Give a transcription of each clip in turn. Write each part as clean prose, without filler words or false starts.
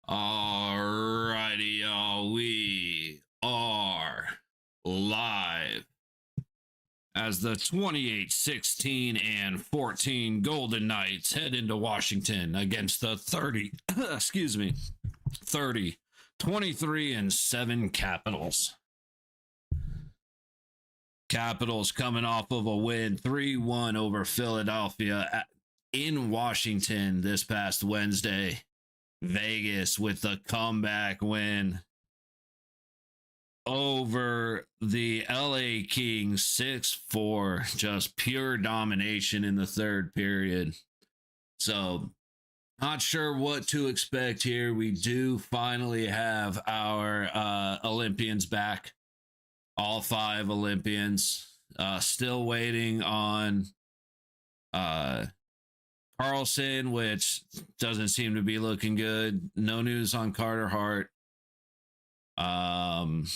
Alrighty, y'all. We are live as the 28-16-14 Golden Knights head into Washington against the 23-7 Capitals. Capitals coming off of a win 3-1 over Philadelphia in Washington this past Wednesday. Vegas with the comeback win over the LA Kings 6-4, just pure domination in the third period. So, not sure what to expect here. We do finally have our Olympians back, all 5 Olympians. Still waiting on Carlson, which doesn't seem to be looking good. No news on Carter Hart. Howden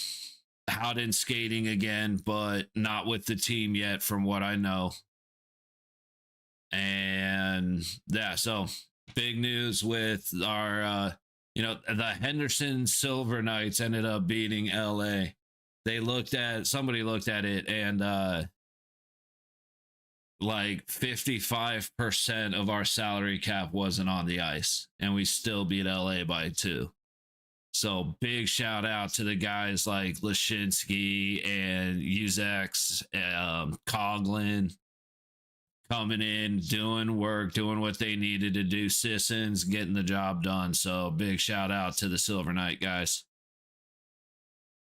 skating again, but not with the team yet, from what I know. And yeah, so big news with our, the Henderson Silver Knights ended up beating LA. Somebody looked at it, and like 55% of our salary cap wasn't on the ice, and we still beat LA by 2. So big shout out to the guys like Lashinsky and Uzeks, Coughlin, coming in, doing work, doing what they needed to do. Sissons getting the job done. So big shout out to the Silver Knight guys.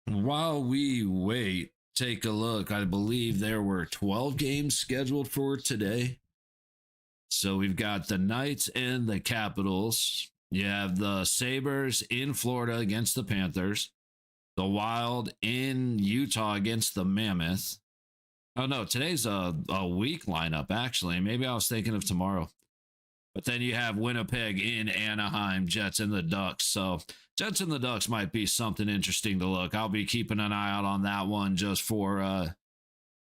While we wait, take a look. I believe there were 12 games scheduled for today. So we've got the Knights and the Capitals. You have the Sabres in Florida against the Panthers. The Wild in Utah against the Mammoth. Oh no, today's a week lineup, actually. Maybe I was thinking of tomorrow. But then you have Winnipeg in Anaheim, Jets and the Ducks. So Jets and the Ducks might be something interesting to look. I'll be keeping an eye out on that one just for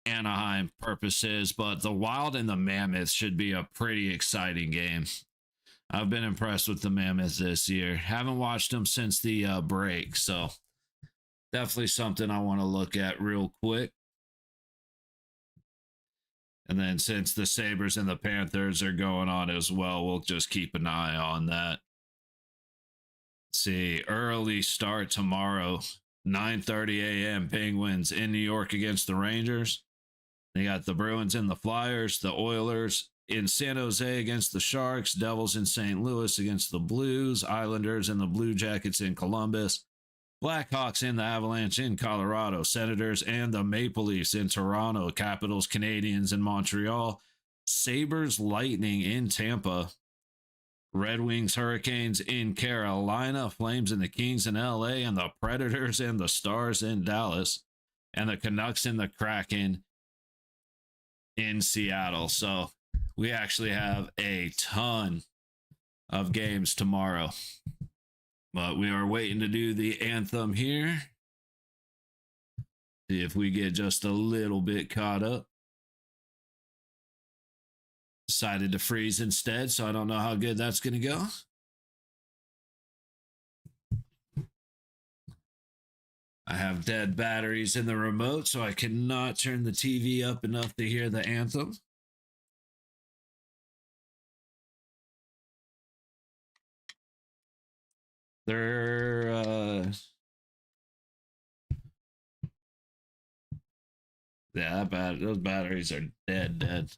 Anaheim purposes. But the Wild and the Mammoth should be a pretty exciting game. I've been impressed with the Mammoth this year. Haven't watched them since the break. So definitely something I want to look at real quick. And then since the Sabres and the Panthers are going on as well, we'll just keep an eye on that. Let's see, early start tomorrow, 9:30 a.m. Penguins in New York against the Rangers. They got the Bruins and the Flyers, the Oilers in San Jose against the Sharks, Devils in St. Louis against the Blues, Islanders and the Blue Jackets in Columbus, Blackhawks in the Avalanche in Colorado, Senators and the Maple Leafs in Toronto, Capitals, Canadiens in Montreal, Sabres, Lightning in Tampa, Red Wings, Hurricanes in Carolina, Flames and the Kings in LA, and the Predators and the Stars in Dallas, and the Canucks and the Kraken in Seattle. So we actually have a ton of games tomorrow. But we are waiting to do the anthem here. See if we get just a little bit caught up. Decided to freeze instead, so I don't know how good that's going to go. I have dead batteries in the remote, so I cannot turn the TV up enough to hear the anthem. Yeah, those batteries are dead.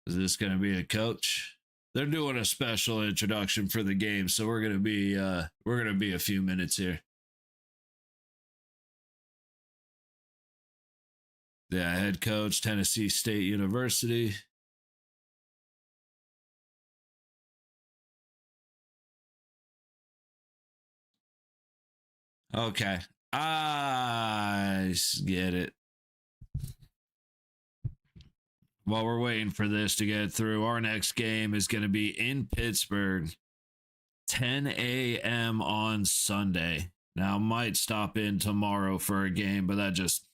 Is this going to be a coach? They're doing a special introduction for the game, so we're going to be a few minutes here. Yeah, head coach, Tennessee State University. Okay. I get it. While we're waiting for this to get through, our next game is going to be in Pittsburgh, 10 a.m. on Sunday. Now, I might stop in tomorrow for a game, but that just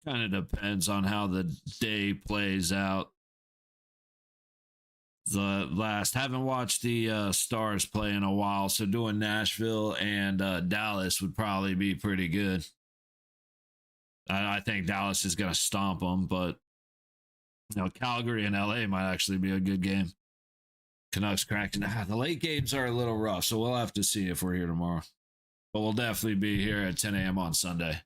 kind of depends on how the day plays out. the last. Haven't watched the Stars play in a while, so doing Nashville and Dallas would probably be pretty good. I think Dallas is going to stomp them, but Calgary and LA might actually be a good game. Canucks cracked. The late games are a little rough, so we'll have to see if we're here tomorrow. But we'll definitely be here at 10 a.m. on Sunday.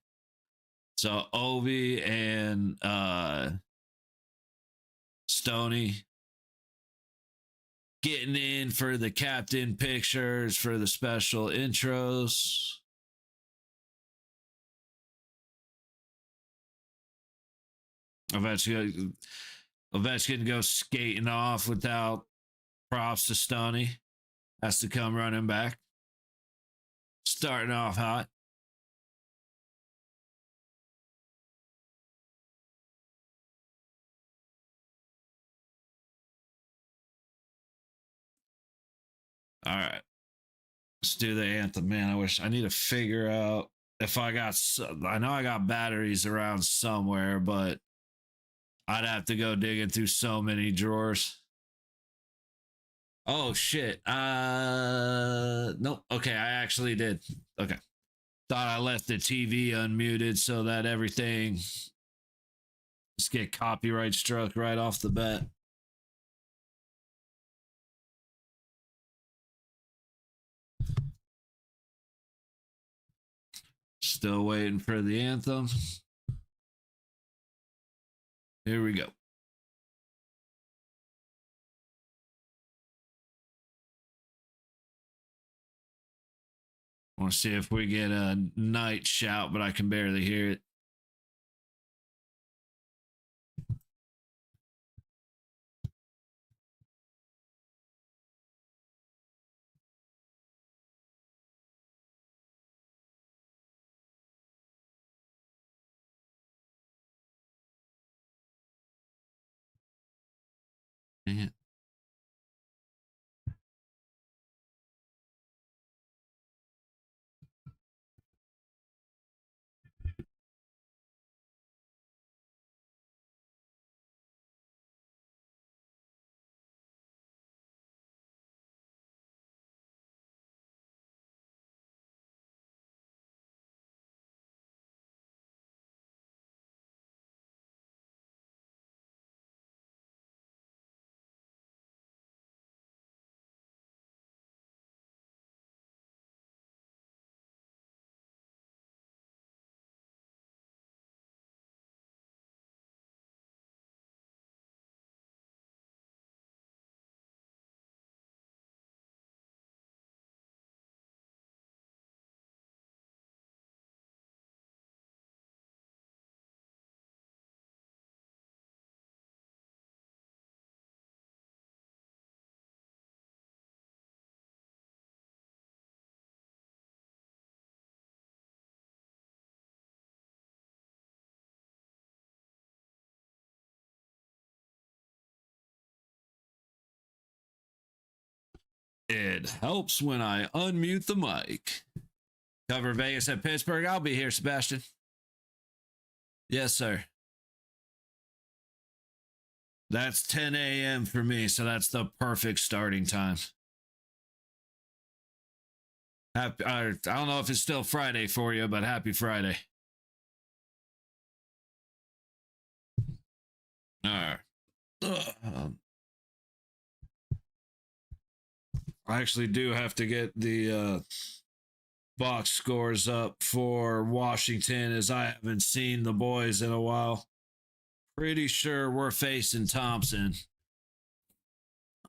So Ovi and Stoney getting in for the captain pictures for the special intros. Ovechkin goes skating off without props to Stoney. Has to come running back. Starting off hot. All right. Let's do the anthem. Man, I need to figure out if I know I got batteries around somewhere, but I'd have to go digging through so many drawers. Oh shit. Nope. Okay, I actually did. Okay. Thought I left the TV unmuted so that everything just get copyright struck right off the bat. Still waiting for the anthem. Here we go. I want to see if we get a night shout, but I can barely hear it. Yeah. It helps when I unmute the mic. Cover Vegas at Pittsburgh. I'll be here, Sebastian. Yes, sir. That's 10 a.m. for me, so that's the perfect starting time. Happy, I don't know if it's still Friday for you, but happy Friday. All right. I actually do have to get the box scores up for Washington, as I haven't seen the boys in a while. Pretty sure we're facing Thompson.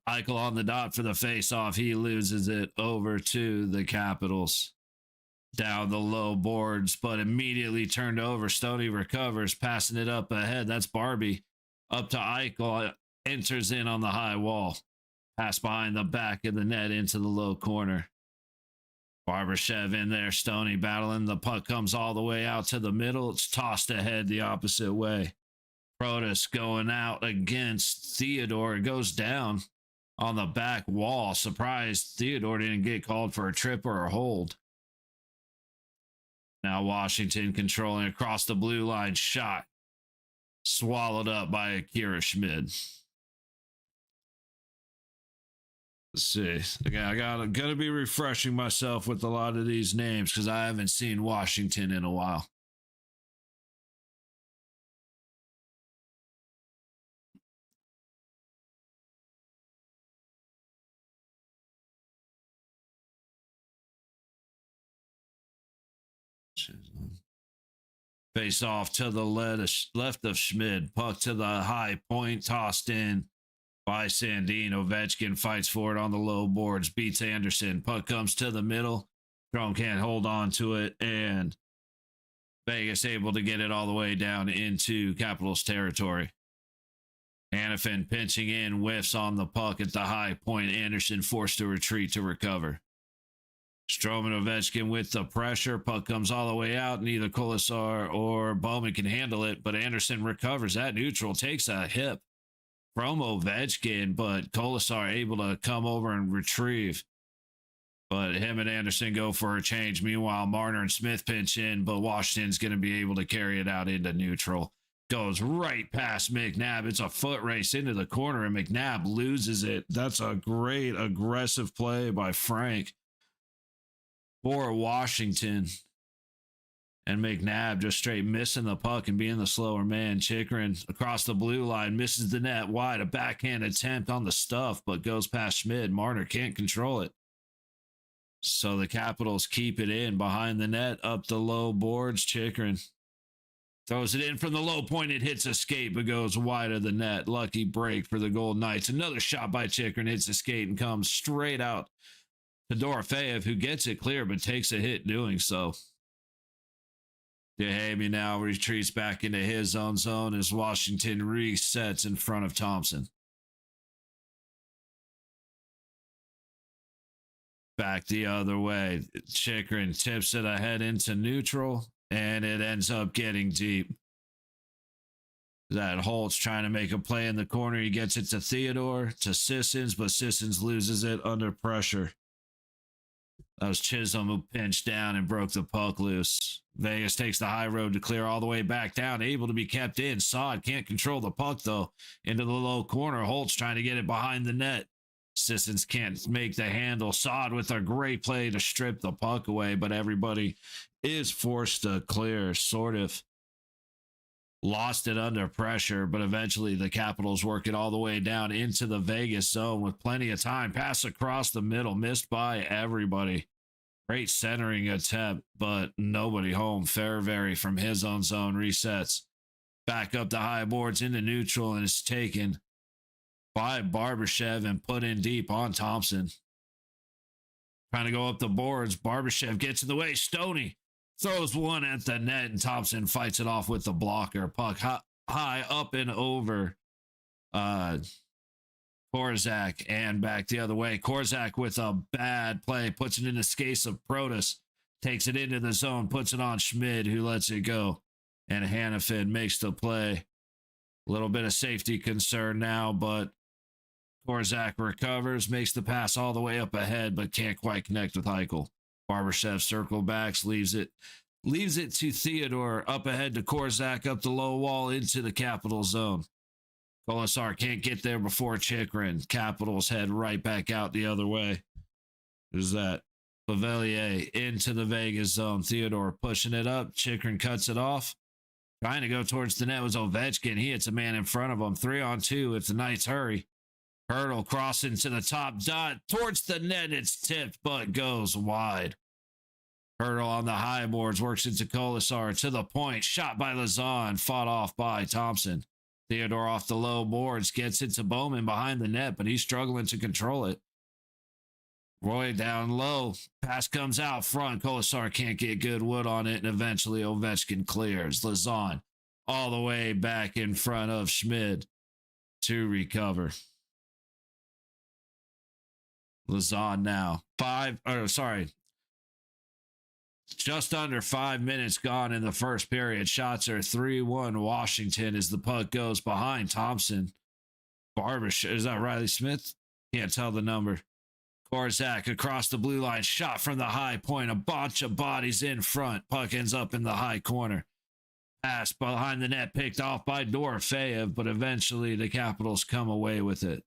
Eichel on the dot for the face-off. He loses it over to the Capitals. Down the low boards, but immediately turned over. Stoney recovers, passing it up ahead. That's Barbie. Up to Eichel. Enters in on the high wall. Pass behind the back of the net into the low corner. Barbashev in there. Stoney battling. The puck comes all the way out to the middle. It's tossed ahead the opposite way. Protas going out against Theodore. It goes down on the back wall. Surprised Theodore didn't get called for a trip or a hold. Now Washington controlling across the blue line. Shot. Swallowed up by Akira Schmid. Let's see. Okay, I'm gonna be refreshing myself with a lot of these names because I haven't seen Washington in a while. Face off to the left of Schmid. Puck to the high point, tossed in by Sandin. Ovechkin fights for it on the low boards, beats Anderson. Puck comes to the middle. Strom can't hold on to it, and Vegas able to get it all the way down into Capitals territory. Hanifin pinching in, whiffs on the puck at the high point. Anderson forced to retreat to recover. Strom and Ovechkin with the pressure. Puck comes all the way out. Neither Kolasar or Bowman can handle it, but Anderson recovers at neutral, takes a hip from Ovechkin, but Kolasar able to come over and retrieve. But him and Anderson go for a change. Meanwhile, Marner and Smith pinch in, but Washington's going to be able to carry it out into neutral. Goes right past McNabb. It's a foot race into the corner, and McNabb loses it. That's a great aggressive play by Frank for Washington. And McNabb just straight missing the puck and being the slower man. Chikrin across the blue line, misses the net wide. A backhand attempt on the stuff, but goes past Schmid. Marner can't control it. So the Capitals keep it in behind the net, up the low boards. Chikrin throws it in from the low point. It hits a skate, but goes wide of the net. Lucky break for the Golden Knights. Another shot by Chikrin, hits a skate and comes straight out to Dorofeyev, who gets it clear, but takes a hit doing so. Dehamy now retreats back into his own zone as Washington resets in front of Thompson. Back the other way. Chikrin tips it ahead into neutral, and it ends up getting deep. That Holtz trying to make a play in the corner. He gets it to Theodore, to Sissons, but Sissons loses it under pressure. That was Chisholm who pinched down and broke the puck loose. Vegas takes the high road to clear all the way back down, able to be kept in. Saad can't control the puck, though, into the low corner. Holtz trying to get it behind the net. Sissons can't make the handle. Saad with a great play to strip the puck away, but everybody is forced to clear. Sort of lost it under pressure, but eventually the Capitals work it all the way down into the Vegas zone with plenty of time. Pass across the middle, missed by everybody. Great centering attempt, but nobody home. Fairbury from his own zone resets. Back up the high boards into neutral, and it's taken by Barbashev and put in deep on Thompson. Trying to go up the boards. Barbashev gets in the way. Stoney throws one at the net, and Thompson fights it off with the blocker. Puck high up and over Korzak, and back the other way. Korzak with a bad play, puts it in the skates of Protas, takes it into the zone, puts it on Schmid, who lets it go. And Hanifin makes the play. A little bit of safety concern now, but Korzak recovers, makes the pass all the way up ahead, but can't quite connect with Eichel. Barbashev circle backs, leaves it to Theodore, up ahead to Korzak, up the low wall into the Capital zone. Kolasar can't get there before Chikrin. Capitals head right back out the other way. Who's that? Lavelier into the Vegas zone. Theodore pushing it up. Chikrin cuts it off. Trying to go towards the net was Ovechkin. He hits a man in front of him. 3-on-2 if the Knights hurry. Hurdle crossing to the top dot. Towards the net, it's tipped, but goes wide. Hurdle on the high boards, works into Kolasar. To the point, shot by Lazan, fought off by Thompson. Theodore off the low boards, gets it to Bowman behind the net, but he's struggling to control it. Roy down low. Pass comes out front. Kolasar can't get good wood on it, and eventually Ovechkin clears. Lazan all the way back in front of Schmid to recover. Lazan now. Just under 5 minutes gone in the first period. Shots are 3-1 Washington as the puck goes behind Thompson. Is that Riley Smith? Can't tell the number. Korzak across the blue line. Shot from the high point. A bunch of bodies in front. Puck ends up in the high corner. Pass behind the net picked off by Dorofeyev, but eventually the Capitals come away with it.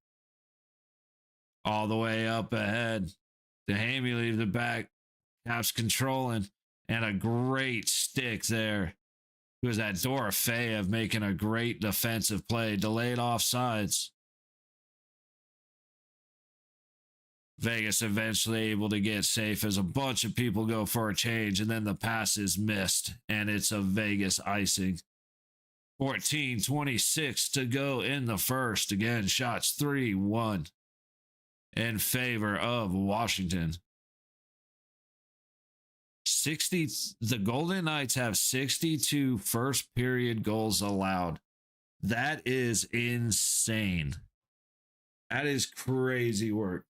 all the way up ahead. DeHamy leaves it back. Caps controlling. And a great stick there. It was that Dorofeyev making a great defensive play. Delayed offsides. Vegas eventually able to get safe as a bunch of people go for a change, and then the pass is missed, and it's a Vegas icing. 14:26 to go in the first. Again, shots 3-1 in favor of Washington. The Golden Knights have 62 first period goals allowed. That is insane. That is crazy work.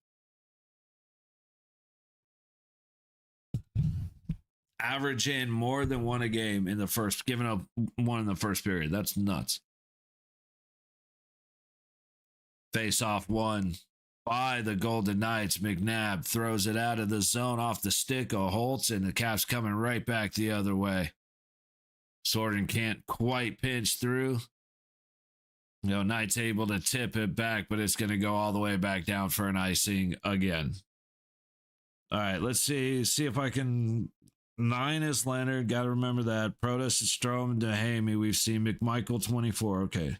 Averaging more than one a game in the first, giving up one in the first period. That's nuts. Face off won by the Golden Knights. McNabb throws it out of the zone off the stick of Holtz, and the Caps coming right back the other way. Sorkin can't quite pinch through. Knight's able to tip it back, but it's going to go all the way back down for an icing again. All right, let's see if I can. 9 is Leonard. Got to remember that. Protas is Strome and DeHamy. We've seen McMichael 24. Okay.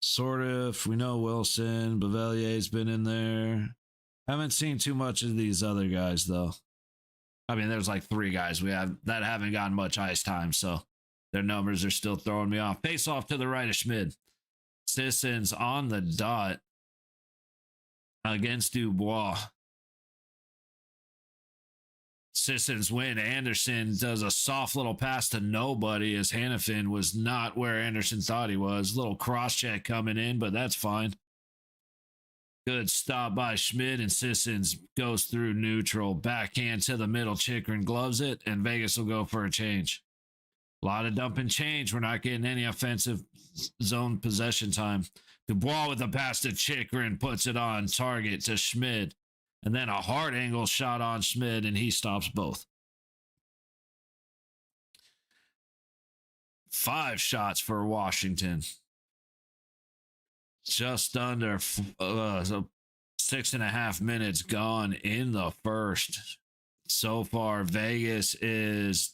Sort of. We know Wilson. Bevelier's been in there. Haven't seen too much of these other guys, though. I mean, there's like 3 guys we have that haven't gotten much ice time, so their numbers are still throwing me off. Face off to the right of Schmid. Sissons on the dot against Dubois. Sissons win. Anderson does a soft little pass to nobody as Hannafin was not where Anderson thought he was. Little cross check coming in, but that's fine. Good stop by Schmid, and Sissons goes through neutral. Backhand to the middle. Chikrin gloves it, and Vegas will go for a change. A lot of dumping change. We're not getting any offensive zone possession time. Dubois with a pass to Chikrin puts it on target to Schmid. And then a hard angle shot on Schmid, and he stops both. 5 shots for Washington. Just under 6.5 minutes gone in the first. So far, Vegas is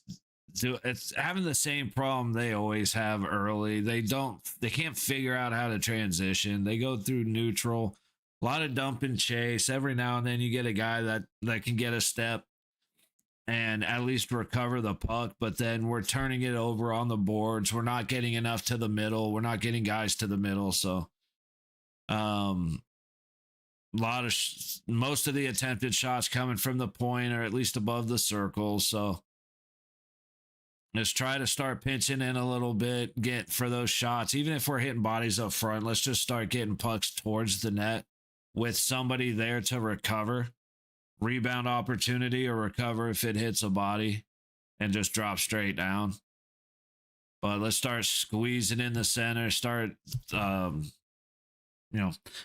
it's having the same problem they always have early. They can't figure out how to transition. They go through neutral. A lot of dump and chase. Every now and then you get a guy that can get a step and at least recover the puck, but then we're turning it over on the boards. We're not getting enough to the middle. We're not getting guys to the middle. So most of the attempted shots coming from the point or at least above the circle. So let's try to start pinching in a little bit, get for those shots. Even if we're hitting bodies up front, let's just start getting pucks towards the net with somebody there to recover, rebound opportunity, or recover if it hits a body and just drop straight down. But let's start squeezing in the center,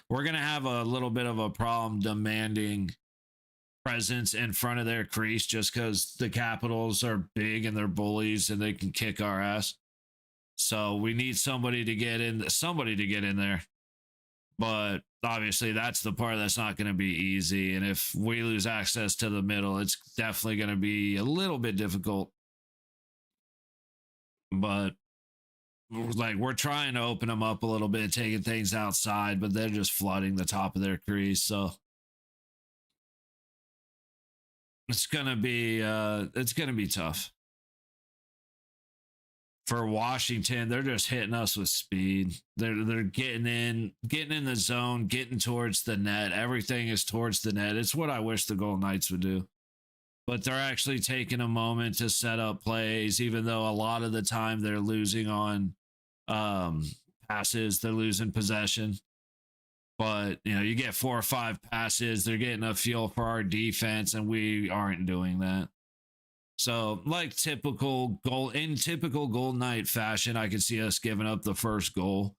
we're going to have a little bit of a problem demanding presence in front of their crease just because the Capitals are big and they're bullies and they can kick our ass. So we need somebody to get in there. But obviously that's the part that's not going to be easy. And if we lose access to the middle, it's definitely going to be a little bit difficult. But we're trying to open them up a little bit, taking things outside, but they're just flooding the top of their crease. So it's going to be tough. For Washington, they're just hitting us with speed. They're getting in the zone, getting towards the net. Everything is towards the net. It's what I wish the Golden Knights would do. But they're actually taking a moment to set up plays, even though a lot of the time they're losing on passes. They're losing possession. But, you get 4 or 5 passes. They're getting a feel for our defense, and we aren't doing that. So, like typical Golden Knight fashion, I could see us giving up the first goal.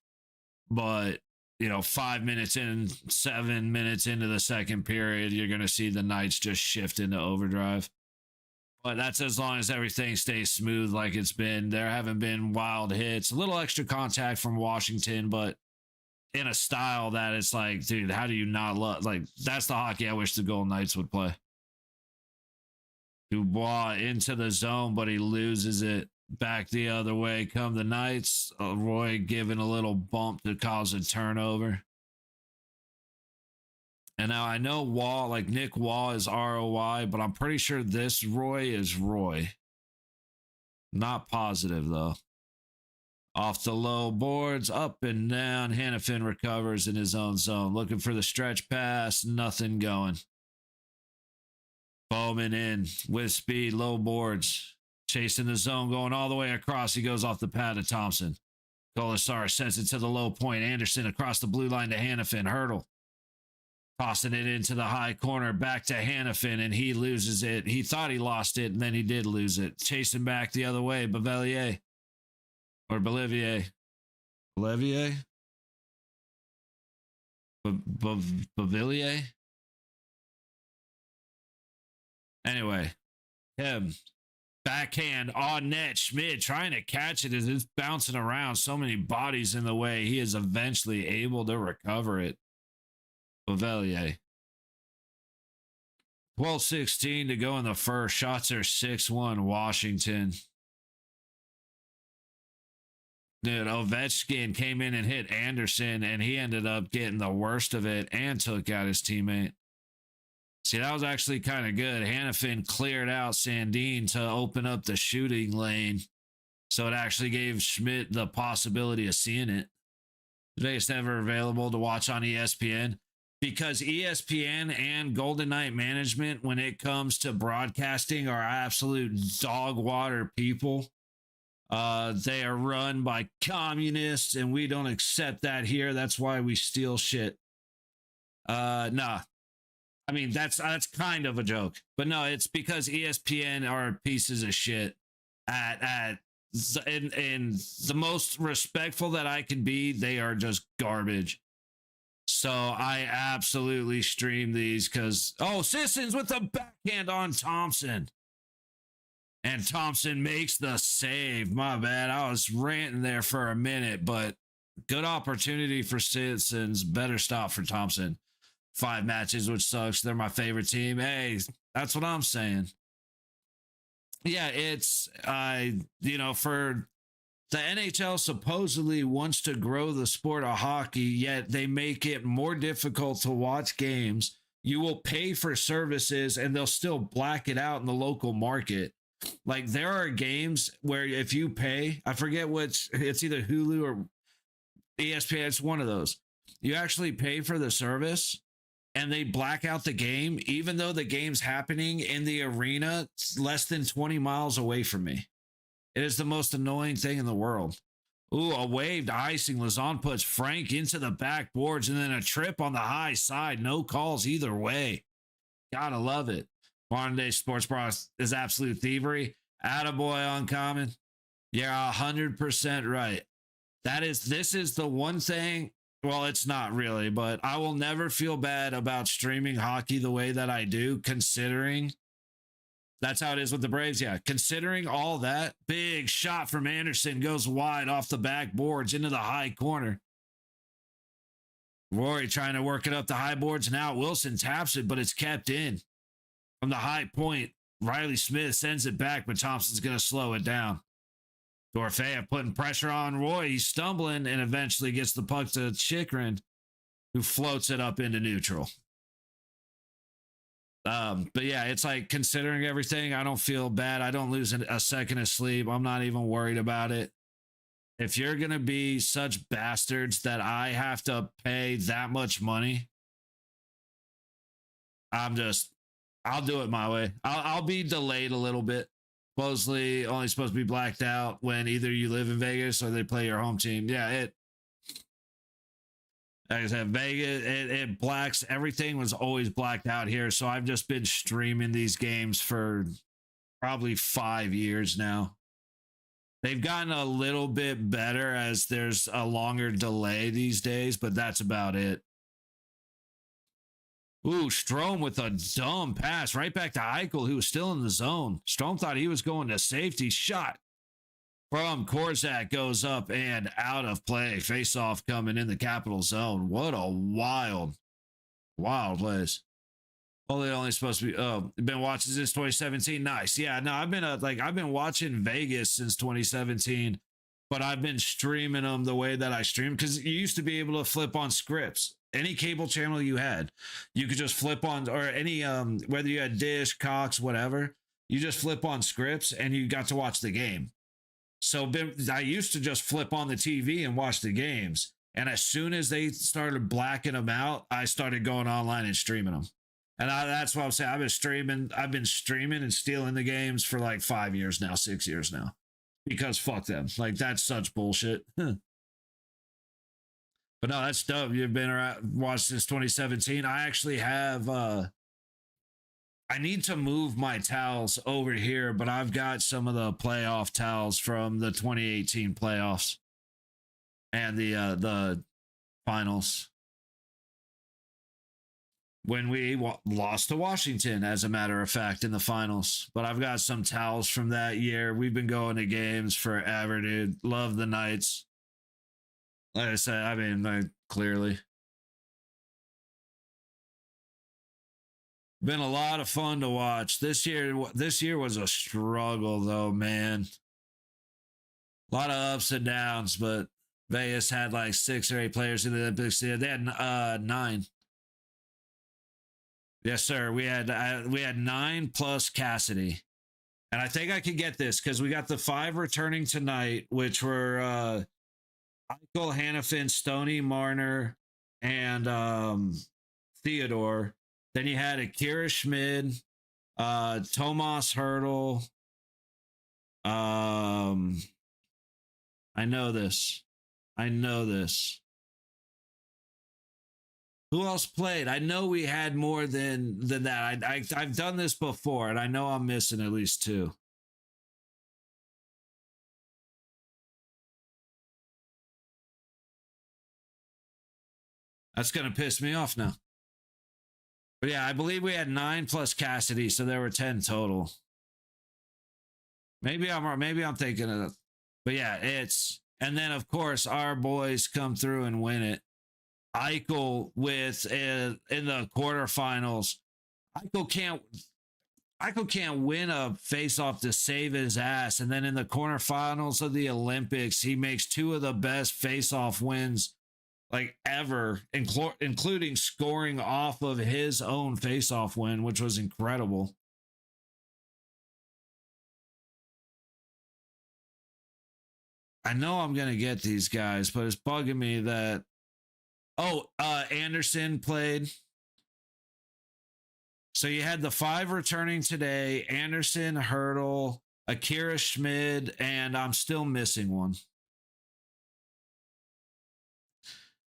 But, 5 minutes in, 7 minutes into the second period, you're going to see the Knights just shift into overdrive. But that's as long as everything stays smooth like it's been. There haven't been wild hits. A little extra contact from Washington, but in a style that it's like, dude, how do you not love? Like, that's the hockey I wish the Golden Knights would play. Dubois into the zone, but he loses it back the other way. Come the Knights. Roy giving a little bump to cause a turnover. And now I know Wall, like Nick Wall is ROI, but I'm pretty sure this Roy is Roy. Not positive, though. Off the low boards, up and down. Hannafin recovers in his own zone. Looking for the stretch pass. Nothing going. Bowman in with speed, low boards. Chasing the zone, going all the way across. He goes off the pad of Thompson. Colasar sends it to the low point. Anderson across the blue line to Hannafin. Hurdle. Tossing it into the high corner, back to Hannafin, and he loses it. He thought he lost it, and then he did lose it. Chasing back the other way, Bevelier. Or Bolivier. Bolivier? Bevelier? Anyway, him. Backhand on net. Schmidt trying to catch it as it's bouncing around. So many bodies in the way. He is eventually able to recover it. Bevelier. 12:16 to go in the first. Shots are 6-1 Washington. Dude, Ovechkin came in and hit Anderson, and he ended up getting the worst of it and took out his teammate. See, that was actually kind of good. Hannafin cleared out Sandin to open up the shooting lane. So it actually gave Schmidt the possibility of seeing it. Today it's never available to watch on ESPN. Because ESPN and Golden Knight management, when it comes to broadcasting, are absolute dog water people. They are run by communists, and we don't accept that here. That's why we steal shit. Nah. I mean, that's kind of a joke. But no, it's because ESPN are pieces of shit. And the most respectful that I can be, they are just garbage. So I absolutely stream these because, Sissons with the backhand on Thompson. And Thompson makes the save. My bad. I was ranting there for a minute, but good opportunity for Sissons. Better stop for Thompson. 5 matches, which sucks. They're my favorite team. Hey, that's what I'm saying. Yeah, it's, for the NHL supposedly wants to grow the sport of hockey, yet they make it more difficult to watch games. You will pay for services and they'll still black it out in the local market. Like there are games where if you pay, I forget which, it's either Hulu or ESPN, it's one of those. You actually pay for the service and they black out the game, even though the game's happening in the arena less than 20 miles away from me. It is the most annoying thing in the world. Ooh, a waved icing. Lazon puts Frank into the backboards and then a trip on the high side. No calls either way. Gotta love it. Modern day sports bra is absolute thievery. Attaboy uncommon. Yeah, 100% right. This is the one thing. Well, it's not really, but I will never feel bad about streaming hockey the way that I do, considering that's how it is with the Braves. Yeah, considering all that, big shot from Anderson goes wide off the backboards into the high corner. Rory trying to work it up the high boards. Now Wilson taps it, but it's kept in. From the high point, Riley Smith sends it back, but Thompson's going to slow it down. Dorfea putting pressure on Roy. He's stumbling and eventually gets the puck to Chikrin, who floats it up into neutral. But yeah, it's like considering everything, I don't feel bad. I don't lose a second of sleep. I'm not even worried about it. If you're going to be such bastards that I have to pay that much money, I'll do it my way. I'll be delayed a little bit. Supposedly only supposed to be blacked out when either you live in Vegas or they play your home team. Yeah, like I said, Vegas, it blacks. Everything was always blacked out here. So I've just been streaming these games for probably 5 years now. They've gotten a little bit better as there's a longer delay these days, but that's about it. Ooh, Strome with a dumb pass right back to Eichel, who was still in the zone. Strome thought he was going to safety. Shot from Korzak goes up and out of play. Face off coming in the capital zone. What a wild plays. Only supposed to be. Oh, been watching since 2017. Nice. Yeah. No, I've been watching Vegas since 2017, but I've been streaming them the way that I stream because you used to be able to flip on scripts. Any cable channel you had, you could just flip on, or any whether you had Dish, Cox, whatever, you just flip on scripts and you got to watch the game. So I used to just flip on the TV and watch the games. And as soon as they started blacking them out, I started going online and streaming them. And that's what I'm saying. I've been streaming and stealing the games for like 5 years now, 6 years now. Because fuck them. Like, that's such bullshit. But no, that's dope. You've been around, watched since 2017. I actually have I need to move my towels over here, but I've got some of the playoff towels from the 2018 playoffs and the finals when we lost to Washington, as a matter of fact, in the finals. But I've got some towels from that year. We've been going to games forever, dude. Love the Knights. Like I said, I mean, clearly. Been a lot of fun to watch. This year was a struggle, though, man. A lot of ups and downs, but Vegas had like 6 or 8 players in the Olympics. They had 9. Yes, sir. We had 9 plus Cassidy. And I think I could get this because we got the 5 returning tonight, which were Michael Hannafin, Stoney Marner, and Theodore. Then you had Akira Schmid, Tomas Hurdle. I know this. Who else played? I know we had more than that. I've done this before, and I know I'm missing at least 2. That's gonna piss me off now. But yeah, I believe we had 9 plus Cassidy, so there were 10 total. Maybe I'm wrong. Maybe I'm thinking of it. But yeah, and then of course our boys come through and win it. Eichel with in the quarterfinals. Eichel can't win a face-off to save his ass, and then in the quarterfinals of the Olympics, he makes 2 of the best face-off wins like ever, including scoring off of his own face-off win, which was incredible. I know I'm gonna get these guys, but it's bugging me that Anderson played. So you had the 5 returning today: Anderson, Hurdle, Akira Schmid, and I'm still missing one.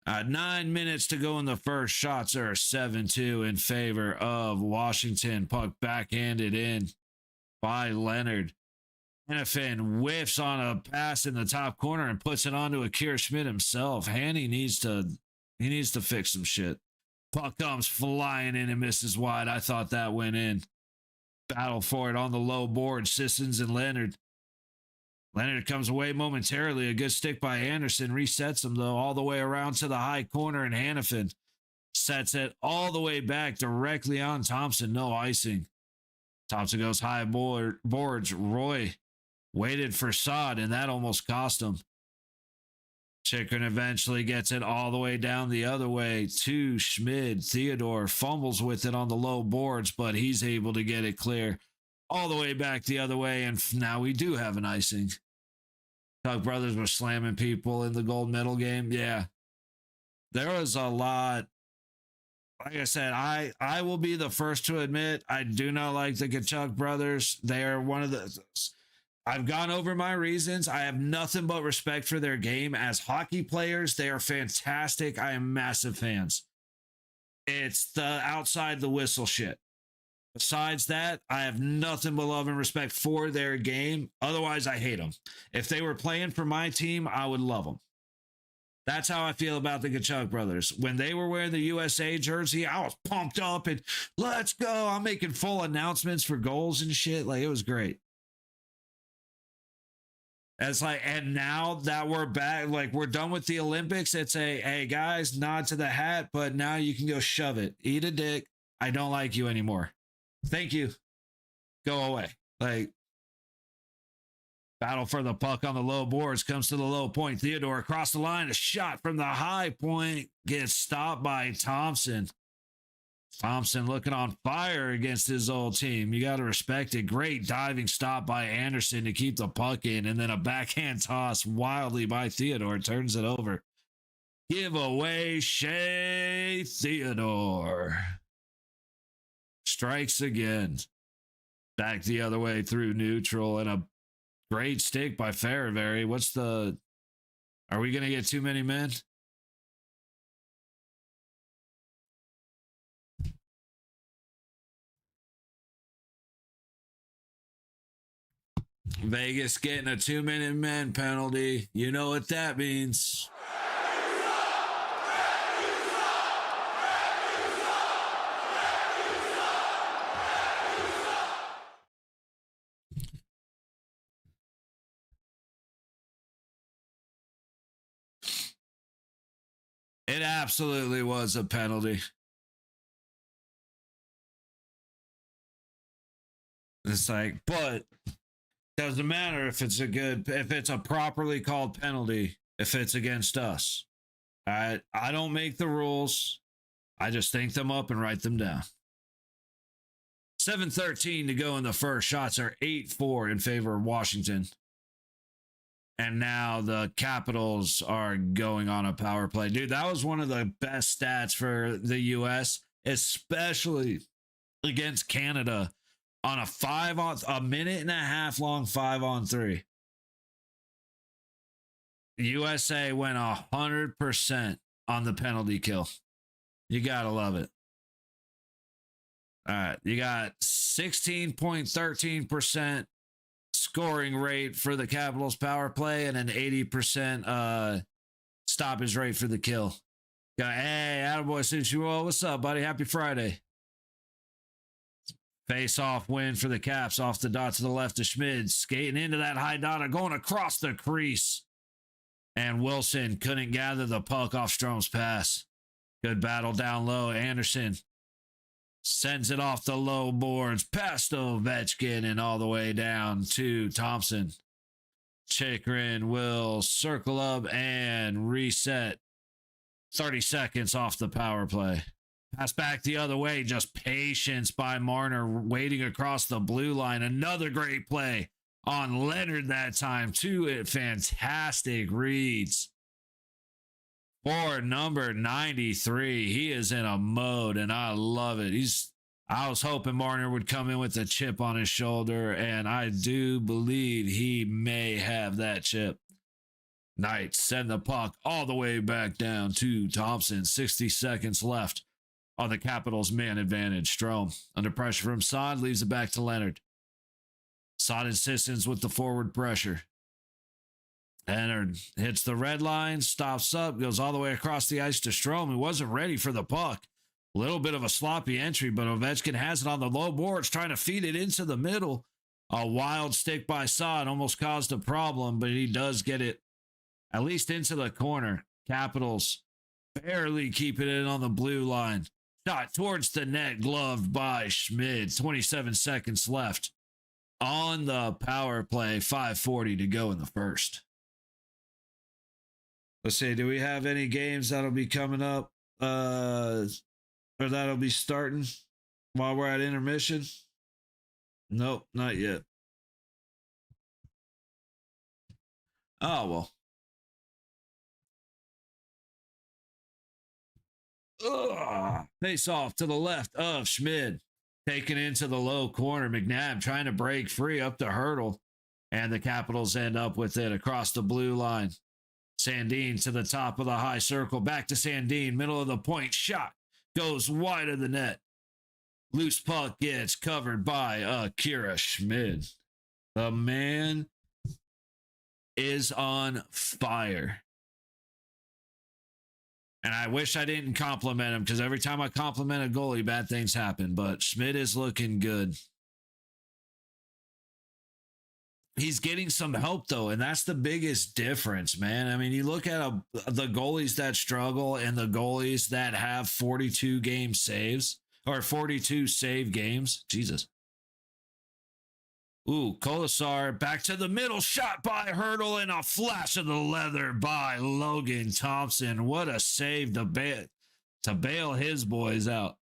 9 minutes to go in the first. Shots are 7-2 in favor of Washington. Puck backhanded in by Leonard. Hannafin whiffs on a pass in the top corner and puts it onto Akira Schmid himself. Hanny needs to fix some shit. Puck comes flying in and misses wide. I thought that went in. Battle for it on the low board. Sissons and Leonard. Leonard comes away momentarily. A good stick by Anderson. Resets him, though, all the way around to the high corner, and Hannafin sets it all the way back directly on Thompson. No icing. Thompson goes high boards. Roy waited for Sod, and that almost cost him. Chikrin eventually gets it all the way down the other way to Schmid. Theodore fumbles with it on the low boards, but he's able to get it clear all the way back the other way, and now we do have an icing. Tuck brothers were slamming people in the gold medal game. Yeah. There was a lot. Like I said, I will be the first to admit I do not like the Kachuk brothers. They are one of the... I've gone over my reasons. I have nothing but respect for their game as hockey players. They are fantastic. I am massive fans. It's the outside the whistle shit. Besides that, I have nothing but love and respect for their game. Otherwise, I hate them. If they were playing for my team, I would love them. That's how I feel about the Kachuk brothers. When they were wearing the USA jersey, I was pumped up and let's go. I'm making full announcements for goals and shit. Like, it was great. It's like, and now that we're back, like we're done with the Olympics, it's a, hey guys, nod to the hat, but now you can go shove it. Eat a dick. I don't like you anymore. Thank you. Go away. Like, battle for the puck on the low boards comes to the low point. Theodore across the line. A shot from the high point gets stopped by Thompson. Thompson looking on fire against his old team. You got to respect it. Great diving stop by Anderson to keep the puck in, and then a backhand toss wildly by Theodore turns it over. Give away Shea Theodore. Strikes again. Back the other way through neutral, and a great stick by Faravari. What's the... Are we going to get too many men? Vegas getting a 2-minute men penalty. You know what that means. It absolutely was a penalty. It's like, but doesn't matter if it's a properly called penalty, if it's against us. I don't make the rules. I just think them up and write them down. 7:13 to go in the first. Shots are 8-4 in favor of Washington. And now the Capitals are going on a power play. Dude, that was one of the best stats for the U.S., especially against Canada on a minute and a half long 5-on-3. USA went 100% on the penalty kill. You got to love it. All right. You got 16.13% scoring rate for the Capitals power play and an 80% stoppage rate for the kill. Got, hey, attaboy, Suchuo. What's up, buddy? Happy Friday. Face-off win for the Caps off the dot to the left of Schmid. Skating into that high dot, going across the crease. And Wilson couldn't gather the puck off Strom's pass. Good battle down low. Anderson sends it off the low boards. Past Ovechkin and all the way down to Thompson. Chikrin will circle up and reset. 30 seconds off the power play. Pass back the other way. Just patience by Marner waiting across the blue line. Another great play on Leonard that time. Two fantastic reads. For number 93, he is in a mode, and I love it. I was hoping Marner would come in with a chip on his shoulder, and I do believe he may have that chip. Knights send the puck all the way back down to Thompson. 60 seconds left on the Capitals' man advantage. Strome, under pressure from Saad, leaves it back to Leonard. Saad insistence with the forward pressure. Leonard hits the red line, stops up, goes all the way across the ice to Strome, who wasn't ready for the puck. A little bit of a sloppy entry, but Ovechkin has it on the low boards, trying to feed it into the middle. A wild stick by Saad almost caused a problem, but he does get it at least into the corner. Capitals barely keeping it on the blue line. Shot towards the net, gloved by Schmid. 27 seconds left on the power play. 5:40 to go in the first. Let's see, do we have any games that'll be coming up or that'll be starting while we're at intermission? Nope, not yet. Oh, well. Face off to the left of Schmid. Taken into the low corner. McNabb trying to break free up the hurdle. And the Capitals end up with it across the blue line. Sandin to the top of the high circle. Back to Sandin. Middle of the point. Shot. Goes wide of the net. Loose puck gets covered by Akira Schmid. The man is on fire. And I wish I didn't compliment him, because every time I compliment a goalie, bad things happen. But Schmid is looking good. he's getting some help though, and that's the biggest difference, man. I mean, you look at the goalies that struggle and the goalies that have 42 game saves or 42 save games. Jesus. Ooh, Kolasar back to the middle, shot by Hurdle, and a flash of the leather by Logan Thompson. What a save to bail his boys out.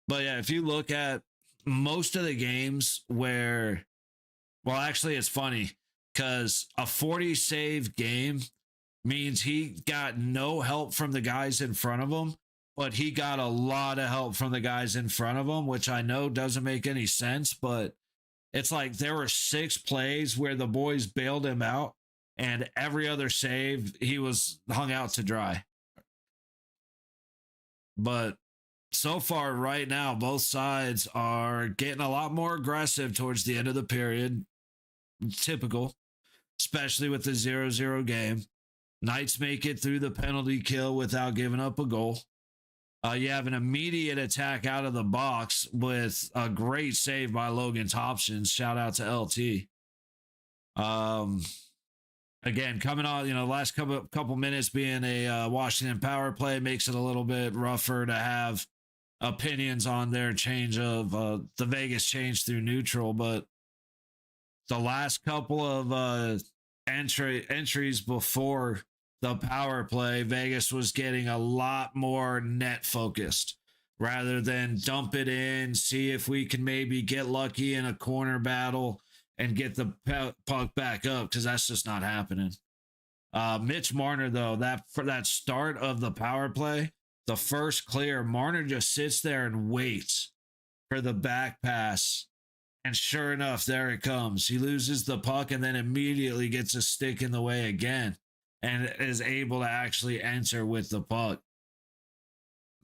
But yeah, if you look at most of the games where, well, actually, it's funny because a 40 save game means he got no help from the guys in front of him, but he got a lot of help from the guys in front of him, which I know doesn't make any sense, but it's like there were 6 plays where the boys bailed him out, and every other save, he was hung out to dry. But so far, right now, both sides are getting a lot more aggressive towards the end of the period. Typical, especially with the 0-0 game. Knights make it through the penalty kill without giving up a goal. You have an immediate attack out of the box with a great save by Logan Thompson. Shout out to LT. Again, coming on, last couple minutes being a Washington power play makes it a little bit rougher to have opinions on their change of the Vegas change through neutral, but the last couple of entries before the power play, Vegas was getting a lot more net focused rather than dump it in, see if we can maybe get lucky in a corner battle and get the puck back up, because that's just not happening. Mitch Marner, though, for that start of the power play, the first clear, Marner just sits there and waits for the back pass. And sure enough, there it comes. He loses the puck and then immediately gets a stick in the way again and is able to actually enter with the puck.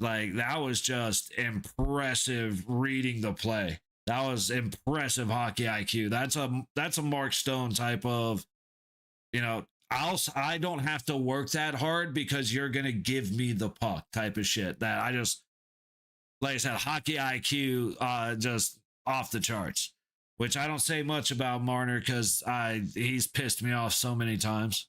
Like, that was just impressive reading the play. That was impressive hockey IQ. That's a Mark Stone type of, I don't have to work that hard because you're going to give me the puck type of shit. That I just, like I said, hockey IQ just off the charts, which I don't say much about Marner because he's pissed me off so many times.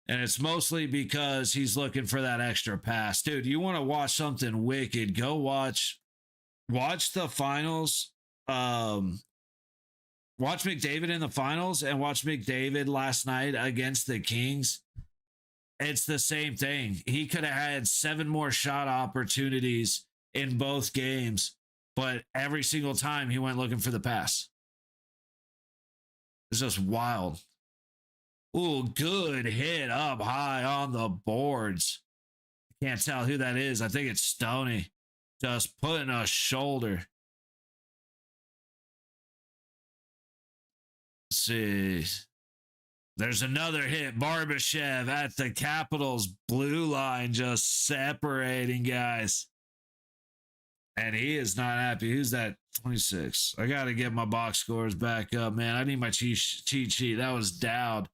And it's mostly because he's looking for that extra pass. Dude, you want to watch something wicked, go watch the finals. Watch McDavid in the finals and watch McDavid last night against the Kings. It's the same thing. He could have had 7 more shot opportunities in both games, but every single time he went looking for the pass. It's just wild. Ooh, good hit up high on the boards. Can't tell who that is. I think it's Stoney. Just putting a shoulder. Let's see. There's another hit. Barbashev at the Capitals blue line, just separating guys. And he is not happy. Who's that? 26. I got to get my box scores back up, man. I need my cheat sheet. That was Dowd.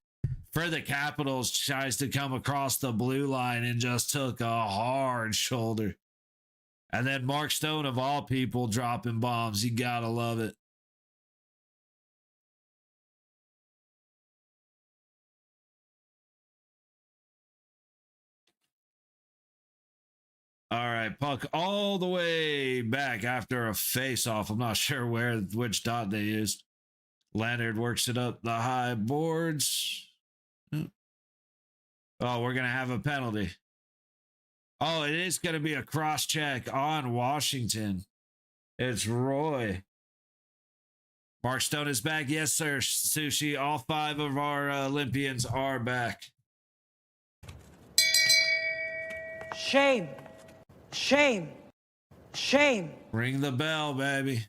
For the Capitals, tries to come across the blue line and just took a hard shoulder. And then Mark Stone, of all people, dropping bombs. You got to love it. All right, puck all the way back after a face-off. I'm not sure which dot they used. Leonard works it up the high boards. Oh, we're going to have a penalty. Oh, it is going to be a cross-check on Washington. It's Roy. Mark Stone is back. Yes, sir, Sushi. All 5 of our Olympians are back. Shame. Shame. Shame. Ring the bell, baby.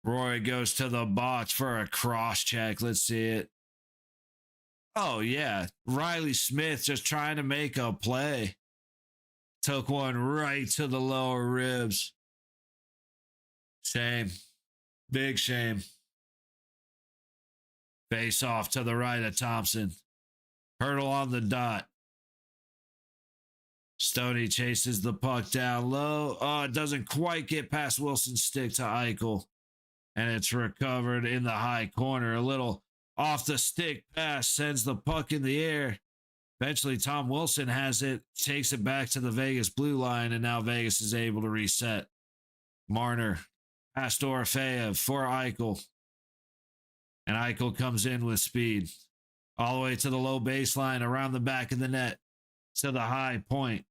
Roy goes to the box for a cross check. Let's see it. Oh, yeah. Riley Smith just trying to make a play. Took one right to the lower ribs. Shame. Big shame. Face off to the right of Thompson. Hurdle on the dot. Stoney chases the puck down low. Oh, it doesn't quite get past Wilson's stick to Eichel. And it's recovered in the high corner. A little off the stick pass sends the puck in the air. Eventually, Tom Wilson has it, takes it back to the Vegas blue line, and now Vegas is able to reset. Marner, past Dorofeyev for Eichel. And Eichel comes in with speed. All the way to the low baseline, around the back of the net, to the high point.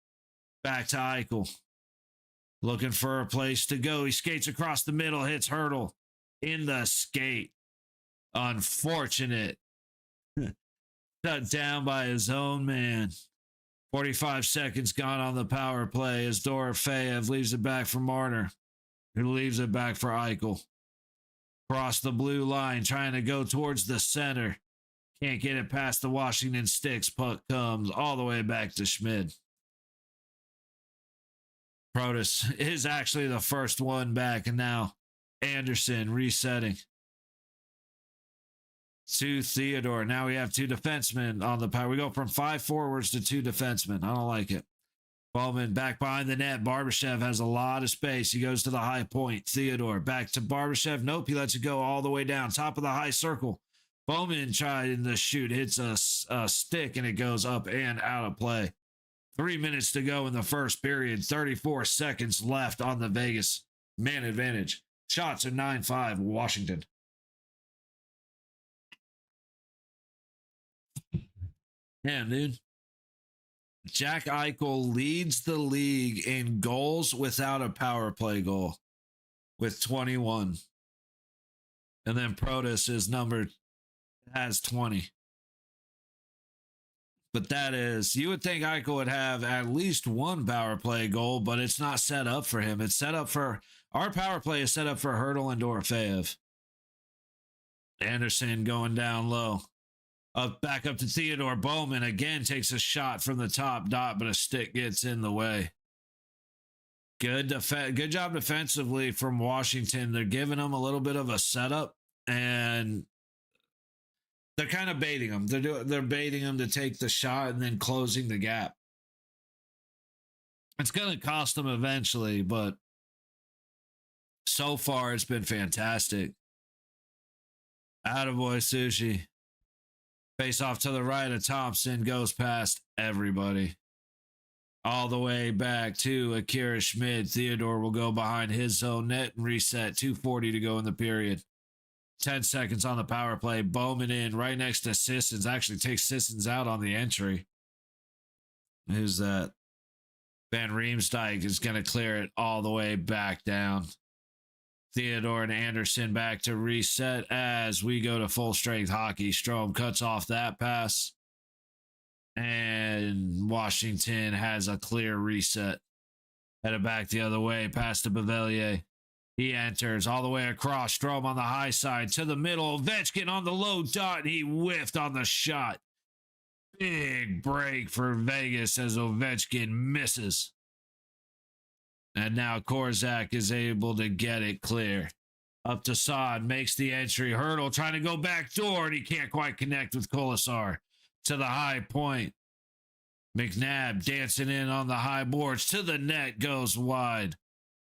Back to Eichel. Looking for a place to go. He skates across the middle, hits Hurdle in the skate. Unfortunate. Shut down by his own man. 45 seconds gone on the power play as Dorofeyev leaves it back for Marner, who leaves it back for Eichel. Cross the blue line, trying to go towards the center. Can't get it past the Washington sticks. Puck comes all the way back to Schmid. Protas is actually the first one back, and now Anderson resetting. To Theodore. Now we have two defensemen on the power. We go from 5 forwards to 2 defensemen. I don't like it. Bowman back behind the net. Barbashev has a lot of space. He goes to the high point. Theodore back to Barbashev. Nope, he lets it go all the way down. Top of the high circle. Bowman trying to shoot. Hits a stick, and it goes up and out of play. 3 minutes to go in the first period. 34 seconds left on the Vegas man advantage. Shots are 9-5 Washington. Damn, dude. Jack Eichel leads the league in goals without a power play goal with 21. And then Protas is numbered, has 20. But that is, you would think Eichel would have at least one power play goal, but it's not set up for him. It's set up for, our power play is set up for Hurdle and Dorofeyev. Anderson going down low. Back up to Theodore. Bowman again takes a shot from the top dot, but a stick gets in the way. Good job defensively from Washington. They're giving them a little bit of a setup, and they're kind of baiting them. They're baiting them to take the shot and then closing the gap. It's going to cost them eventually, but so far it's been fantastic. Attaboy, Sushi. Face off to the right of Thompson, goes past everybody. All the way back to Akira Schmid. Theodore will go behind his own net and reset. 2:40 to go in the period. 10 seconds on the power play. Bowman in right next to Sissons. Actually takes Sissons out on the entry. Who's that? Van Riemsdyk is going to clear it all the way back down. Theodore and Anderson back to reset as we go to full strength hockey. Strome cuts off that pass. And Washington has a clear reset. Headed back the other way past to Bevelier. He enters all the way across. Strome on the high side to the middle. Ovechkin on the low dot. And he whiffed on the shot. Big break for Vegas as Ovechkin misses. And now Korzak is able to get it clear. Up to Saad, makes the entry. Hurdle trying to go back door, and he can't quite connect with Kolasar. To the high point. McNabb dancing in on the high boards. To the net, goes wide.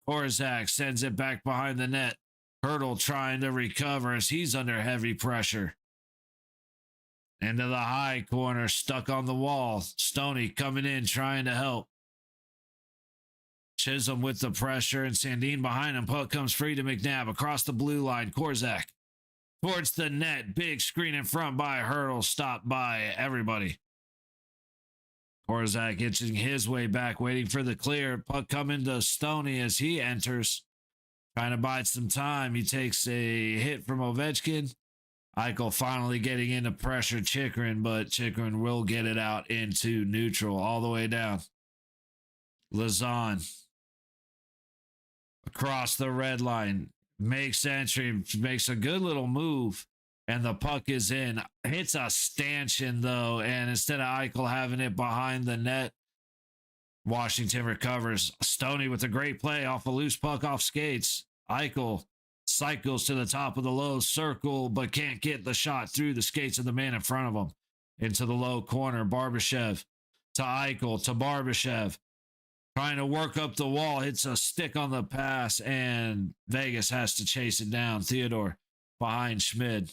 Korzak sends it back behind the net. Hurdle trying to recover as he's under heavy pressure. Into the high corner, stuck on the wall. Stoney coming in, trying to help. Chisholm with the pressure, and Sandin behind him. Puck comes free to McNabb across the blue line. Korzak towards the net. Big screen in front by Hurdle. Stopped by everybody. Korzak itching his way back, waiting for the clear. Puck coming to Stoney as he enters. Trying to bide some time. He takes a hit from Ovechkin. Eichel finally getting into pressure Chikrin, but Chikrin will get it out into neutral all the way down. Lazan across the red line, makes entry, makes a good little move, and the puck is in. Hits a stanchion, though, and instead of Eichel having it behind the net, Washington recovers. Stoney with a great play off a loose puck off skates. Eichel cycles to the top of the low circle, but can't get the shot through the skates of the man in front of him. Into the low corner, Barbashev to Eichel to Barbashev. trying to work up the wall, hits a stick on the pass, and Vegas has to chase it down. Theodore behind Schmid.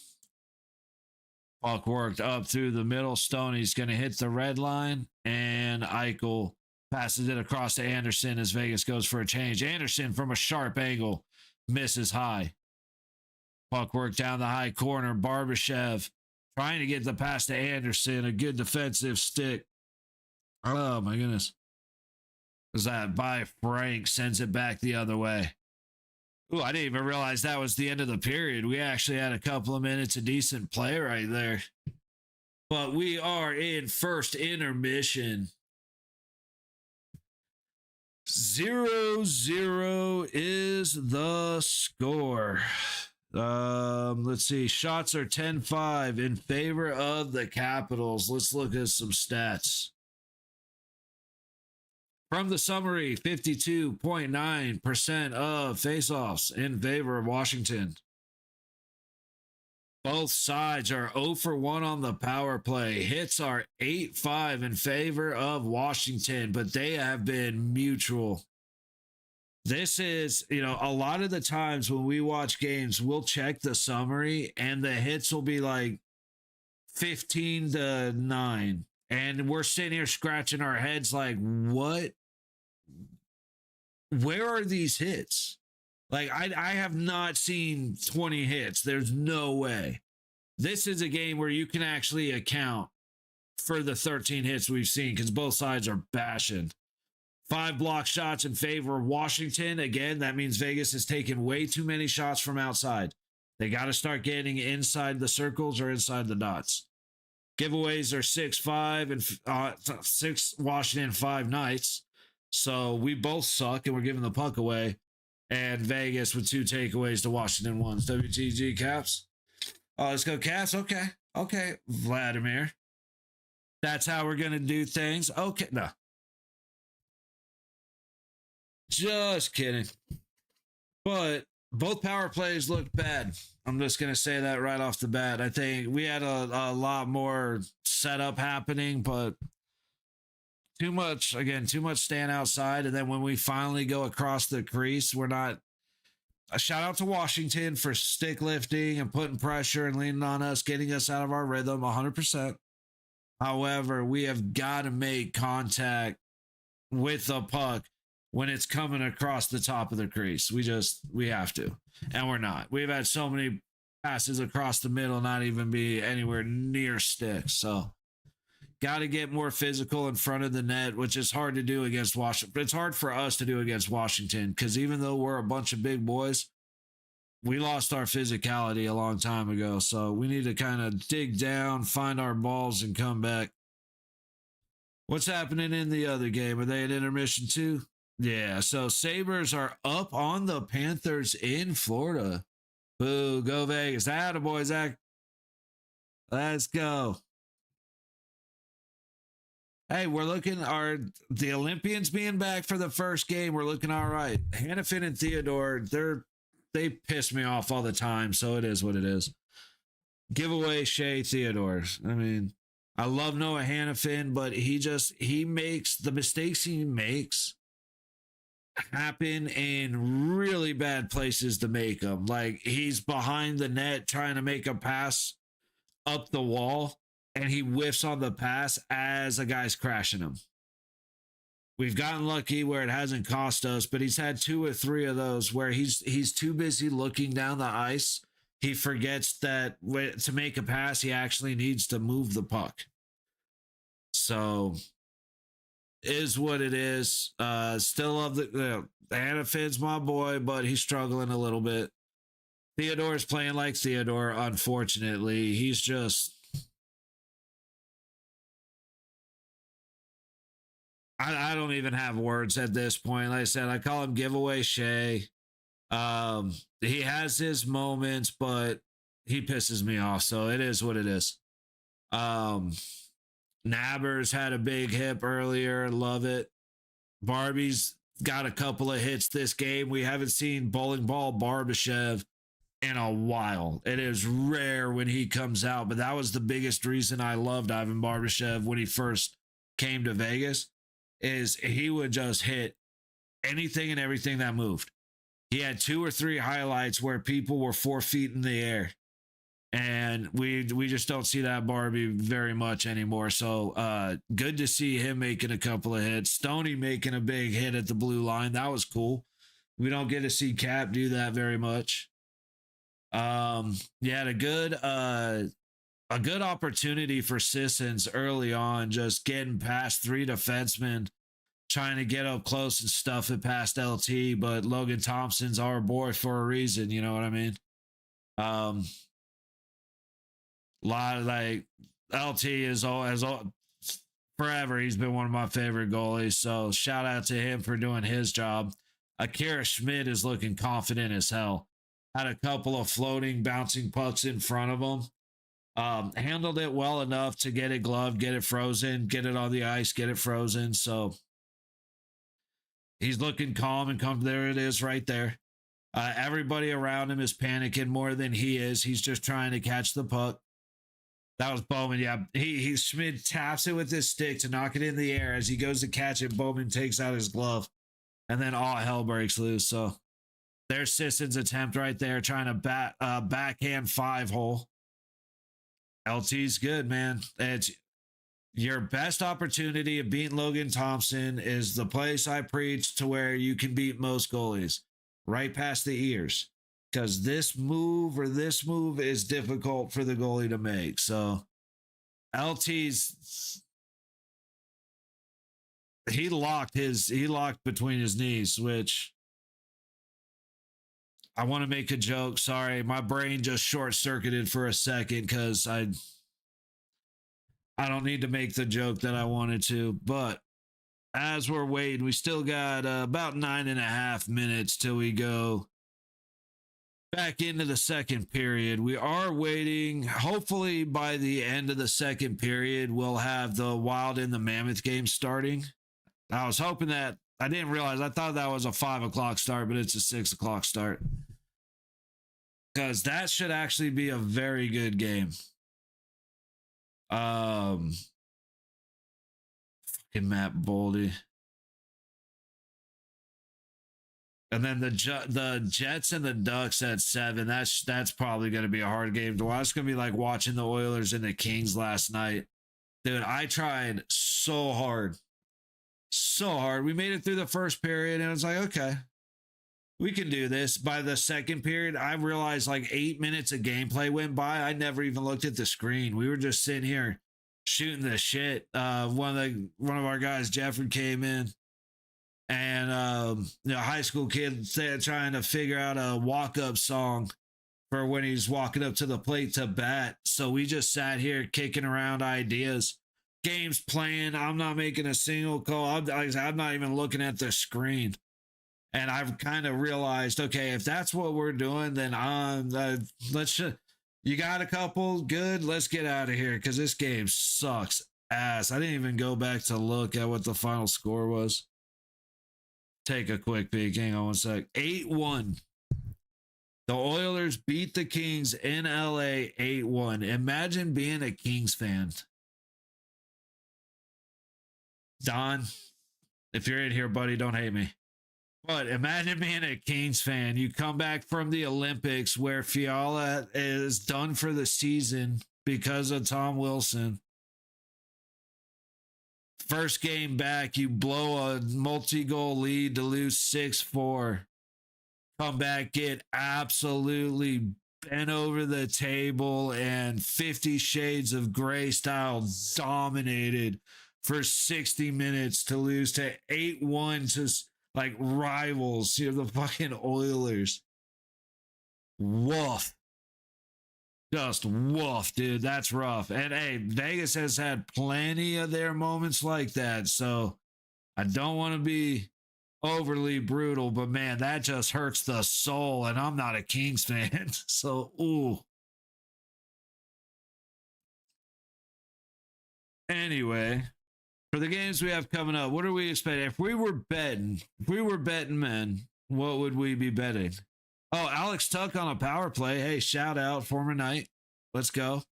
Puck worked up through the middle. Stoney's going to hit the red line, and Eichel passes it across to Anderson as Vegas goes for a change. Anderson from a sharp angle misses high. Puck work down the high corner. Barbashev trying to get the pass to Anderson. A good defensive stick. Oh, my goodness. Was that by Frank? Sends it back the other way. Ooh, I didn't even realize that was the end of the period. We actually had a couple of minutes of decent play right there. But we are in first intermission. 0-0 is the score. Let's see. Shots are 10-5 in favor of the Capitals. Let's look at some stats. From the summary, 52.9% of faceoffs in favor of Washington. Both sides are 0 for 1 on the power play. Hits are 8-5 in favor of Washington, but they have been mutual. This is, a lot of the times when we watch games, we'll check the summary and the hits will be like 15-9. And we're sitting here scratching our heads like, what? Where are these hits? Like, I have not seen 20 hits. There's no way. This is a game where you can actually account for the 13 hits we've seen because both sides are bashing. 5 block shots in favor of Washington. Again, that means Vegas has taken way too many shots from outside. They got to start getting inside the circles or inside the dots. Giveaways are 6-5 and 6 Washington, 5 Knights. So we both suck and we're giving the puck away. And Vegas with 2 takeaways to Washington 1s. WTG Caps. Oh, let's go Caps. Okay. Vladimir. That's how we're going to do things. Okay. No. Just kidding. But both power plays look bad. I'm just going to say that right off the bat. I think we had a lot more setup happening, but too much staying outside. And then when we finally go across the crease, we're not. A shout out to Washington for stick lifting and putting pressure and leaning on us, getting us out of our rhythm 100%. However, we have got to make contact with the puck when it's coming across the top of the crease. We have to. And we're not. We've had so many passes across the middle, not even be anywhere near sticks. So got to get more physical in front of the net, which is hard to do against Washington. It's hard for us to do against Washington because even though we're a bunch of big boys, we lost our physicality a long time ago. So we need to kind of dig down, find our balls, and come back. What's happening in the other game? Are they at intermission too? Yeah, so Sabres are up on the Panthers in Florida. Boo, go Vegas. Attaboy, Zach. Let's go. Hey, we're looking, the Olympians being back for the first game, we're looking all right. Hannafin and Theodore, they piss me off all the time, so it is what it is. Giveaway Shea Theodore. I mean, I love Noah Hannafin, but he makes the mistakes he makes happen in really bad places to make them. Like, he's behind the net trying to make a pass up the wall, and he whiffs on the pass as a guy's crashing him. We've gotten lucky where it hasn't cost us, but he's had 2 or 3 of those where he's too busy looking down the ice. He forgets that to make a pass, he actually needs to move the puck. So, is what it is. Still love the Hannafin's my boy, but he's struggling a little bit. Theodore's playing like Theodore, unfortunately. He's just... I don't even have words at this point. Like I said, I call him Giveaway Shea. He has his moments, but he pisses me off. So it is what it is. Nabbers had a big hip earlier. Love it. Barbie's got a couple of hits this game. We haven't seen Bowling Ball Barbashev in a while. It is rare when he comes out, but that was the biggest reason I loved Ivan Barbashev when he first came to Vegas. Is he would just hit anything and everything that moved. He had 2 or 3 highlights where people were 4 feet in the air. And we just don't see that Barbie very much anymore. So good to see him making a couple of hits. Stoney making a big hit at the blue line. That was cool. We don't get to see Cap do that very much. Yeah, a good opportunity for Sissons early on, just getting past 3 defensemen, trying to get up close and stuff it past LT. But Logan Thompson's our boy for a reason. You know what I mean? Lot of like LT is all forever. He's been one of my favorite goalies. So shout out to him for doing his job. Akira Schmidt is looking confident as hell. Had a couple of floating, bouncing pucks in front of him. Handled it well enough to get it gloved, get it frozen, get it on the ice, get it frozen. So he's looking calm and come. There it is right there. Everybody around him is panicking more than he is. He's just trying to catch the puck. That was Bowman. Yeah, he Schmidt taps it with his stick to knock it in the air. As he goes to catch it, Bowman takes out his glove, and then all hell breaks loose. So there's Sisson's attempt right there, trying to backhand 5-hole. LT's good, man. It's your best opportunity of beating Logan Thompson is the place I preach to where you can beat most goalies, right past the ears. Because this move is difficult for the goalie to make. So LT's he locked between his knees, which I want to make a joke. Sorry, my brain just short-circuited for a second because I don't need to make the joke that I wanted to. But as we're waiting, we still got about 9.5 minutes till we go back into the second period. We are waiting. Hopefully by the end of the second period, we'll have the Wild and the Mammoth game starting. I was hoping that. I didn't realize. I thought that was a 5 o'clock start, but it's a 6 o'clock start. Because that should actually be a very good game. Fucking Matt Boldy. And then the Jets and the Ducks at 7. That's probably going to be a hard game to watch. It's going to be like watching the Oilers and the Kings last night. Dude, I tried so hard. So hard. We made it through the first period, and it's like, okay, we can do this. By the second period, I realized like 8 minutes of gameplay went by. I never even looked at the screen. We were just sitting here shooting the shit. One of our guys, Jeffrey, came in. And high school kid trying to figure out a walk-up song for when he's walking up to the plate to bat. So we just sat here kicking around ideas. Game's playing. I'm not making a single call. I'm not even looking at the screen. And I've kind of realized, okay, if that's what we're doing, then you got a couple, good. Let's get out of here because this game sucks ass. I didn't even go back to look at what the final score was. Take a quick peek. Hang on one sec. 8-1. The Oilers beat the Kings in LA 8-1. Imagine being a Kings fan. Don, if you're in here, buddy, don't hate me. But imagine being a Kings fan. You come back from the Olympics where Fiala is done for the season because of Tom Wilson. First game back, you blow a multi-goal lead to lose 6-4. Come back, get absolutely bent over the table and 50 Shades of Grey style dominated for 60 minutes to lose to 8-1 to like rivals. You're the fucking Oilers. Woof. Just woof, dude. That's rough. And hey, Vegas has had plenty of their moments like that. So I don't want to be overly brutal, but man, that just hurts the soul. And I'm not a Kings fan. So, ooh. Anyway, for the games we have coming up, what are we expecting? If we were betting men, what would we be betting? Oh, Alex Tuck on a power play. Hey, shout out, former Knight. Let's go.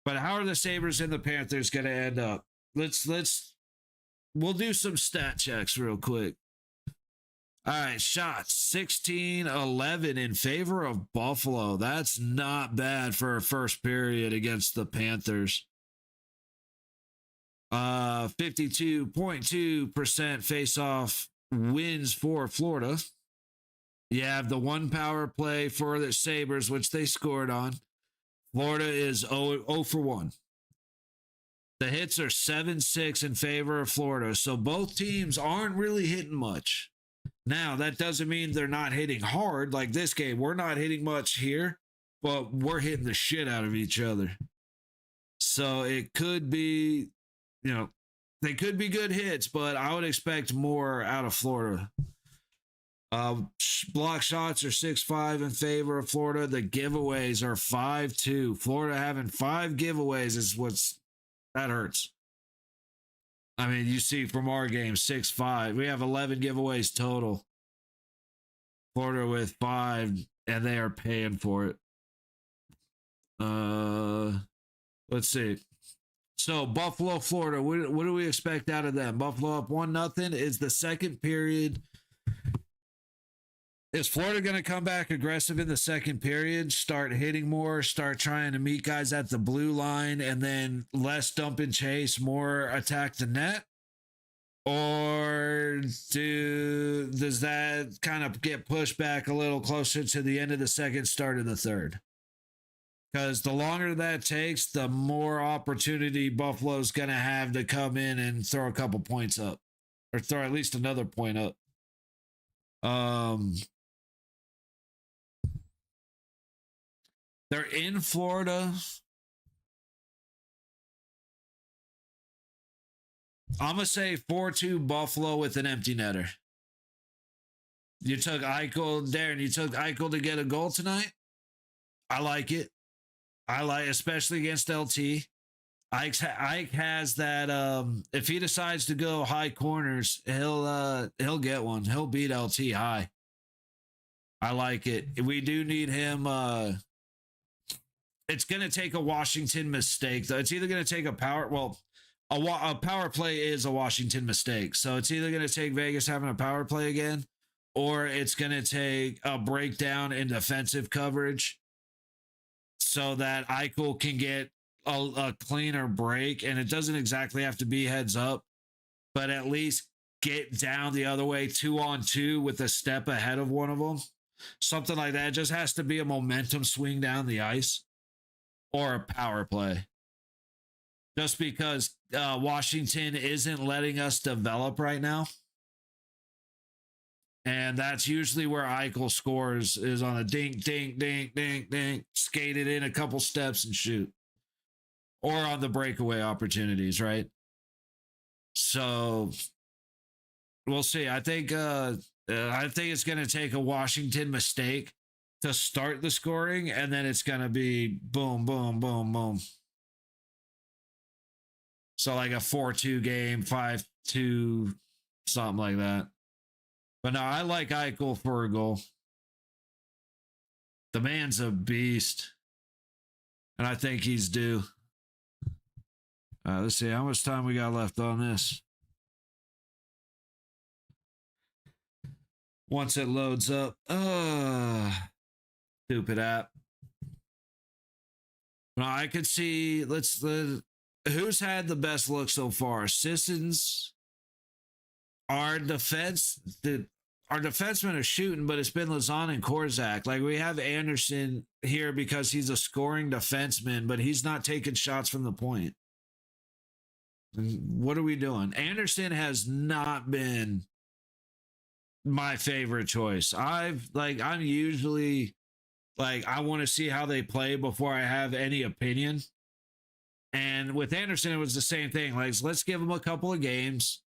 But how are the Sabres and the Panthers going to end up? We'll do some stat checks real quick. All right, shots 16-11 in favor of Buffalo. That's not bad for a first period against the Panthers. 52.2% face-off wins for Florida. You have the one power play for the Sabres, which they scored on. Florida is 0 for 1. The hits are 7-6 in favor of Florida. So both teams aren't really hitting much. Now, that doesn't mean they're not hitting hard. Like this game, we're not hitting much here, but we're hitting the shit out of each other. So it could be, they could be good hits, but I would expect more out of Florida. Block shots are 6-5 in favor of Florida. The giveaways are 5-2. Florida having 5 giveaways is that hurts. I mean, you see from our game, 6-5. We have 11 giveaways total. Florida with 5, and they are paying for it. Let's see. So Buffalo, Florida, what do we expect out of them? Buffalo up 1-0 is the second period. Is Florida going to come back aggressive in the second period, start hitting more, start trying to meet guys at the blue line, and then less dump and chase, more attack the net? Or does that kind of get pushed back a little closer to the end of the second, start of the third? Because the longer that takes, the more opportunity Buffalo's going to have to come in and throw a couple points up, or throw at least another point up. They're in Florida. I'm going to say 4-2 Buffalo with an empty netter. You took Eichel, Darren, you took Eichel to get a goal tonight? I like it. Especially against LT. Ike has that, if he decides to go high corners, he'll get one. He'll beat LT high. I like it. We do need him, it's going to take a Washington mistake, though. It's either going to take a power play is a Washington mistake. So it's either going to take Vegas having a power play again, or it's going to take a breakdown in defensive coverage so that Eichel can get a cleaner break. And it doesn't exactly have to be heads up, but at least get down the other way 2-on-2 with a step ahead of one of them. Something like that. It just has to be a momentum swing down the ice. Or a power play. Just because Washington isn't letting us develop right now. And that's usually where Eichel scores, is on a dink, dink, dink, dink, dink, skate it in a couple steps and shoot. Or on the breakaway opportunities, right? So we'll see. I think it's going to take a Washington mistake to start the scoring, and then it's going to be boom, boom, boom, boom. So like a 4-2 game, 5-2, something like that. But no, I like Eichel for a goal. The man's a beast. And I think he's due. Let's see how much time we got left on this. Once it loads up. Stupid app. No, I could see. Who's had the best look so far? Sissons. Our defensemen are shooting, but it's been Lazan and Korzak. Like, we have Anderson here because he's a scoring defenseman, but he's not taking shots from the point. What are we doing? Anderson has not been my favorite choice. I'm usually like, I want to see how they play before I have any opinion. And with Anderson, it was the same thing. Like, let's give him a couple of games.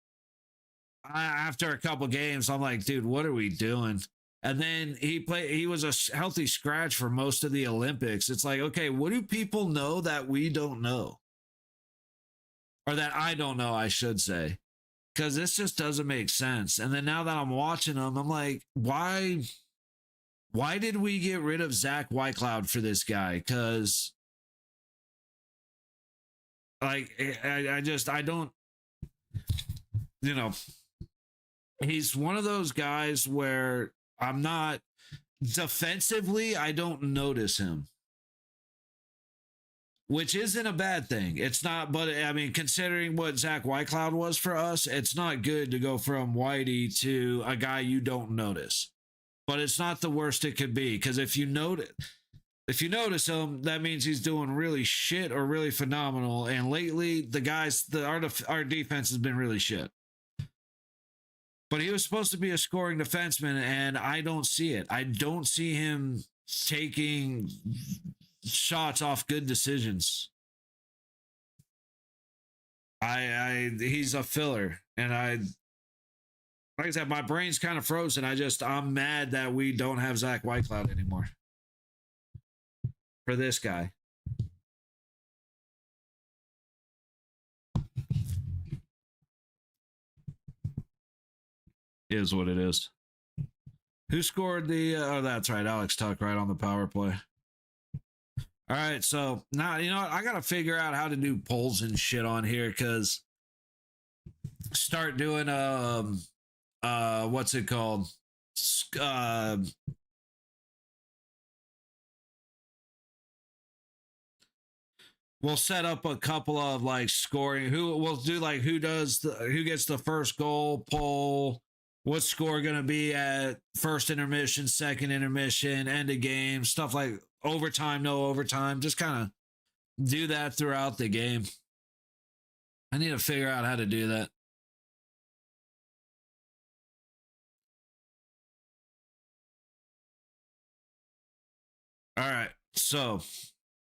After a couple of games, I'm like, dude, what are we doing? And then he was a healthy scratch for most of the Olympics. It's like, okay, what do people know that we don't know? Or that I don't know, I should say. Because this just doesn't make sense. And then now that I'm watching him, I'm like, why did we get rid of Zach Whitecloud for this guy? Because, like, I don't, he's one of those guys where I'm not defensively, I don't notice him, which isn't a bad thing. It's not, but I mean, considering what Zach Whitecloud was for us, it's not good to go from Whitey to a guy you don't notice. But it's not the worst it could be, because if you notice him, that means he's doing really shit or really phenomenal. And lately, our defense has been really shit. But he was supposed to be a scoring defenseman, and I don't see it. I don't see him taking shots off good decisions. He's a filler, and like I said, my brain's kind of frozen. I'm mad that we don't have Zach Whitecloud anymore for this guy. Is what it is. Who scored the oh, that's right, Alex Tuck, right on the power play. All right, so now you know what? I gotta figure out how to do polls and shit on here, because start doing what's it called? We'll set up a couple of like scoring. We'll do like who gets the first goal poll. What's score going to be at first intermission, second intermission, end of game, stuff like overtime, no overtime. Just kind of do that throughout the game. I need to figure out how to do that. All right. So,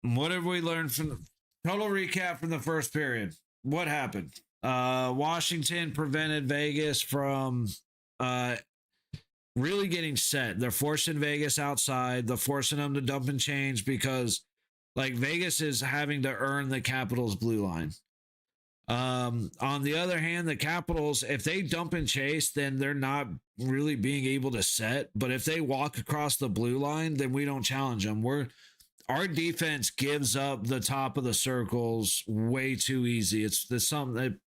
what have we learned from the total recap from the first period? What happened? Washington prevented Vegas from really getting set. They're forcing Vegas outside. They're forcing them to dump and change because like Vegas is having to earn the Capitals blue line. On the other hand, the Capitals, if they dump and chase, then they're not really being able to set. But if they walk across the blue line, then we don't challenge them. Our defense gives up the top of the circles way too easy. It's something that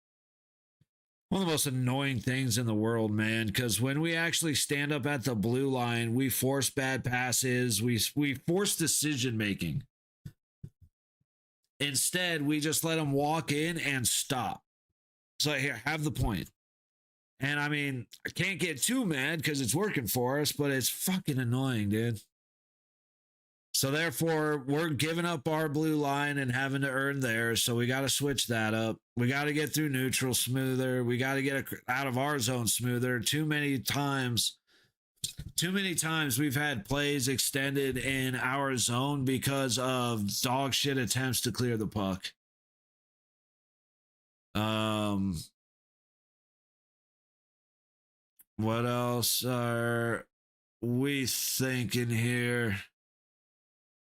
one of the most annoying things in the world, man, because when we actually stand up at the blue line, we force bad passes, we force decision making. Instead, we just let them walk in and stop. So here, have the point. And I mean, I can't get too mad because it's working for us, but it's fucking annoying, dude. So therefore, we're giving up our blue line and having to earn theirs. So we got to switch that up. We got to get through neutral smoother. We got to get out of our zone smoother. Too many times we've had plays extended in our zone because of dog shit attempts to clear the puck. What else are we thinking here?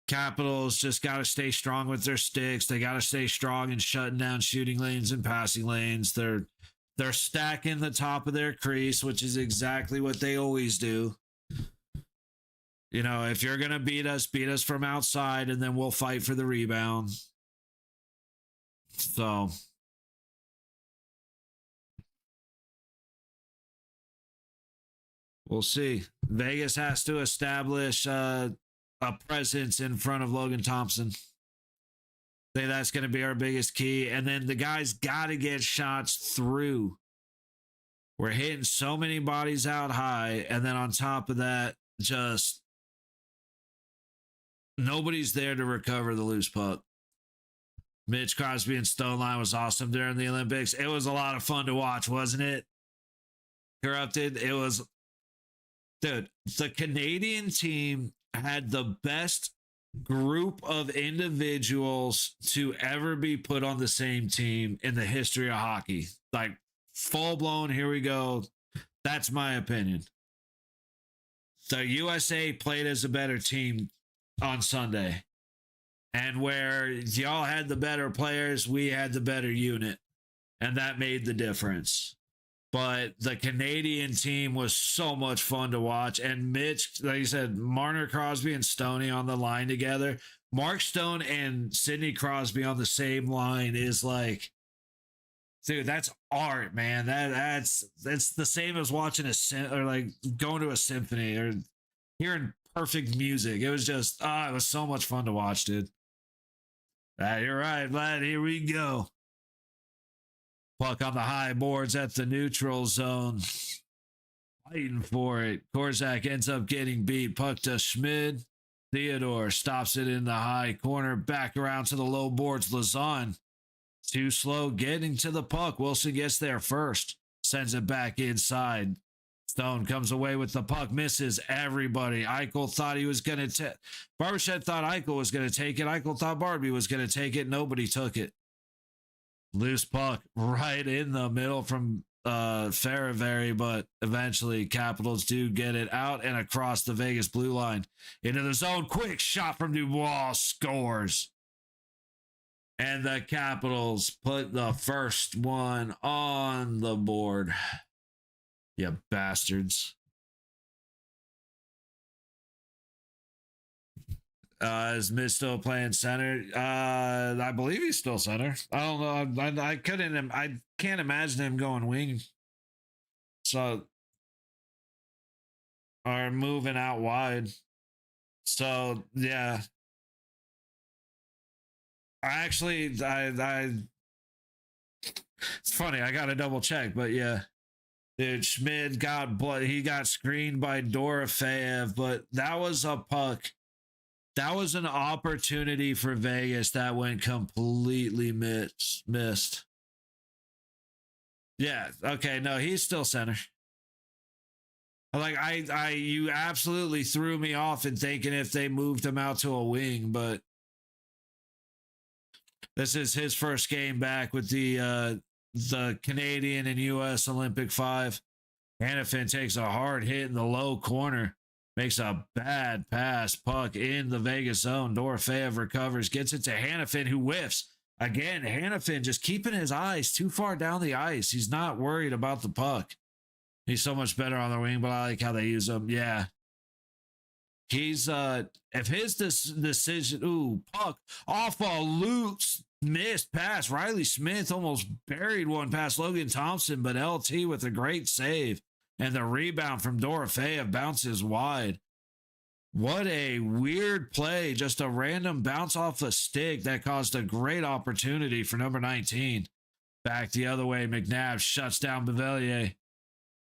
Capitals just got to stay strong with their sticks. They got to stay strong in shutting down shooting lanes and passing lanes. They're stacking the top of their crease, which is exactly what they always do. You know, if you're going to beat us from outside, and then we'll fight for the rebound. So we'll see. Vegas has to establish a presence in front of Logan Thompson. That's going to be our biggest key. And then the guys got to get shots through. We're hitting so many bodies out high. And then on top of that, just nobody's there to recover the loose puck. Mitch Crosby and Stone Line was awesome during the Olympics. It was a lot of fun to watch, wasn't it? Corrupted. It was, dude, the Canadian team had the best group of individuals to ever be put on the same team in the history of hockey. Like, full blown, here we go. That's my opinion. The USA played as a better team on Sunday. And where y'all had the better players, we had the better unit. And that made the difference. But the Canadian team was so much fun to watch. And Mitch, like you said, Marner, Crosby, and Stoney on the line together. Mark Stone and Sidney Crosby on the same line is like, Dude, that's art, man. That's the same as watching or like going to a symphony or hearing perfect music. It was just it was so much fun to watch, dude. You're right, Vlad. Here we go. Puck on the high boards at the neutral zone. Fighting for it. Korczak ends up getting beat. Puck to Schmid. Theodore stops it in the high corner. Back around to the low boards. Lazan too slow getting to the puck. Wilson gets there first. Sends it back inside. Stone comes away with the puck. Misses everybody. Eichel thought he was going to take. Barbashev thought Eichel was going to take it. Eichel thought Barbie was going to take it. Nobody took it. Loose puck right in the middle from Faravari, but eventually Capitals do get it out and across the Vegas blue line into the zone. Quick shot from Dubois, scores. And the Capitals put the first one on the board. You bastards. Is Mid still playing center? I believe he's still center. I don't know. I can't imagine him going wing. So, or moving out wide. So yeah. It's funny. I got to double check, but yeah. Dude, Schmid got blood. He got screened by Dorofeyev, but that was a puck. That was an opportunity for Vegas that went completely missed. Yeah. Okay. No, he's still center. Like you absolutely threw me off in thinking if they moved him out to a wing, but this is his first game back with the Canadian and U.S. Olympic 5. Hanifin takes a hard hit in the low corner. Makes a bad pass. Puck in the Vegas zone. Dorofeyev recovers. Gets it to Hanifin, who whiffs. Again, Hanifin just keeping his eyes too far down the ice. He's not worried about the puck. He's so much better on the wing, but I like how they use him. Yeah. He's, if his decision, puck off a loose missed pass. Riley Smith almost buried one past Logan Thompson, but LT with a great save. And the rebound from Dorofeyev bounces wide. What a weird play. Just a random bounce off a stick that caused a great opportunity for number 19. Back the other way, McNabb shuts down Bevelier.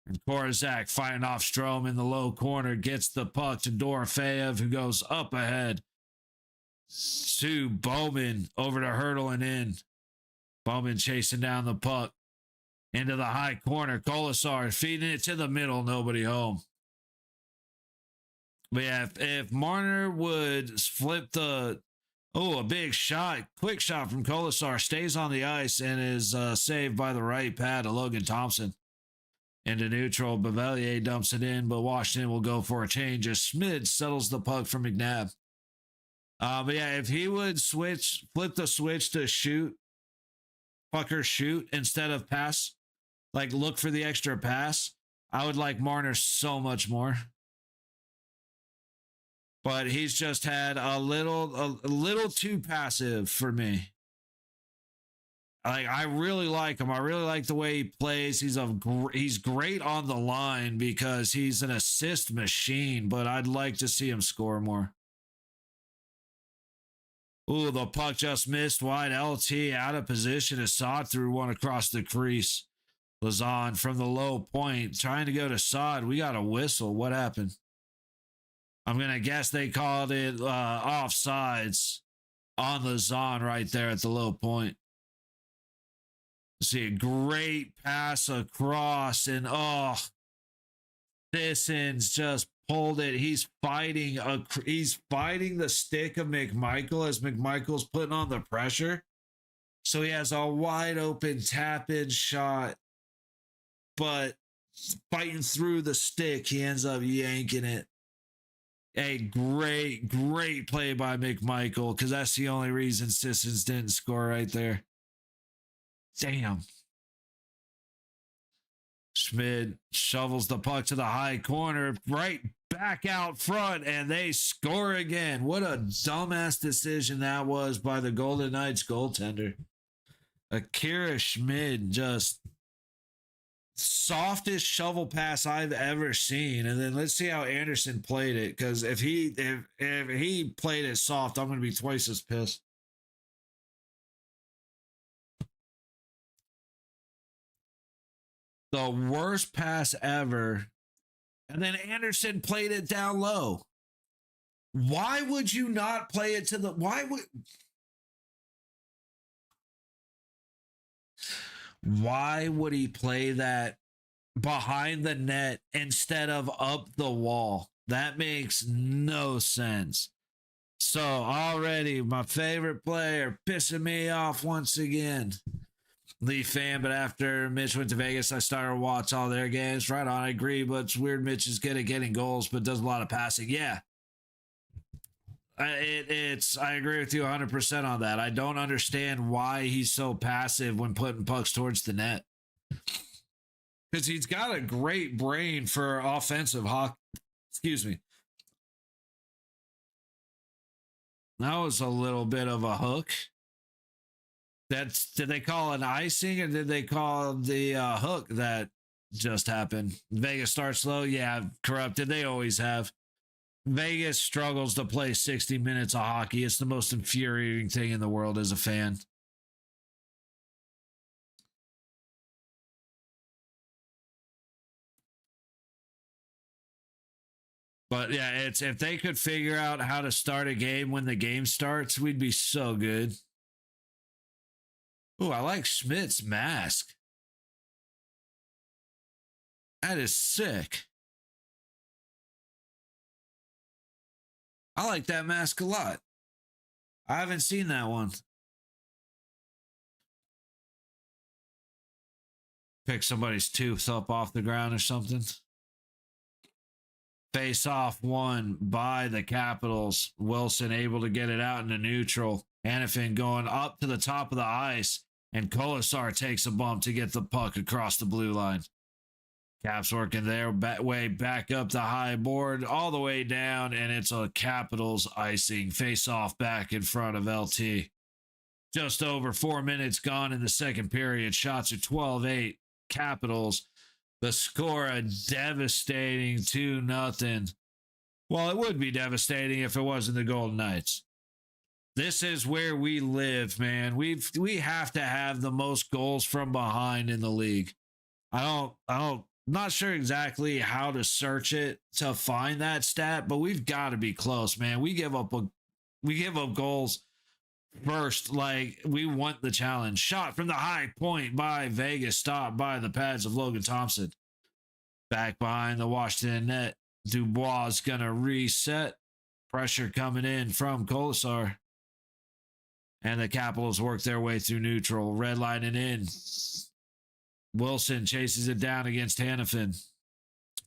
And Korczak fighting off Strome in the low corner. Gets the puck to Dorofeyev, who goes up ahead. To Bowman over to Hurdle and in. Bowman chasing down the puck. Into the high corner. Colasar feeding it to the middle. Nobody home. But yeah, if Marner would flip a big shot, quick shot from Colasar, stays on the ice and is saved by the right pad of Logan Thompson. Into neutral, Bevelier dumps it in, but Washington will go for a change as Schmid settles the puck for McNabb. But yeah, if he would flip the switch to shoot instead of pass, like look for the extra pass, I would like Marner so much more. But he's just had a little too passive for me. Like, I really like him. I really like the way he plays. He's great on the line because he's an assist machine, but I'd like to see him score more. Ooh, the puck just missed wide. LT out of position. Assad threw one across the crease. Lazan from the low point trying to go to Sod. We got a whistle. What happened? I'm going to guess they called it offsides on Lazan right there at the low point. See a great pass across, and Sissons just pulled it. He's fighting the stick of McMichael as McMichael's putting on the pressure. So he has a wide open tap-in shot, but fighting through the stick, he ends up yanking it. A great play by McMichael, because that's the only reason Sissons didn't score right there. Damn. Schmid shovels the puck to the high corner, right back out front, and they score again. What a dumbass decision that was by the Golden Knights goaltender. Akira Schmid just softest shovel pass I've ever seen. And then let's see how Anderson played it. Because if he played it soft, I'm gonna be twice as pissed. The worst pass ever. And then Anderson played it down low. Why would you not play it to the why would he play that behind the net instead of up the wall? That makes no sense. So already my favorite player pissing me off once again. Leaf fan, but after Mitch went to Vegas, I started to watch all their games. Right on, I agree, but it's weird Mitch is good at getting goals, but does a lot of passing. Yeah. I agree with you 100% on that. I don't understand why he's so passive when putting pucks towards the net. Because he's got a great brain for offensive hockey. Excuse me. That was a little bit of a hook. Did they call an icing or did they call the hook that just happened? Vegas starts slow. Yeah, corrupted. They always have. Vegas struggles to play 60 minutes of hockey. It's the most infuriating thing in the world as a fan. But yeah, it's if they could figure out how to start a game when the game starts, we'd be so good. Ooh, I like Schmidt's mask. That is sick. I like that mask a lot. I haven't seen that one. Pick somebody's tooth up off the ground or something. Face off won by the Capitals. Wilson able to get it out into neutral. Hanifin going up to the top of the ice. And Kolasar takes a bump to get the puck across the blue line. Caps working their way back up the high board, all the way down, and it's a Capitals icing face-off back in front of LT. Just over 4 minutes gone in the second period. Shots are 12-8. Capitals. The score a devastating 2-0. Well, it would be devastating if it wasn't the Golden Knights. This is where we live, man. We have to have the most goals from behind in the league. Not sure exactly how to search it to find that stat, but we've got to be close, man. We give up goals first, like we want the challenge. Shot from the high point by Vegas, stopped by the pads of Logan Thompson. Back behind the Washington net. Dubois is gonna reset. Pressure coming in from Kolasar. And the Capitals work their way through neutral, redlining in. Wilson chases it down against Hanifin.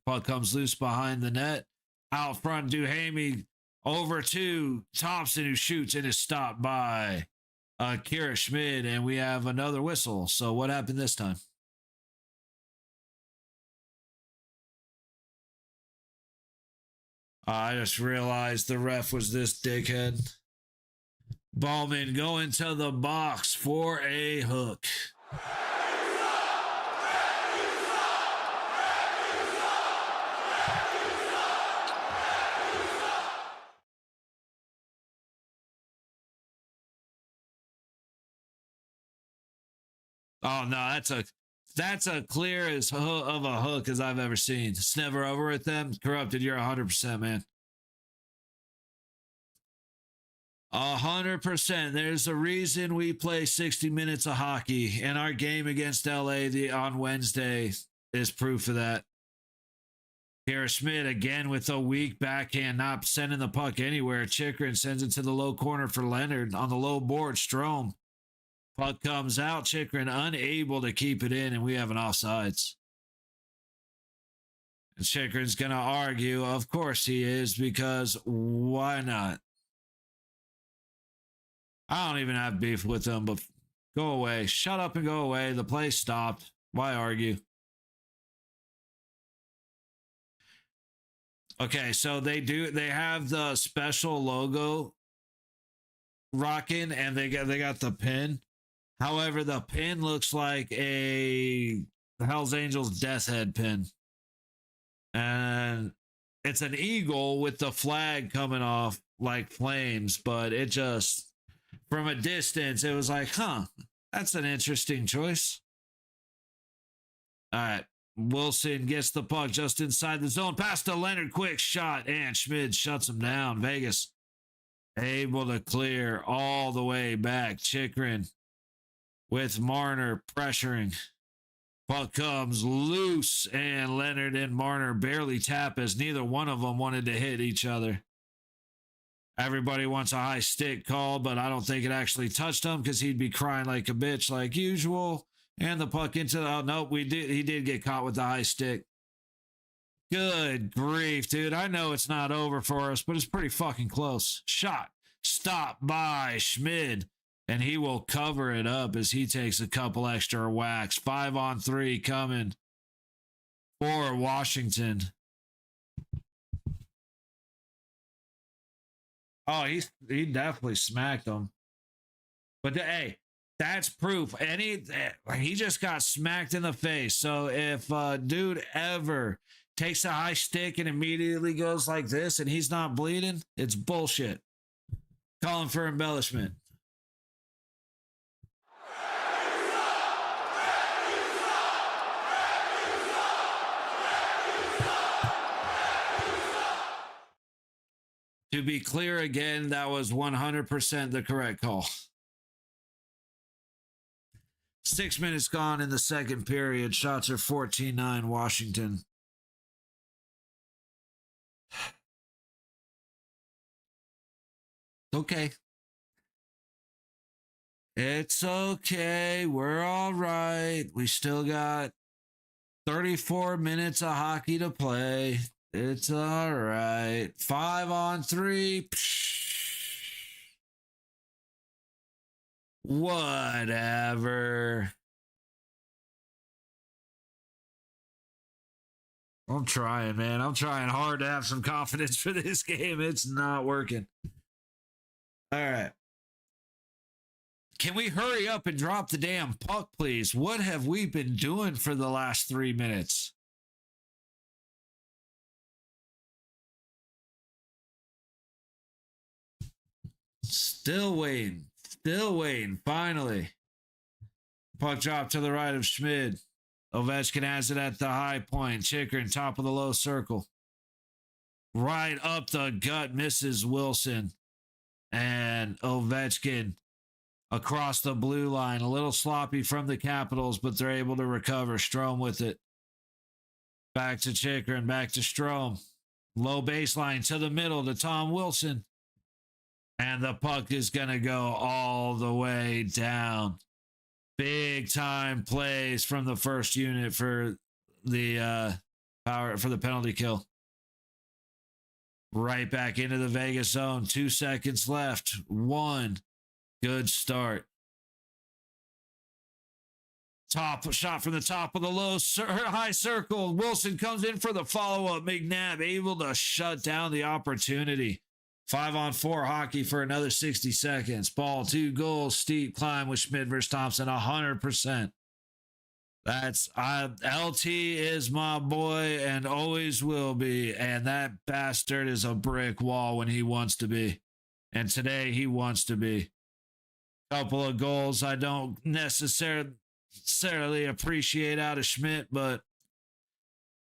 Puck comes loose behind the net. Out front, Duhamel over to Thompson, who shoots and is stopped by Kira Schmid. And we have another whistle. So what happened this time? I just realized the ref was this dickhead. Ballman going to the box for a hook. Oh no, that's a clear as of a hook as I've ever seen. It's never over with them. Corrupted, you're 100%, man. 100%. There's a reason we play 60 minutes of hockey, and our game against LA on Wednesday is proof of that. Kira Schmid again with a weak backhand, not sending the puck anywhere. Chikrin sends it to the low corner for Leonard on the low board. Strome. Puck comes out. Chikrin unable to keep it in, and we have an offsides. And Chikrin's going to argue. Of course he is, because why not? I don't even have beef with them, but go away. Shut up and go away. The play stopped. Why argue? Okay, so they have the special logo rocking, and they got the pin. However, the pin looks like a Hell's Angels Death Head pin. And it's an eagle with the flag coming off like flames, but it just, from a distance, it was like, huh, that's an interesting choice. All right. Wilson gets the puck just inside the zone. Pass to Leonard. Quick shot. And Schmid shuts him down. Vegas able to clear all the way back. Chikrin with Marner pressuring. Puck comes loose. And Leonard and Marner barely tap as neither one of them wanted to hit each other. Everybody wants a high stick call, but I don't think it actually touched him because he'd be crying like a bitch like usual. And the puck into the, oh, nope, he did get caught with the high stick. Good grief, dude. I know it's not over for us, but it's pretty fucking close. Shot. Stop by Schmid. And he will cover it up as he takes a couple extra whacks. 5-on-3 coming for Washington. Oh, he definitely smacked him. But hey, that's proof. And he just got smacked in the face. So if dude ever takes a high stick and immediately goes like this and he's not bleeding, it's bullshit. Calling for embellishment. To be clear again, that was 100% the correct call. 6 minutes gone in the second period. Shots are 14-9 Washington. Okay. It's okay. We're all right. We still got 34 minutes of hockey to play. It's all right. 5-on-3. Whatever. I'm trying, man. I'm trying hard to have some confidence for this game. It's not working. All right. Can we hurry up and drop the damn puck, please? What have we been doing for the last 3 minutes? Still waiting. Still waiting. Finally. Puck drop to the right of Schmid. Ovechkin has it at the high point. Chikrin, top of the low circle. Right up the gut, misses Wilson. And Ovechkin across the blue line. A little sloppy from the Capitals, but they're able to recover. Strome with it. Back to Chikrin, back to Strome. Low baseline to the middle to Tom Wilson. And the puck is going to go all the way down. Big time plays from the first unit for the penalty kill. Right back into the Vegas zone. 2 seconds left. 1. Good start. Top shot from the top of the low high circle. Wilson comes in for the follow-up. McNabb able to shut down the opportunity. 5-on-4 hockey for another 60 seconds. Ball, 2 goals, steep climb with Schmid versus Thompson, 100%. That's LT is my boy and always will be. And that bastard is a brick wall when he wants to be. And today he wants to be. Couple of goals I don't necessarily appreciate out of Schmidt, but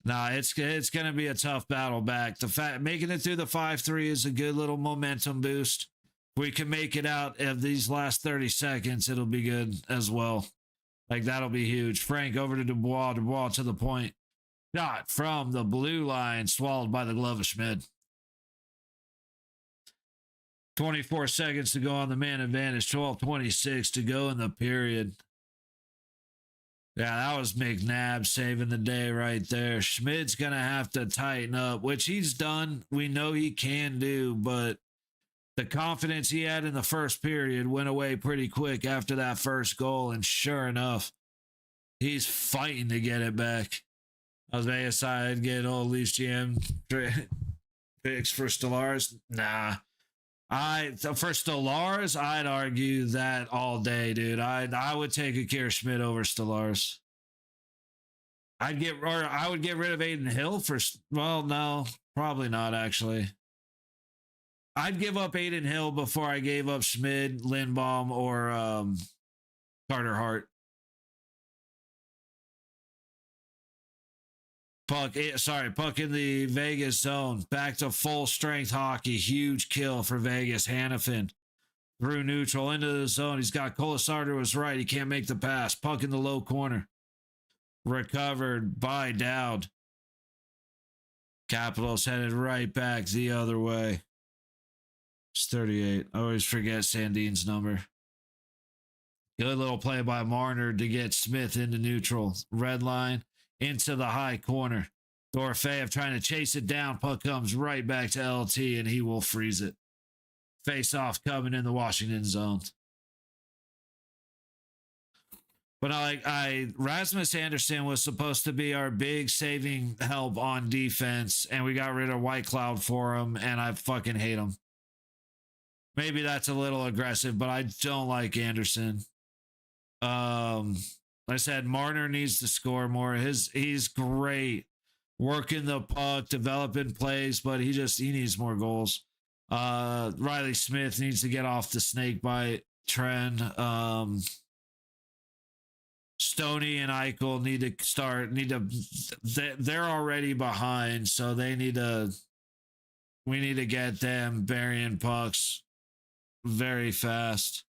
nah, it's going to be a tough battle back. The fact making it through the 5-3 is a good little momentum boost. If we can make it out of these last 30 seconds, it'll be good as well. Like, that'll be huge. Frank over to Dubois. Dubois to the point. Shot from the blue line, swallowed by the glove of Schmid. 24 seconds to go on the man advantage. 12:26 to go in the period. Yeah, that was McNabb saving the day right there. Schmid's going to have to tighten up, which he's done. We know he can do, but the confidence he had in the first period went away pretty quick after that first goal, and sure enough, he's fighting to get it back. I was very excited to get old Leafs GM picks for Stellaris. Nah, For Stellaris, I'd argue that all day, dude. I would take Akira Schmidt over Stellaris. I would get rid of Aiden Hill for, well, no, probably not actually. I'd give up Aiden Hill before I gave up Schmid, Lindbaum, or Carter Hart. Puck in the Vegas zone. Back to full strength hockey. Huge kill for Vegas. Hannafin through neutral into the zone. He's got Colasar to his right. He can't make the pass. Puck in the low corner. Recovered by Dowd. Capitals headed right back the other way. It's 38. I always forget Sandin's number. Good little play by Marner to get Smith into neutral. Red line into the high corner. Dorofeyev trying to chase it down. Puck comes right back to LT and he will freeze it. Face off coming in the Washington zone. But Rasmus Anderson was supposed to be our big saving help on defense, and we got rid of White Cloud for him, and I fucking hate him. Maybe that's a little aggressive, but I don't like Anderson. Like I said, Marner needs to score more. He's great working the puck, developing plays, but he needs more goals. Riley Smith needs to get off the snake bite trend. Stoney and Eichel they're already behind, so we need to get them burying pucks very fast.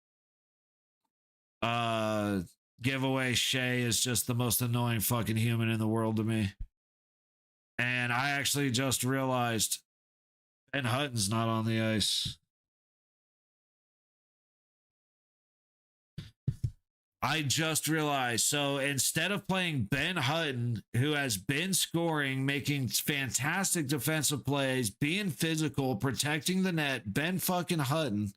Giveaway Shea is just the most annoying fucking human in the world to me. And I actually just realized Ben Hutton's not on the ice. I just realized. So instead of playing Ben Hutton, who has been scoring, making fantastic defensive plays, being physical, protecting the net, Ben fucking Hutton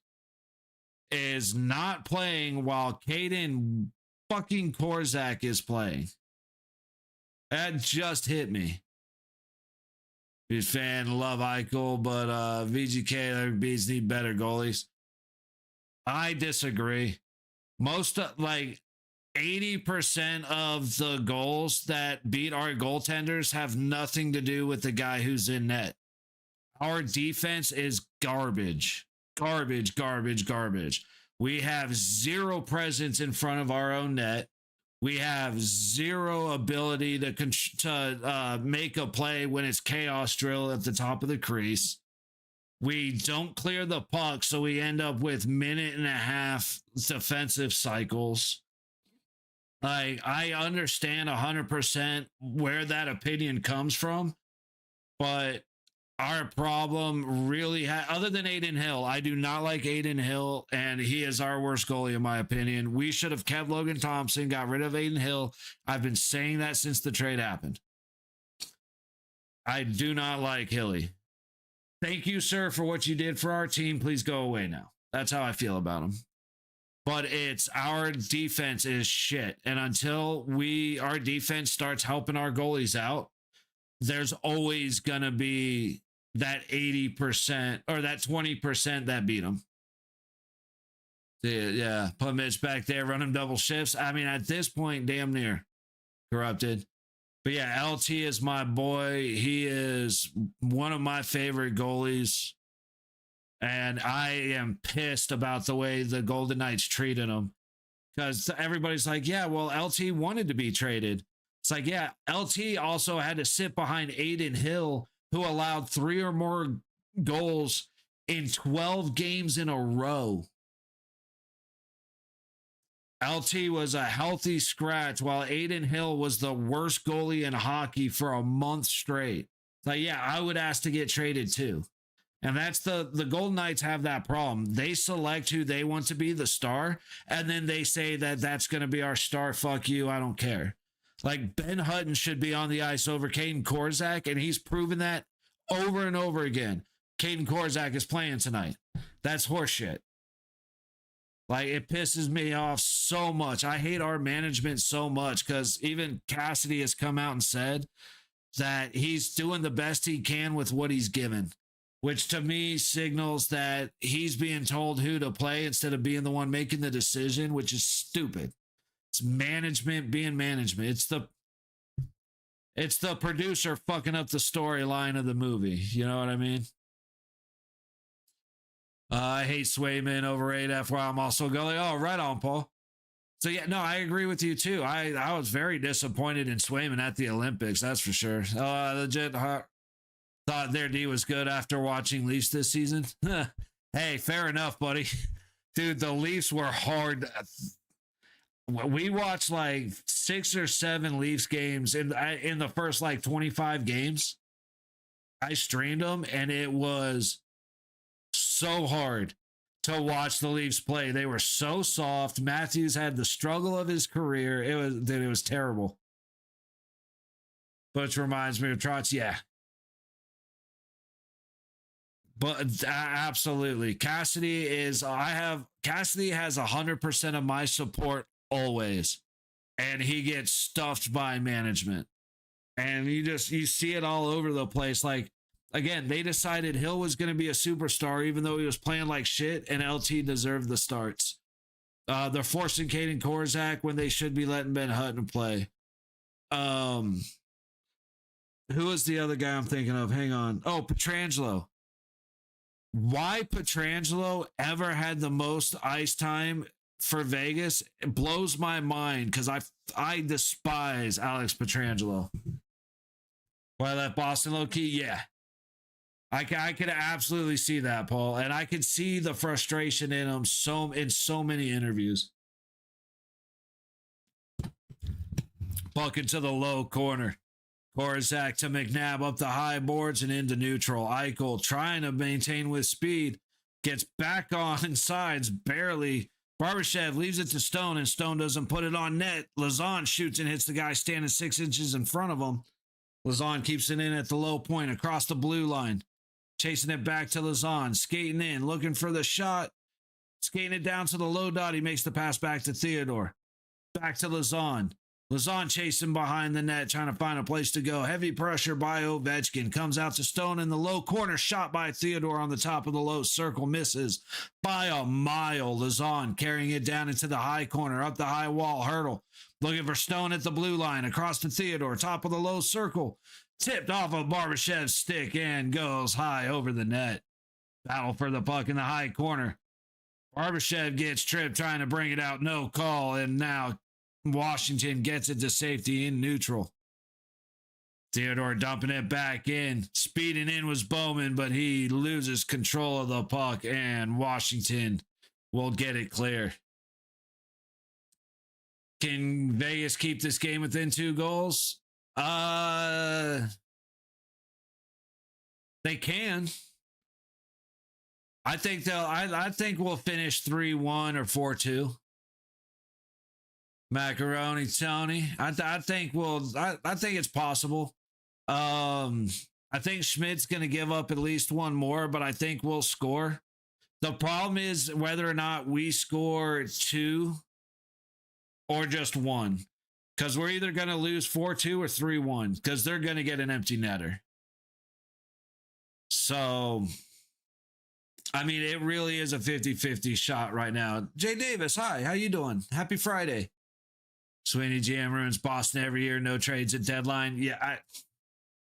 is not playing while Caden fucking Korzak is playing. That just hit me. Big fan, love Eichel, but VGK bees need better goalies. I disagree. Most 80% of the goals that beat our goaltenders have nothing to do with the guy who's in net. Our defense is garbage. Garbage. We have zero presence in front of our own net. We have zero ability to make a play when it's chaos drill at the top of the crease. We don't clear the puck, so we end up with 1.5-minute defensive cycles. I understand 100% where that opinion comes from, but our problem really other than Aiden Hill, I do not like Aiden Hill, and he is our worst goalie in my opinion. We should have kept Logan Thompson, got rid of Aiden Hill. I've been saying that since the trade happened. I do not like Hilly. Thank you, sir, for what you did for our team. Please go away now. That's how I feel about him. But it's our defense is shit. And until our defense starts helping our goalies out, there's always going to be that 80% or that 20% that beat them. Yeah. Put Mitch back there, running double shifts. I mean, at this point, damn near corrupted. But yeah, LT is my boy. He is one of my favorite goalies. And I am pissed about the way the Golden Knights treated him. Because everybody's like, yeah, well, LT wanted to be traded. It's like, yeah, LT also had to sit behind Aiden Hill, who allowed 3 or more goals in 12 games in a row. LT was a healthy scratch while Aiden Hill was the worst goalie in hockey for a month straight. Like, yeah, I would ask to get traded too. And that's the Golden Knights have that problem. They select who they want to be the star, and then they say that that's going to be our star. Fuck you. I don't care. Like, Ben Hutton should be on the ice over Caden Korzak, and he's proven that over and over again. Caden Korzak is playing tonight. That's horseshit. Like, it pisses me off so much. I hate our management so much because even Cassidy has come out and said that he's doing the best he can with what he's given. which to me signals that he's being told who to play instead of being the one making the decision, which is stupid. It's management being management. It's the producer fucking up the storyline of the movie. You know what I mean? I hate Swayman over 8F, while I'm also going, oh, right on, Paul. So, yeah, no, I agree with you, too. I was very disappointed in Swayman at the Olympics, that's for sure. Legit thought their D was good after watching Leafs this season. Hey, fair enough, buddy. Dude, the Leafs were hard. We watched like 6 or 7 Leafs games in the first like 25 games. I streamed them, and it was so hard to watch the Leafs play. They were so soft. Matthews had the struggle of his career. It was terrible. Which reminds me of Trotz. Yeah. But absolutely. Cassidy has 100% of my support always. And he gets stuffed by management. And you see it all over the place. Like, again, they decided Hill was going to be a superstar, even though he was playing like shit, and LT deserved the starts. They're forcing Caden Korzak when they should be letting Ben Hutton play. Who is the other guy I'm thinking of? Hang on. Oh, Pietrangelo. Why Pietrangelo ever had the most ice time for Vegas, it blows my mind, because I despise Alex Pietrangelo. Why left Boston low key? Yeah. I could absolutely see that, Paul. And I could see the frustration in him in so many interviews. Puck into the low corner. Korzak to McNabb up the high boards and into neutral. Eichel trying to maintain with speed. Gets back on sides, barely. Barbashev leaves it to Stone, and Stone doesn't put it on net. Lazan shoots and hits the guy standing 6 inches in front of him. Lazan keeps it in at the low point across the blue line. Chasing it back to Lazan. Skating in, looking for the shot. Skating it down to the low dot. He makes the pass back to Theodore. Back to Lazan. Lazan chasing behind the net, trying to find a place to go. Heavy pressure by Ovechkin. Comes out to Stone in the low corner. Shot by Theodore on the top of the low circle. Misses by a mile. Lazan carrying it down into the high corner. Up the high wall. Hurdle. Looking for Stone at the blue line. Across to Theodore. Top of the low circle. Tipped off of Barbashev's stick and goes high over the net. Battle for the puck in the high corner. Barbashev gets tripped trying to bring it out. No call. And now Washington gets it to safety in neutral. Theodore dumping it back in. Speeding in was Bowman, but he loses control of the puck, and Washington will get it clear. Can Vegas keep this game within 2 goals? They can. I think I think we'll finish 3-1 or 4-2. Macaroni Tony. I think I think it's possible. I think Schmidt's going to give up at least one more, but I think we'll score. The problem is whether or not we score 2 or just 1, because we're either going to lose 4-2 or 3-1, because they're going to get an empty netter. So, I mean, it really is a 50-50 shot right now. Jay Davis, hi, how you doing? Happy Friday. Sweeney GM ruins Boston every year. No trades at deadline. Yeah,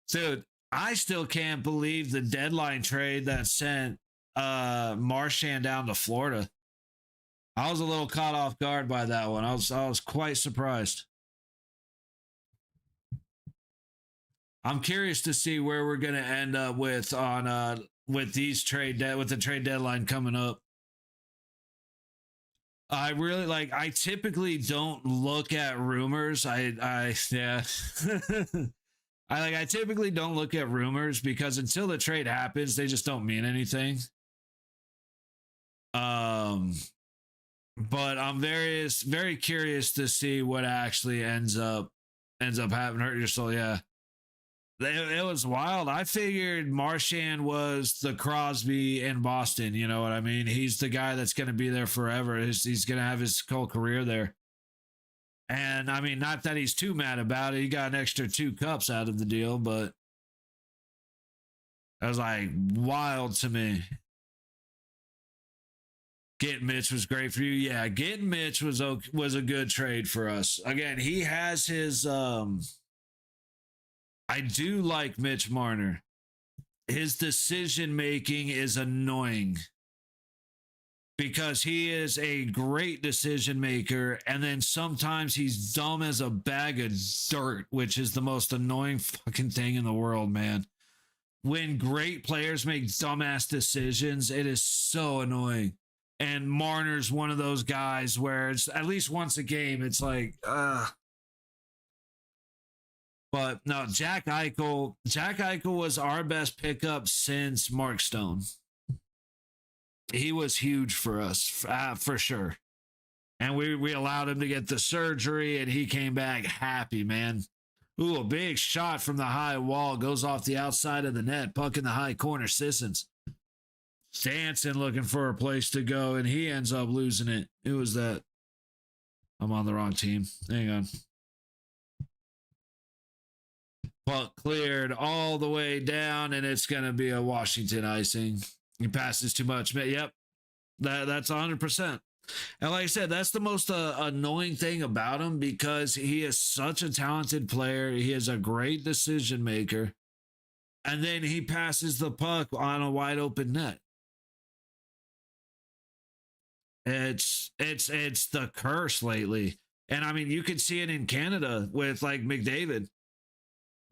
dude, I still can't believe the deadline trade that sent Marchand down to Florida. I was a little caught off guard by that one. I was quite surprised. I'm curious to see where we're gonna end up with on with the trade deadline coming up. I really I typically don't look at rumors. I typically don't look at rumors because until the trade happens, they just don't mean anything. But I'm very curious to see what actually ends up happening. Hurt your soul, yeah. It was wild. I figured Marchand was the Crosby in Boston. You know what I mean? He's the guy that's going to be there forever. He's going to have his whole career there. And I mean, not that he's too mad about it. He got an extra 2 cups out of the deal, but That was like wild to me. Getting Mitch was great for you. Yeah, getting Mitch was a good trade for us. Again, he has his I do like Mitch Marner. His decision making is annoying because he is a great decision maker, and then sometimes he's dumb as a bag of dirt, which is the most annoying fucking thing in the world, man. When great players make dumbass decisions, it is so annoying. And Marner's one of those guys where it's at least once a game, it's like, But no, Jack Eichel was our best pickup since Mark Stone. He was huge for us, for sure. And we allowed him to get the surgery, and he came back happy, man. Ooh, a big shot from the high wall, goes off the outside of the net, puck in the high corner. Sissons dancing, looking for a place to go, and he ends up losing it. Who was that? I'm on the wrong team. Hang on. Puck cleared all the way down, and it's going to be a Washington icing. He passes too much. Yep, that's 100%. And like I said, that's the most annoying thing about him because he is such a talented player. He is a great decision maker. And then he passes the puck on a wide open net. It's the curse lately. And I mean, you could see it in Canada with like McDavid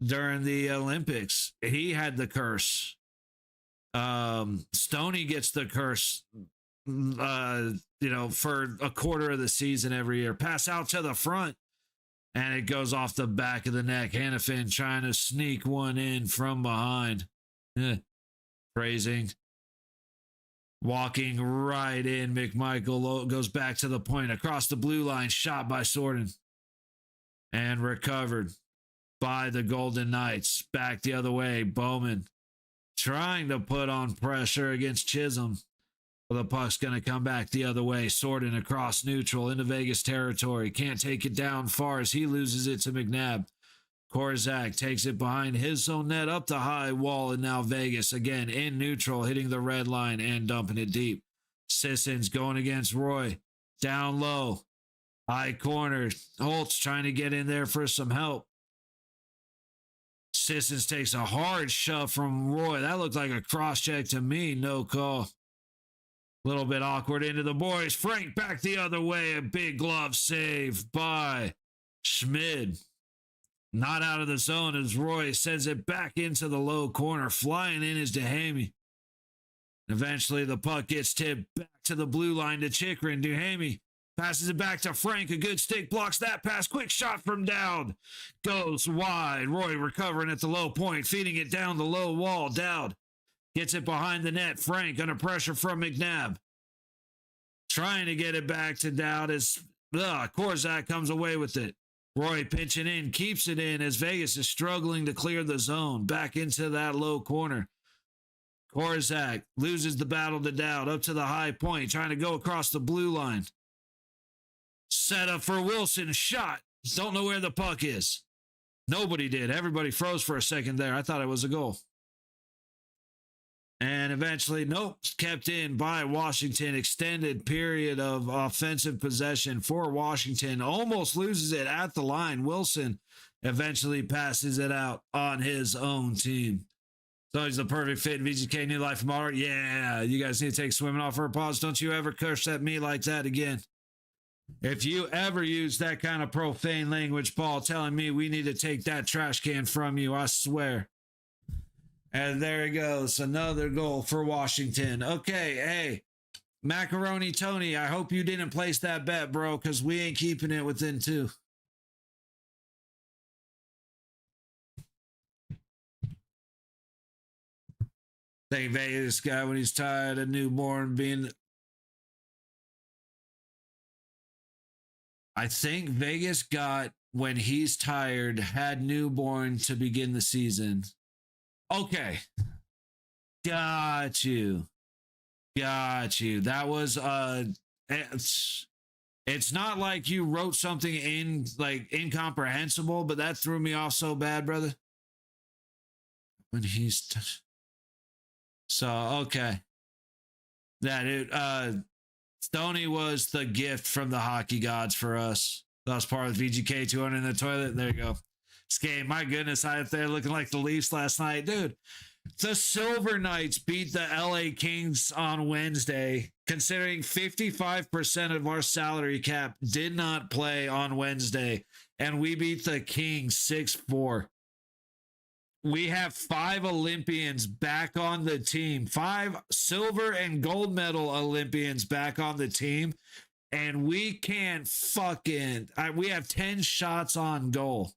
during the Olympics. He had the curse. Stoney gets the curse, for a quarter of the season every year. Pass out to the front, and it goes off the back of the neck. Hannafin trying to sneak one in from behind. Phrasing. Walking right in, McMichael goes back to the point, across the blue line, shot by Sorden. And recovered by the Golden Knights. Back the other way, Bowman trying to put on pressure against Chisholm. Well, the puck's going to come back the other way. Sorden across neutral into Vegas territory. Can't take it down far as he loses it to McNabb. Korzak takes it behind his own net up the high wall, and now Vegas again in neutral, hitting the red line and dumping it deep. Sissons going against Roy. Down low. High corner. Holtz trying to get in there for some help. Sissons takes a hard shove from Roy. That looked like a cross check to me. No call. A little bit awkward into the boys. Frank back the other way. A big glove save by Schmid. Not out of the zone as Roy sends it back into the low corner. Flying in is Duhamel. Eventually the puck gets tipped back to the blue line to Chikrin. Duhamel passes it back to Frank. A good stick blocks that pass. Quick shot from Dowd. Goes wide. Roy recovering at the low point. Feeding it down the low wall. Dowd gets it behind the net. Frank under pressure from McNabb. Trying to get it back to Dowd as Korzak comes away with it. Roy pitching in, keeps it in as Vegas is struggling to clear the zone. Back into that low corner. Korzak loses the battle to Dowd up to the high point, trying to go across the blue line. Set up for Wilson. Shot. Don't know where the puck is. Nobody did. Everybody froze for a second there. I thought it was a goal. And eventually, nope, kept in by Washington. Extended period of offensive possession for Washington. Almost loses it at the line. Wilson eventually passes it out on his own team. So he's the perfect fit in VGK New Life Model. Yeah, you guys need to take swimming off for a pause. Don't you ever curse at me like that again. If you ever use that kind of profane language, Paul, telling me we need to take that trash can from you, I swear. And there he goes. Another goal for Washington. Okay, hey, Macaroni Tony, I hope you didn't place that bet, bro, because we ain't keeping it within two. Think Vegas guy when he's tired of newborn being... I think Vegas got when he's tired, had newborn to begin the season. Okay. Got you. That was it's not like you wrote something in like incomprehensible, but that threw me off so bad, brother. When he's So, okay. Yeah, dude. Stoney was the gift from the hockey gods for us. That was part of the VGK 200 in the toilet. There you go. Skate, my goodness, I out there looking like the Leafs last night. Dude, the Silver Knights beat the LA Kings on Wednesday, considering 55% of our salary cap did not play on Wednesday, and we beat the Kings 6-4. We have 5 Olympians back on the team, 5 silver and gold medal Olympians back on the team, and we can't fucking, we have 10 shots on goal.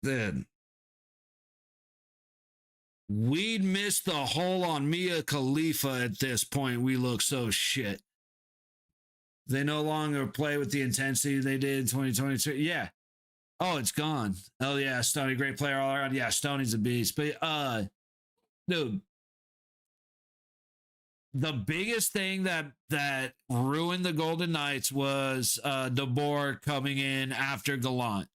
Then we'd miss the hole on Mia Khalifa at this point. We look so shit. They no longer play with the intensity they did in 2022. Yeah. Oh, it's gone. Oh, yeah. Stoney, great player all around. Yeah, Stoney's a beast. But, dude, the biggest thing that ruined the Golden Knights was DeBoer coming in after Gallant.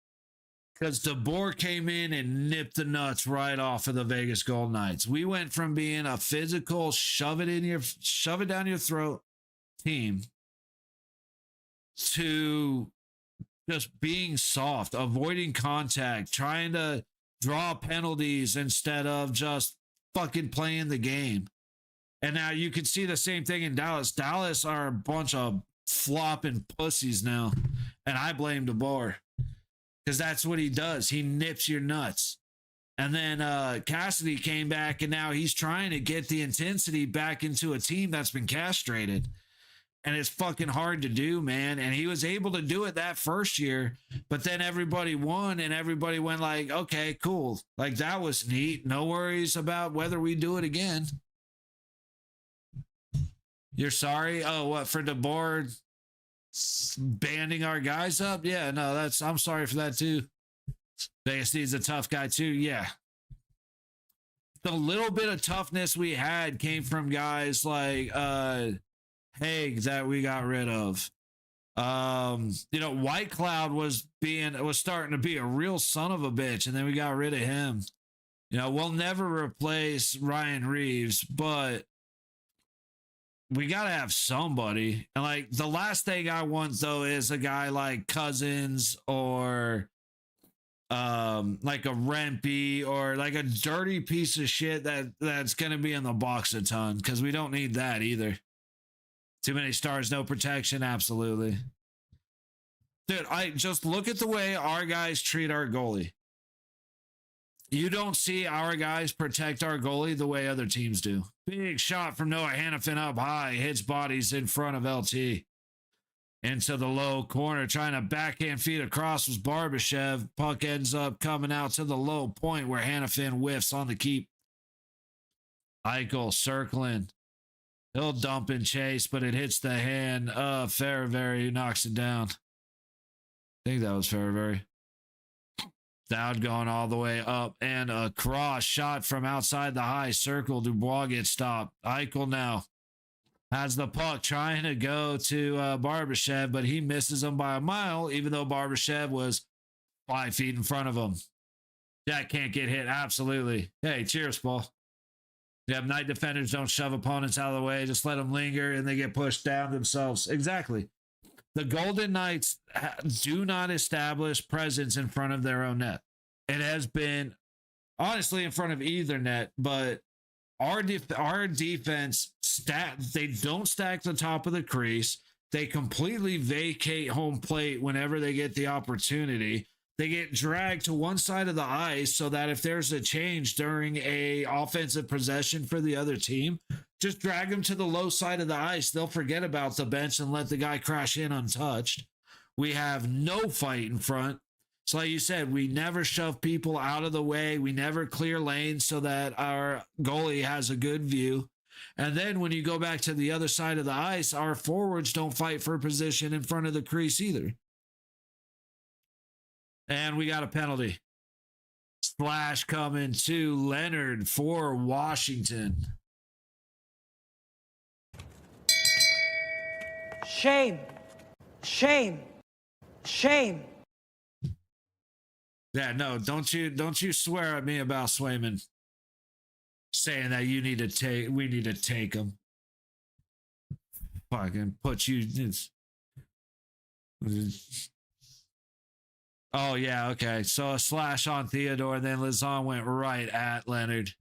Because DeBoer came in and nipped the nuts right off of the Vegas Golden Knights. We went from being a physical, shove it down your throat team to just being soft, avoiding contact, trying to draw penalties instead of just fucking playing the game. And now you can see the same thing in Dallas. Dallas are a bunch of flopping pussies now. And I blame DeBoer. Because that's what he does. He nips your nuts. And then Cassidy came back, and now he's trying to get the intensity back into a team that's been castrated. And it's fucking hard to do, man. And he was able to do it that first year, but then everybody won, and everybody went like, okay, cool. Like, that was neat. No worries about whether we do it again. You're sorry? Oh, what, for DeBoer banding our guys up? Yeah, no, I'm sorry for that too. Vegas needs a tough guy too. Yeah. The little bit of toughness we had came from guys like Haig that we got rid of. White Cloud was starting to be a real son of a bitch, and then we got rid of him. We'll never replace Ryan Reeves, but we got to have somebody. And like, the last thing I want though is a guy like Cousins or like a Rempe or like a dirty piece of shit that's going to be in the box a ton, because we don't need that either. Too many stars, no protection. Absolutely. Dude, I just look at the way our guys treat our goalie. You don't see our guys protect our goalie the way other teams do. Big shot from Noah Hannafin up high, hits bodies in front of LT. Into the low corner, trying to backhand feed across was Barbashev. Puck ends up coming out to the low point where Hannafin whiffs on the keep. Eichel circling. He'll dump and chase, but it hits the hand of Ferravari, who knocks it down. I think that was Ferravari. Dowd going all the way up, and a cross shot from outside the high circle. Dubois gets stopped. Eichel now has the puck, trying to go to Barbashev, but he misses him by a mile, even though Barbashev was 5 feet in front of him. Jack can't get hit. Absolutely. Hey, cheers, Paul. Yep, night defenders don't shove opponents out of the way. Just let them linger, and they get pushed down themselves. Exactly. The Golden Knights do not establish presence in front of their own net. It has been, honestly, in front of either net, but our defense, they don't stack the top of the crease. They completely vacate home plate whenever they get the opportunity. They get dragged to one side of the ice so that if there's a change during a offensive possession for the other team, just drag them to the low side of the ice. They'll forget about the bench and let the guy crash in untouched. We have no fight in front. So like you said, we never shove people out of the way. We never clear lanes so that our goalie has a good view. And then when you go back to the other side of the ice, our forwards don't fight for position in front of the crease either. And we got a penalty. Splash coming to Leonard for Washington. Shame. Shame. Shame. Yeah, no, don't you swear at me about Swayman saying that we need to take him. Fucking put you. Oh yeah, okay. So a slash on Theodore, then Lizotte went right at Leonard.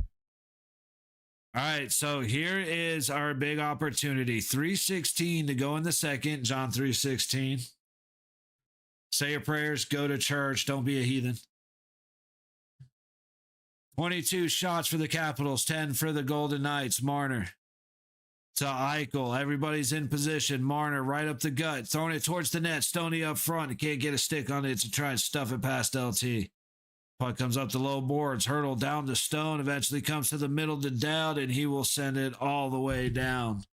All right, so here is our big opportunity. 3:16 to go in the second. John 3:16. Say your prayers, go to church, don't be a heathen. 22 shots for the Capitals, 10 for the Golden Knights. Marner to Eichel. Everybody's in position. Marner right up the gut, throwing it towards the net. Stoney up front. Can't get a stick on it to try and stuff it past LT. Puck comes up the low boards. Hurdle down to Stone. Eventually comes to the middle to Dowd, and he will send it all the way down.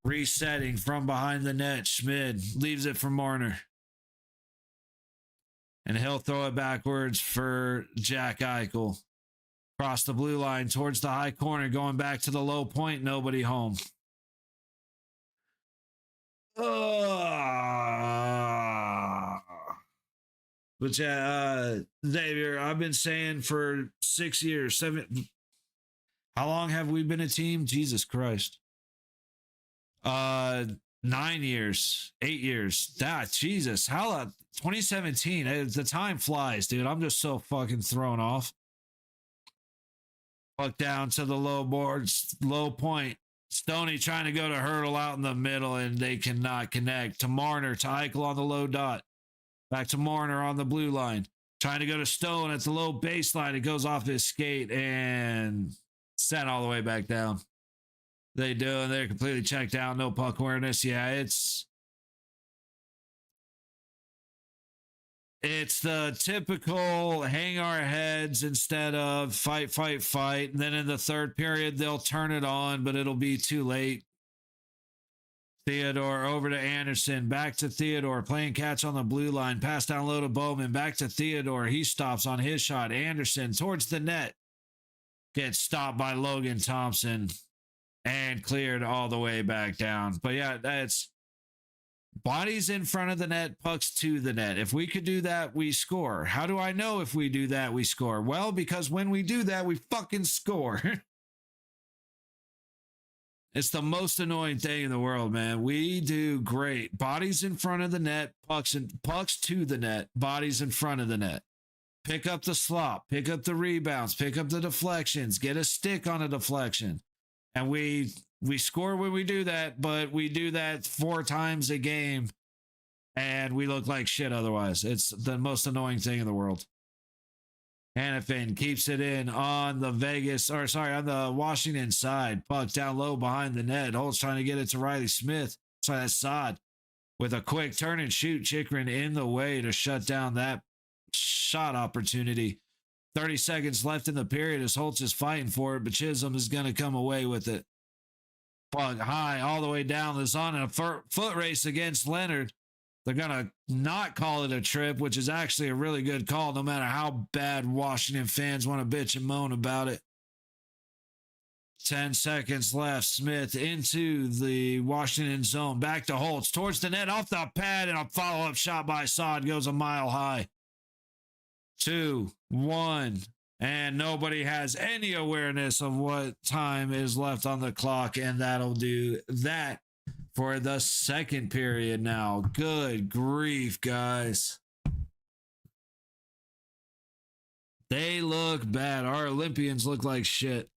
Resetting from behind the net. Schmid leaves it for Marner. And he'll throw it backwards for Jack Eichel. Across the blue line towards the high corner, going back to the low point. Nobody home. But yeah, Xavier, I've been saying for 6 years, 7. How long have we been a team? Jesus Christ. 9 years, 8 years. Jesus. How 2017. The time flies, dude. I'm just so fucking thrown off. Puck down to the low boards, low point. Stoney trying to go to Hurdle out in the middle, and they cannot connect. To Marner, to Eichel on the low dot. Back to Marner on the blue line. Trying to go to Stone at the low baseline. It goes off his skate and sent all the way back down. They do, and they're completely checked out. No puck awareness. Yeah, it's the typical hang our heads instead of fight. And then in the third period, they'll turn it on, but it'll be too late. Theodore over to Anderson, back to Theodore, playing catch on the blue line, pass down low to Bowman, back to Theodore. He stops on his shot. Anderson towards the net, gets stopped by Logan Thompson and cleared all the way back down. But yeah, that's bodies in front of the net, pucks to the net. If we could do that, we score. How do I know if we do that, we score? Well, because when we do that, we fucking score. It's the most annoying thing in the world, man. We do great. Bodies in front of the net, pucks to the net, bodies in front of the net. Pick up the slop, pick up the rebounds, pick up the deflections, get a stick on a deflection. And we score when we do that, but we do that 4 times a game and we look like shit otherwise. It's the most annoying thing in the world. Hannafin keeps it in on the on the Washington side. Puck down low behind the net. Holt's trying to get it to Riley Smith. Sorry, that's Sod. With a quick turn and shoot, Chikrin in the way to shut down that shot opportunity. 30 seconds left in the period as Holtz is fighting for it, but Chisholm is going to come away with it. Puck high all the way down. Lizotte in a foot race against Leonard. They're going to not call it a trip, which is actually a really good call, no matter how bad Washington fans want to bitch and moan about it. 10 seconds left. Smith into the Washington zone. Back to Holtz. Towards the net. Off the pad. And a follow-up shot by Sod goes a mile high. 2, 1. And nobody has any awareness of what time is left on the clock. And that'll do that for the second period now. Good grief, guys. They look bad. Our Olympians look like shit.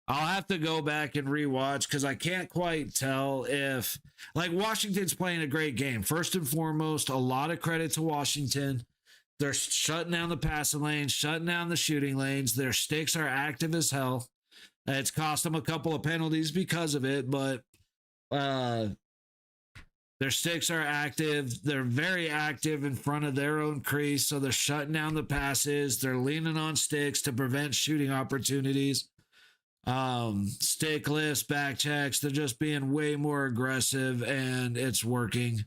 I'll have to go back and rewatch because I can't quite tell if, like, Washington's playing a great game. First and foremost, a lot of credit to Washington. They're shutting down the passing lanes, shutting down the shooting lanes. Their sticks are active as hell. It's cost them a couple of penalties because of it, but their sticks are active. They're very active in front of their own crease, so they're shutting down the passes. They're leaning on sticks to prevent shooting opportunities. Stick lifts, back checks. They're just being way more aggressive, and it's working.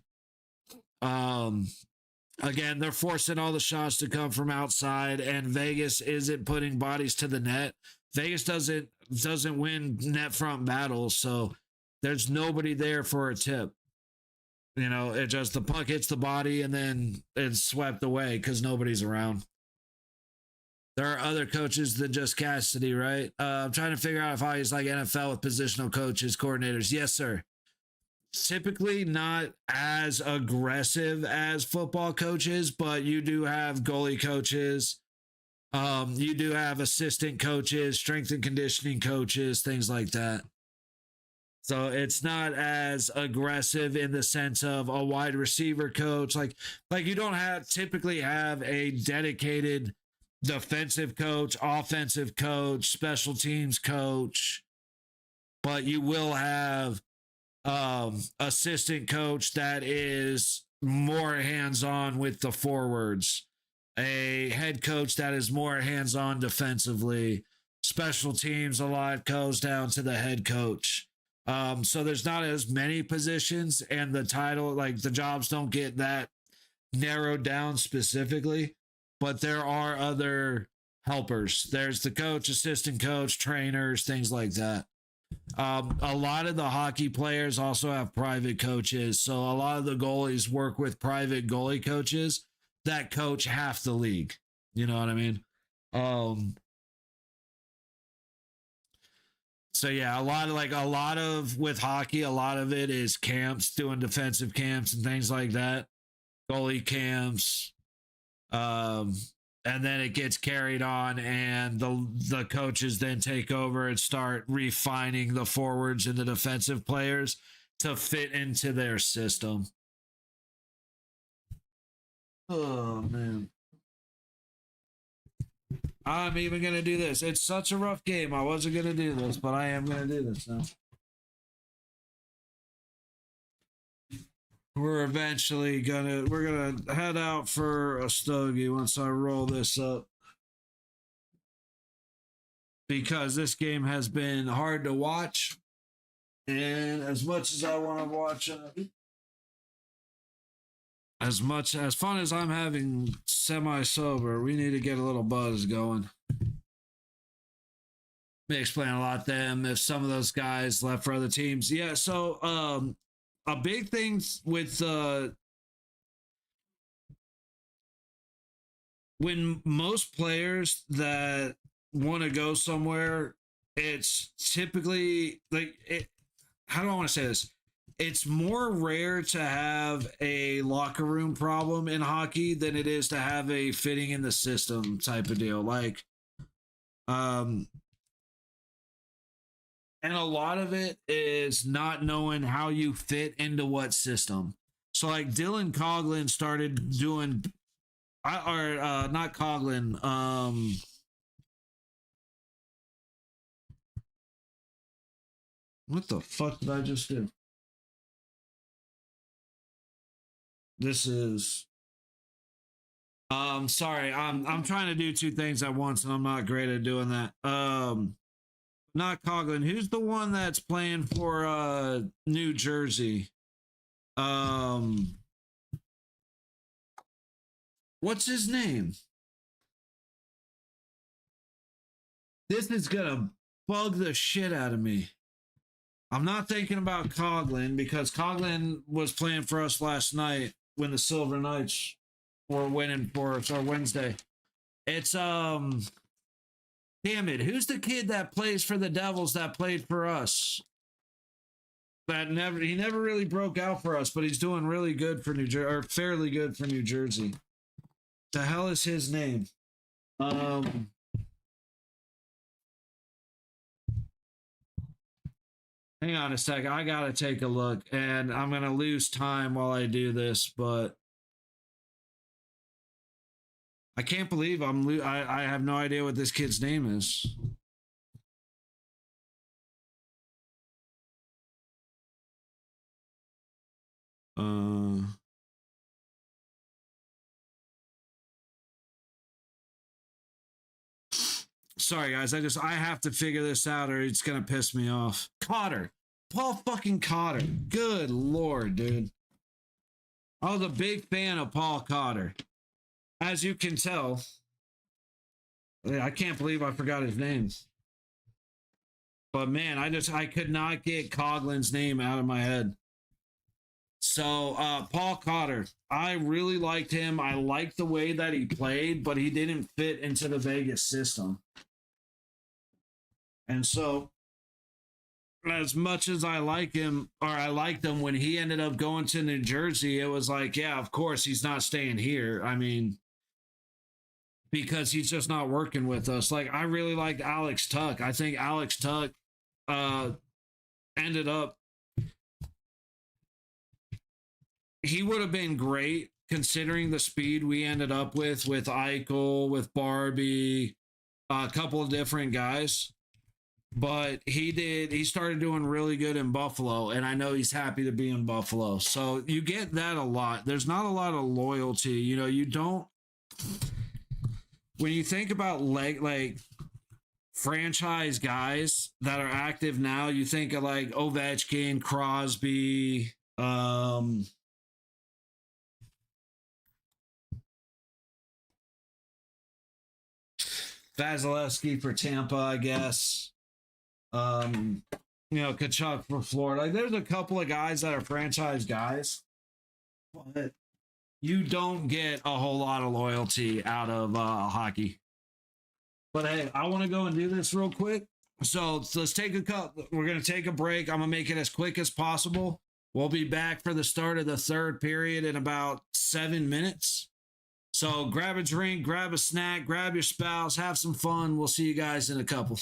Again, they're forcing all the shots to come from outside, and Vegas isn't putting bodies to the net. Vegas doesn't win net front battles, so there's nobody there for a tip. You know, it just the puck hits the body and then it's swept away because nobody's around. There are other coaches than just Cassidy, right? I'm trying to figure out if hockey's like NFL with positional coaches, coordinators. Yes, sir. Typically not as aggressive as football coaches, but you do have goalie coaches. You do have assistant coaches, strength and conditioning coaches, things like that. So it's not as aggressive in the sense of a wide receiver coach. Like you don't typically have a dedicated defensive coach, offensive coach, special teams coach, but you will have assistant coach that is more hands-on with the forwards, a head coach that is more hands-on defensively, special teams a lot goes down to the head coach. So there's not as many positions, and the title, like the jobs don't get that narrowed down specifically, but there are other helpers. There's the coach, assistant coach, trainers, things like that. A lot of the hockey players also have private coaches. So a lot of the goalies work with private goalie coaches that coach half the league. You know what I mean? So yeah, a lot of with hockey, a lot of it is camps, doing defensive camps and things like that. Goalie camps. And then it gets carried on, and the coaches then take over and start refining the forwards and the defensive players to fit into their system. Oh, man. I'm even going to do this. It's such a rough game. I wasn't going to do this, but I am going to do this now. We're gonna head out for a stogie once I roll this up, because this game has been hard to watch, and as much as I want to watch it, as fun as I'm having semi-sober, we need to get a little buzz going. May explain a lot them if some of those guys left for other teams. Yeah, so a big thing with when most players that want to go somewhere, it's typically how do I want to say this? It's more rare to have a locker room problem in hockey than it is to have a fitting in the system type of deal. And a lot of it is not knowing how you fit into what system. So like Dylan Coughlin started doing, not Coughlin. What the fuck did I just do? This is. Sorry, I'm trying to do two things at once, and I'm not great at doing that. Not Coughlin. Who's the one that's playing for New Jersey? What's his name? This is gonna bug the shit out of me. I'm not thinking about Coughlin, because Coughlin was playing for us last night when the Silver Knights were winning for us on Wednesday. It's damn it, who's the kid that plays for the Devils that played for us? He never really broke out for us, but he's doing really good for New Jersey, or fairly good for New Jersey. The hell is his name? Hang on a second. I gotta take a look, and I'm gonna lose time while I do this, but I can't believe I have no idea what this kid's name is. Sorry guys, I have to figure this out or it's gonna piss me off. Cotter. Paul fucking Cotter. Good lord, dude. I was a big fan of Paul Cotter. As you can tell, I can't believe I forgot his name. But man, I could not get Coughlin's name out of my head. So Paul Cotter, I really liked him. I liked the way that he played, but he didn't fit into the Vegas system. And so, as much as I like him, or I liked him when he ended up going to New Jersey, it was like, yeah, of course he's not staying here. I mean, because he's just not working with us. Like, I really liked Alex Tuck. I think Alex Tuck uh, ended up, he would have been great considering the speed we ended up with Eichel, with Barbie, a couple of different guys. But he started doing really good in Buffalo, and I know he's happy to be in Buffalo. So you get that a lot. There's not a lot of loyalty. You know, you don't, when you think about like franchise guys that are active now, you think of like Ovechkin, Crosby, Vasilevsky for Tampa, I guess. You know, Kachuk for Florida. Like, there's a couple of guys that are franchise guys, but you don't get a whole lot of loyalty out of hockey. But hey, I want to go and do this real quick. So let's take a cut. We're going to take a break. I'm going to make it as quick as possible. We'll be back for the start of the third period in about 7 minutes. So grab a drink, grab a snack, grab your spouse, have some fun. We'll see you guys in a couple.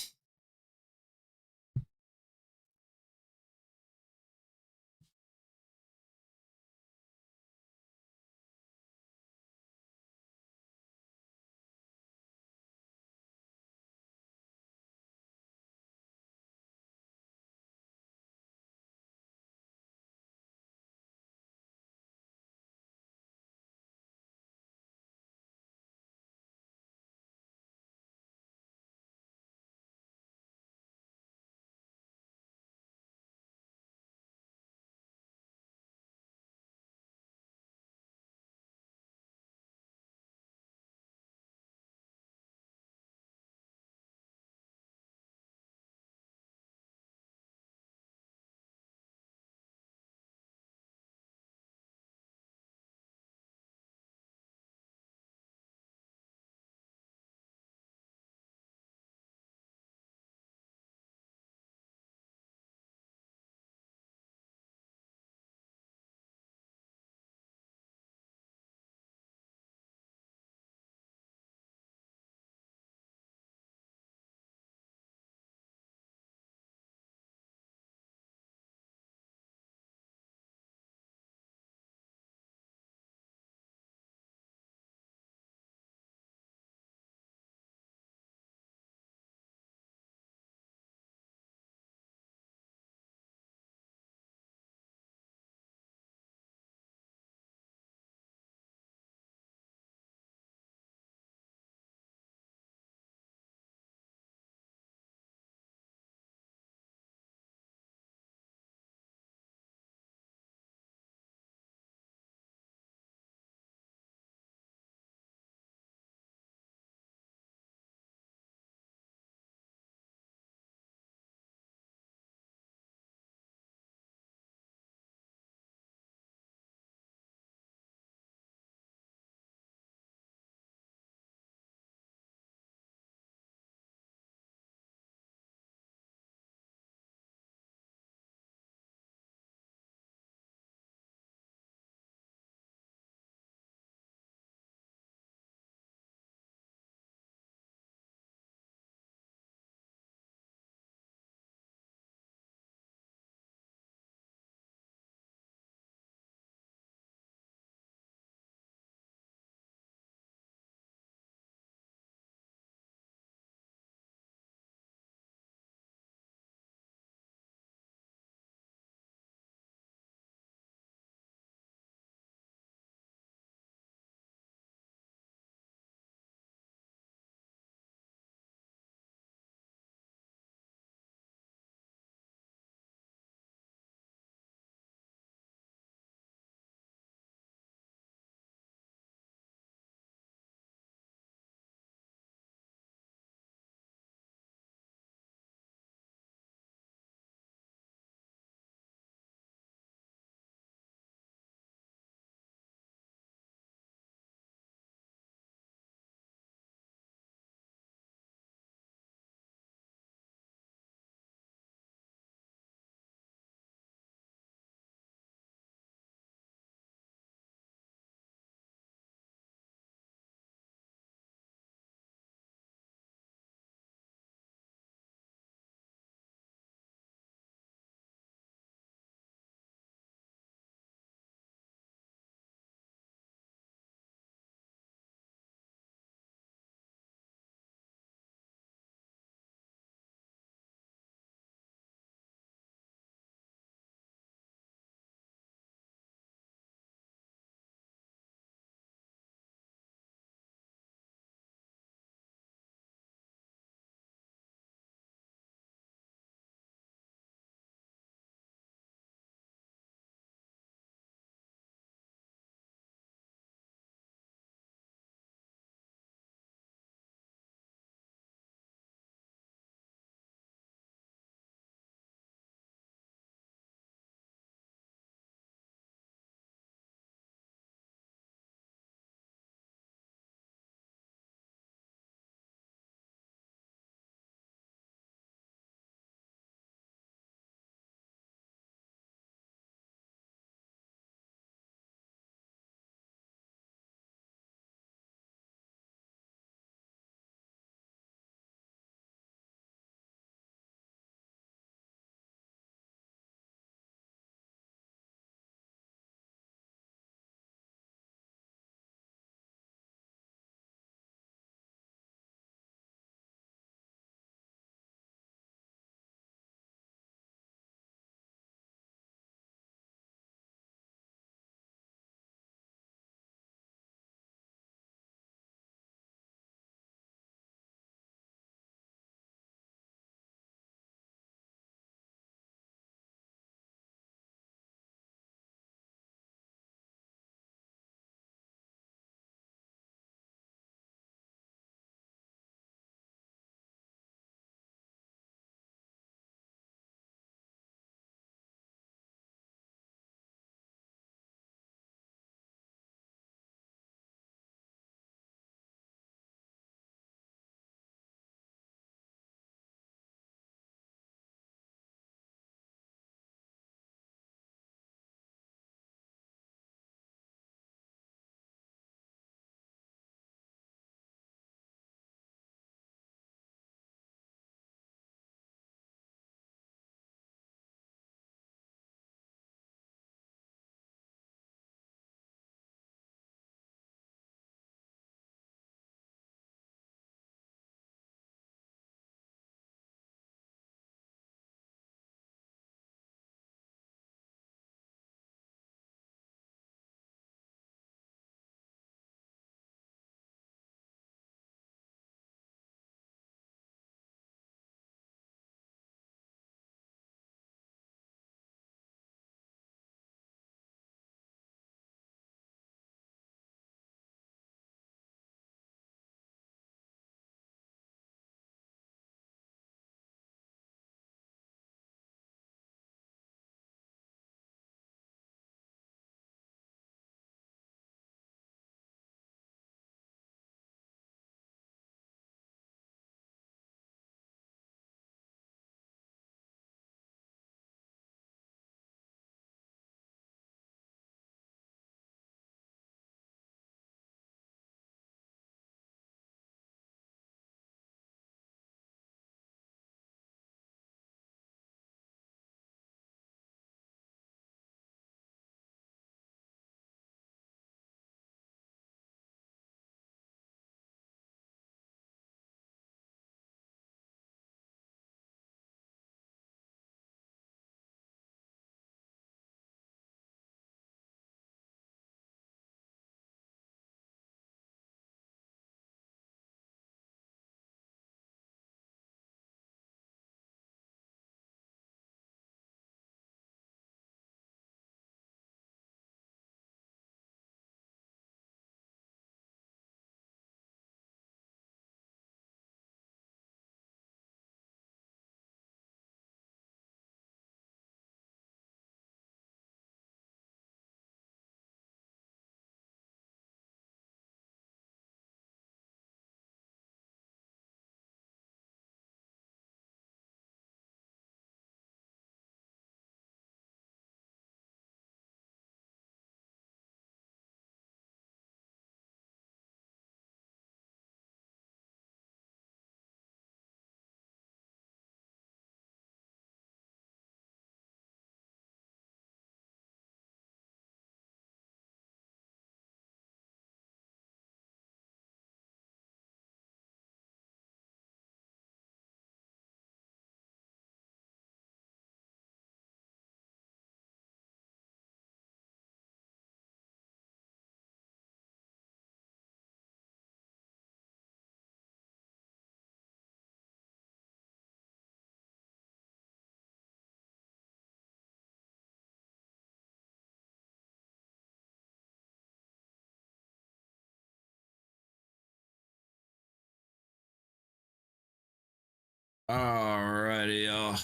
Alrighty, y'all.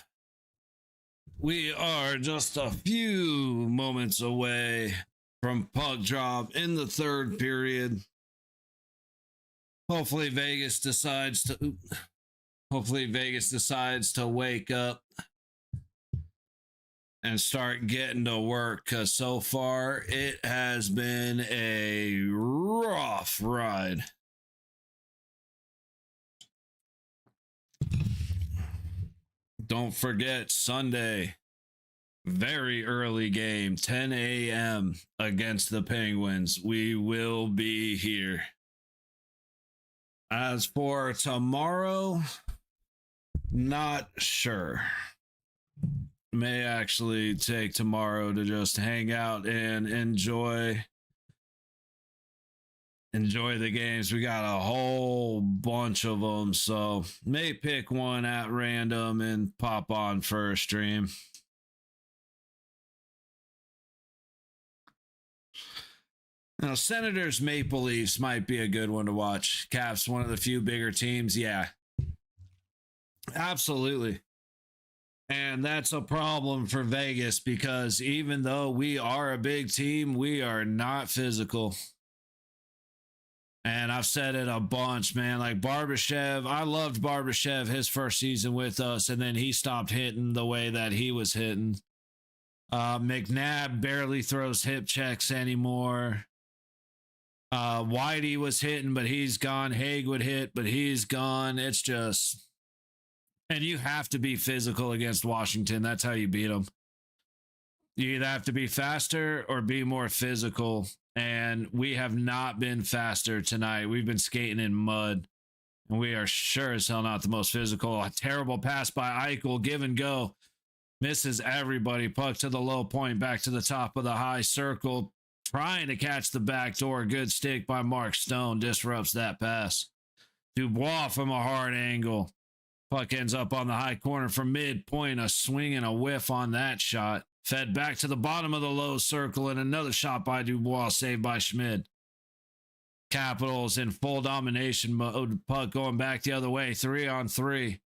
We are just a few moments away from puck drop in the third period. Hopefully Vegas decides to wake up and start getting to work, because so far it has been a rough ride. Don't forget Sunday, very early game, 10 a.m. against the Penguins. We will be here. As for tomorrow, not sure. May actually take tomorrow to just hang out and enjoy the games. We got a whole bunch of them, so may pick one at random and pop on for a stream. Now, Senators Maple Leafs might be a good one to watch. Caps, one of the few bigger teams. Yeah, absolutely. And that's a problem for Vegas, because even though we are a big team, we are not physical. And I've said it a bunch, man. Like Barbashev, I loved Barbashev his first season with us, and then he stopped hitting the way that he was hitting. McNabb barely throws hip checks anymore. Whitey was hitting, but he's gone. Haig would hit, but he's gone. It's just... And you have to be physical against Washington. That's how you beat them. You either have to be faster or be more physical. And we have not been faster tonight. We've been skating in mud. And we are sure as hell not the most physical. A terrible pass by Eichel. Give and go. Misses everybody. Puck to the low point. Back to the top of the high circle. Trying to catch the back door. Good stick by Mark Stone. Disrupts that pass. Dubois from a hard angle. Puck ends up on the high corner from midpoint. A swing and a whiff on that shot. Fed back to the bottom of the low circle, and another shot by Dubois, saved by Schmid. Capitals in full domination mode. Puck going back the other way, 3-on-3.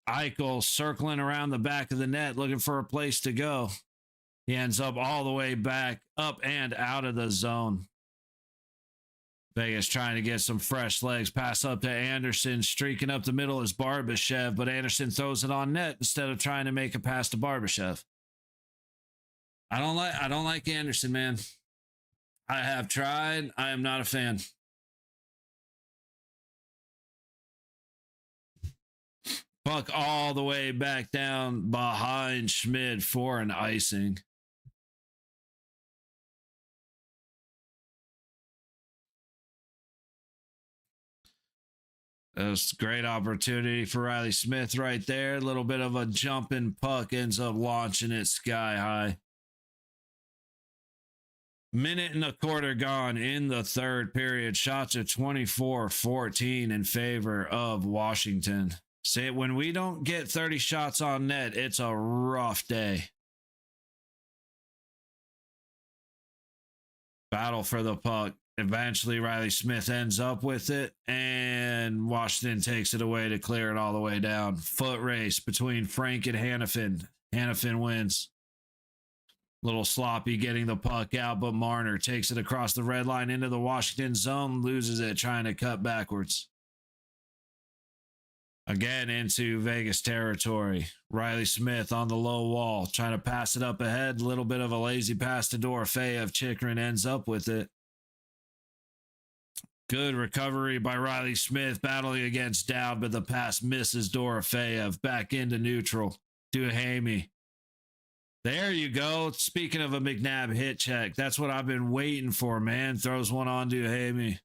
Eichel circling around the back of the net, looking for a place to go. He ends up all the way back, up and out of the zone. Vegas trying to get some fresh legs. Pass up to Anderson. Streaking up the middle is Barbashev, but Anderson throws it on net instead of trying to make a pass to Barbashev. I don't like Anderson, man. I have tried. I am not a fan. Puck all the way back down behind Schmid for an icing. That's a great opportunity for Riley Smith right there. A little bit of a jumping puck, ends up launching it sky high. Minute and a quarter gone in the third period. Shots are 24-14 in favor of Washington. Say, when we don't get 30 shots on net, it's a rough day. Battle for the puck. Eventually, Riley Smith ends up with it, and Washington takes it away to clear it all the way down. Foot race between Frank and Hannafin. Hannafin wins. Little sloppy getting the puck out, but Marner takes it across the red line into the Washington zone, loses it trying to cut backwards. Again into Vegas territory. Riley Smith on the low wall, trying to pass it up ahead. Little bit of a lazy pass to Dorofeyev. Chikrin ends up with it. Good recovery by Riley Smith, battling against Dowd, but the pass misses Dorofeyev. Back into neutral. Duhamie. There you go. Speaking of a McNabb hit check, that's what I've been waiting for, man. Throws one on Duhamie.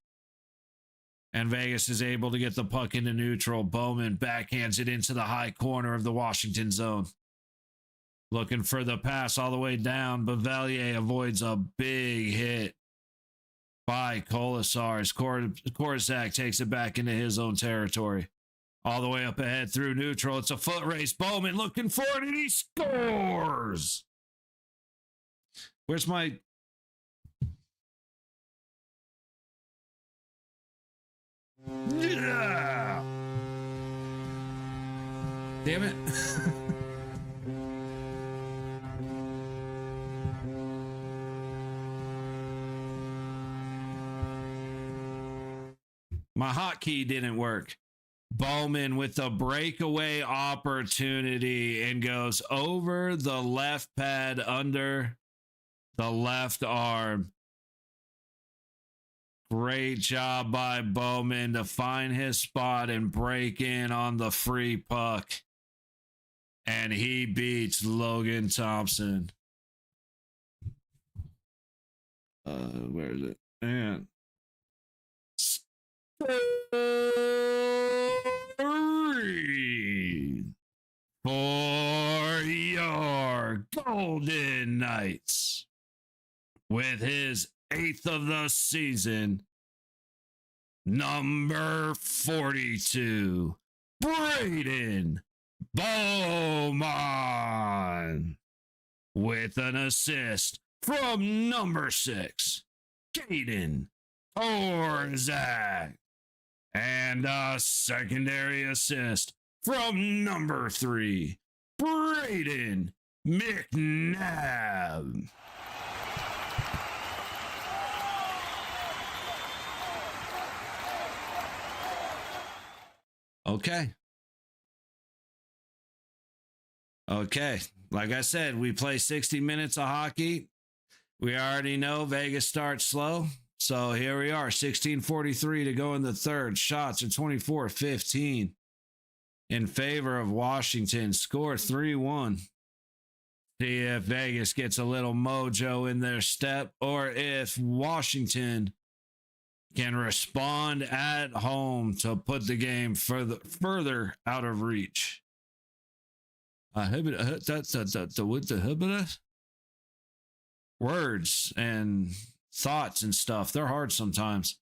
And Vegas is able to get the puck into neutral. Bowman backhands it into the high corner of the Washington zone. Looking for the pass all the way down. Bavelier avoids a big hit by Colasars. Korczak takes it back into his own territory. All the way up ahead through neutral. It's a foot race. Bowman looking for it, and he scores. Where's my... Yeah! Damn it. My hotkey didn't work. Bowman with a breakaway opportunity and goes over the left pad under the left arm. Great job by Bowman to find his spot and break in on the free puck. And he beats Logan Thompson. Where is it? Man. For your Golden Knights with his 8th of the season, number 42, Braden Bowman, with an assist from number 6, Caden Orzak, and a secondary assist from number 3, Braden McNabb. Okay. Like I said, we play 60 minutes of hockey. We already know Vegas starts slow. So here we are, 16:43 to go in the third. Shots are 24-15 in favor of Washington. Score 3-1. See if Vegas gets a little mojo in their step or if Washington can respond at home to put the game further out of reach. Words and thoughts and stuff, they're hard sometimes.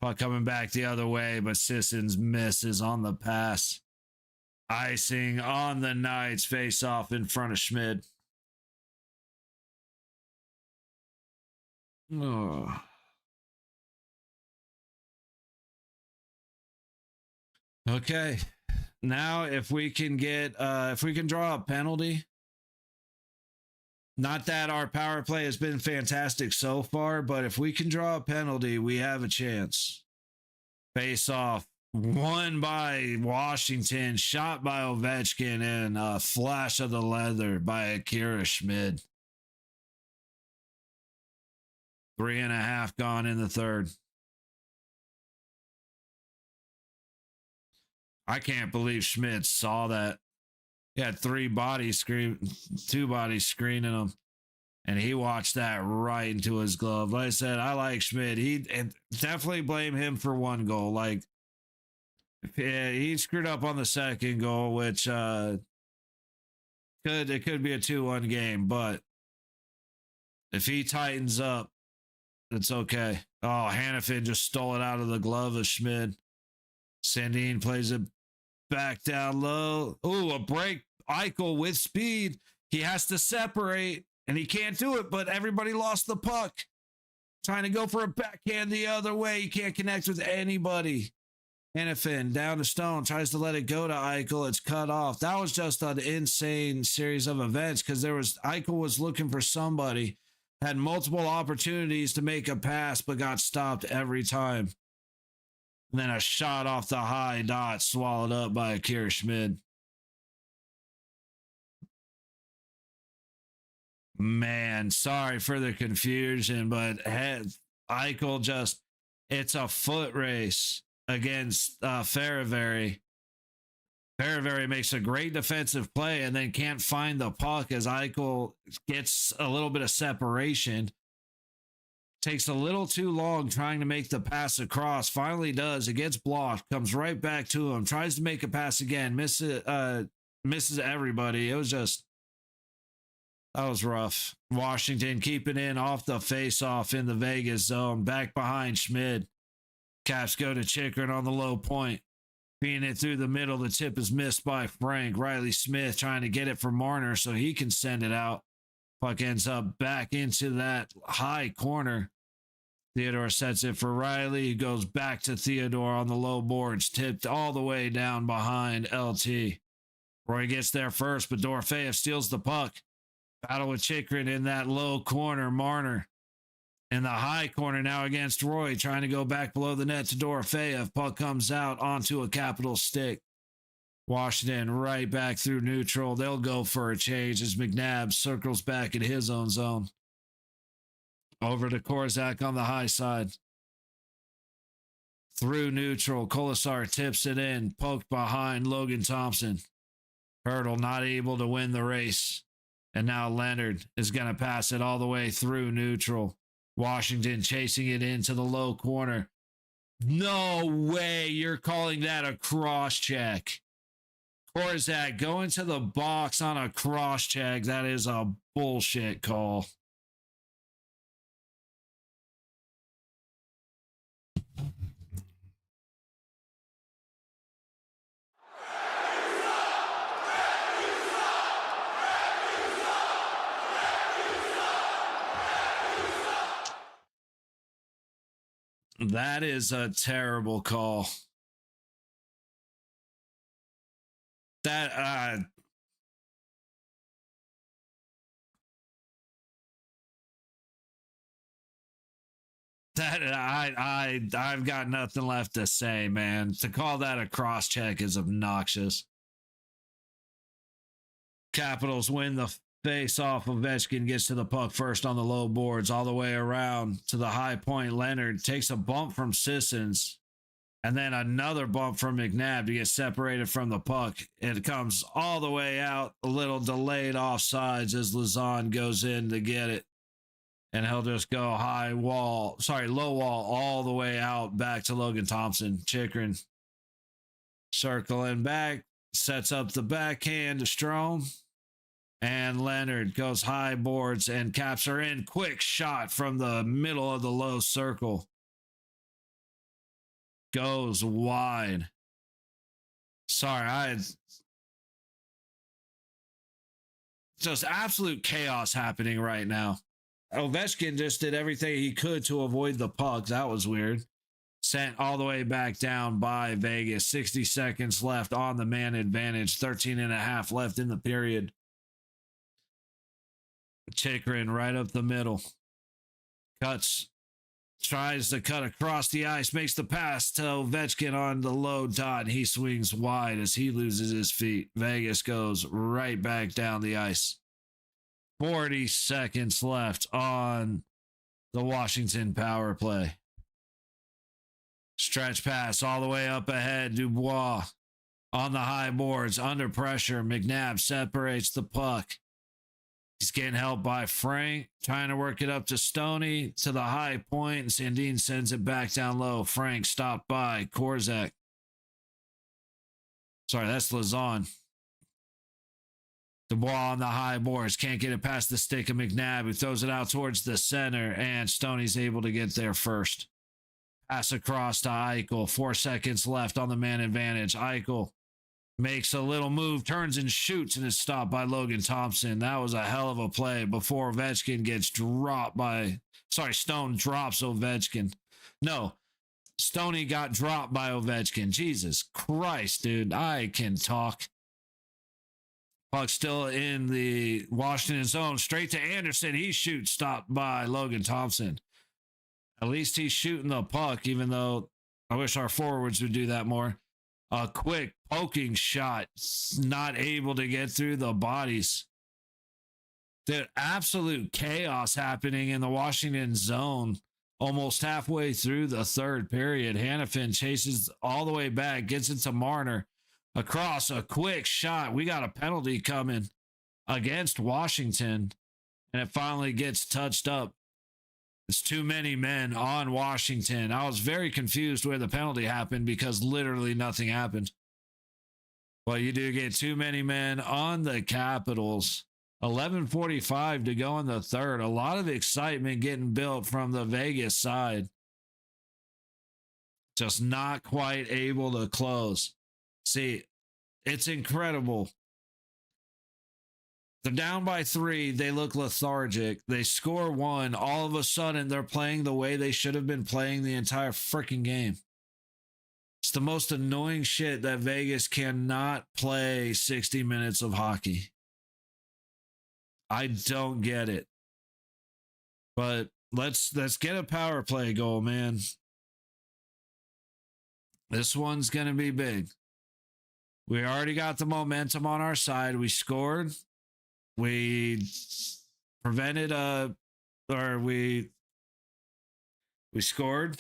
Puck coming back the other way, but Sissons misses on the pass. Icing on the Knights, face off in front of Schmid. Oh. Okay. Now if we can draw a penalty. Not that our power play has been fantastic so far, but if we can draw a penalty, we have a chance. Face off, won by Washington, shot by Ovechkin, and a flash of the leather by Akira Schmid. 3.5 gone in the third. I can't believe Schmid saw that. He had two bodies screening him, and he watched that right into his glove. Like I said, I like Schmid. He definitely blame him for one goal. Like, he screwed up on the second goal, which could be a 2-1 game, but if he tightens up, it's okay. Oh, Hannafin just stole it out of the glove of Schmid. Sandin plays it back down low. Ooh, a break. Eichel with speed. He has to separate, and he can't do it, but everybody lost the puck. Trying to go for a backhand the other way. He can't connect with anybody. Hannafin down to Stone. Tries to let it go to Eichel. It's cut off. That was just an insane series of events because Eichel was looking for somebody. Had multiple opportunities to make a pass, but got stopped every time. And then a shot off the high dot swallowed up by Akira Schmid. Man, sorry for the confusion, but Eichel it's a foot race against Ferravari. Ferravari makes a great defensive play and then can't find the puck as Eichel gets a little bit of separation. Takes a little too long trying to make the pass across. Finally does. It gets blocked. Comes right back to him. Tries to make a pass again. Misses everybody. That was rough. Washington keeping in off the face-off in the Vegas zone. Back behind Schmid. Caps go to Chikrin on the low point. Being it through the middle. The tip is missed by Frank. Riley Smith trying to get it for Marner so he can send it out. Puck ends up back into that high corner. Theodore sets it for Riley. He goes back to Theodore on the low boards. Tipped all the way down behind LT. Roy gets there first, but Dorofeyev steals the puck. Battle with Chikrin in that low corner. Marner in the high corner now against Roy, trying to go back below the net to Dorofeyev. Puck comes out onto a Capital stick. Washington right back through neutral. They'll go for a change as McNabb circles back in his own zone. Over to Korzak on the high side. Through neutral, Kolasar tips it in, poked behind Logan Thompson. Hurdle not able to win the race. And now Leonard is going to pass it all the way through neutral. Washington chasing it into the low corner. No way you're calling that a cross check. Korzak going to the box on a cross check. That is a bullshit call. That is a terrible call. That I've got nothing left to say, man. To call that a cross check is obnoxious. Capitals win the face off. Ovechkin gets to the puck first on the low boards, all the way around to the high point. Leonard takes a bump from Sissons and then another bump from McNabb to get separated from the puck. It comes all the way out, a little delayed offsides as Lazan goes in to get it. And he'll just go low wall all the way out back to Logan Thompson. Chikrin circling back, sets up the backhand to Strome. And Leonard goes high boards and caps her in. Quick shot from the middle of the low circle. Goes wide. Sorry, just absolute chaos happening right now. Ovechkin just did everything he could to avoid the puck. That was weird. Sent all the way back down by Vegas. 60 seconds left on the man advantage. 13 and a half left in the period. Chikrin right up the middle. Tries to cut across the ice. Makes the pass to Ovechkin on the low dot. He swings wide as he loses his feet. Vegas goes right back down the ice. 40 seconds left on the Washington power play. Stretch pass all the way up ahead. Dubois on the high boards. Under pressure. McNabb separates the puck. He's getting helped by Frank. Trying to work it up to Stoney to the high point. Sandin sends it back down low. Frank stopped by Korzak. Sorry, that's Lazan. The ball on the high boards. Can't get it past the stick of McNabb, who throws it out towards the center, and Stoney's able to get there first. Pass across to Eichel. 4 seconds left on the man advantage. Eichel makes a little move, turns and shoots, and is stopped by Logan Thompson. That was a hell of a play before Ovechkin gets dropped by... Sorry, Stone drops Ovechkin. No, Stoney got dropped by Ovechkin. Jesus Christ, dude. I can talk. Puck still in the Washington zone. Straight to Anderson. He shoots, stopped by Logan Thompson. At least he's shooting the puck, even though I wish our forwards would do that more. A quick poking shot. Not able to get through the bodies. The absolute chaos happening in the Washington zone. Almost halfway through the third period. Hannafin chases all the way back. Gets it to Marner. Across a quick shot. We got a penalty coming against Washington. And it finally gets touched up. It's too many men on Washington. I was very confused where the penalty happened because literally nothing happened. Well, you do get too many men on the Capitals. 11:45 to go in the third. A lot of excitement getting built from the Vegas side. Just not quite able to close. See, it's incredible. They're down by 3. They look lethargic. They score 1. All of a sudden, they're playing the way they should have been playing the entire freaking game. It's the most annoying shit that Vegas cannot play 60 minutes of hockey. I don't get it. But let's get a power play goal, man. This one's going to be big. We already got the momentum on our side. We scored. We prevented we scored.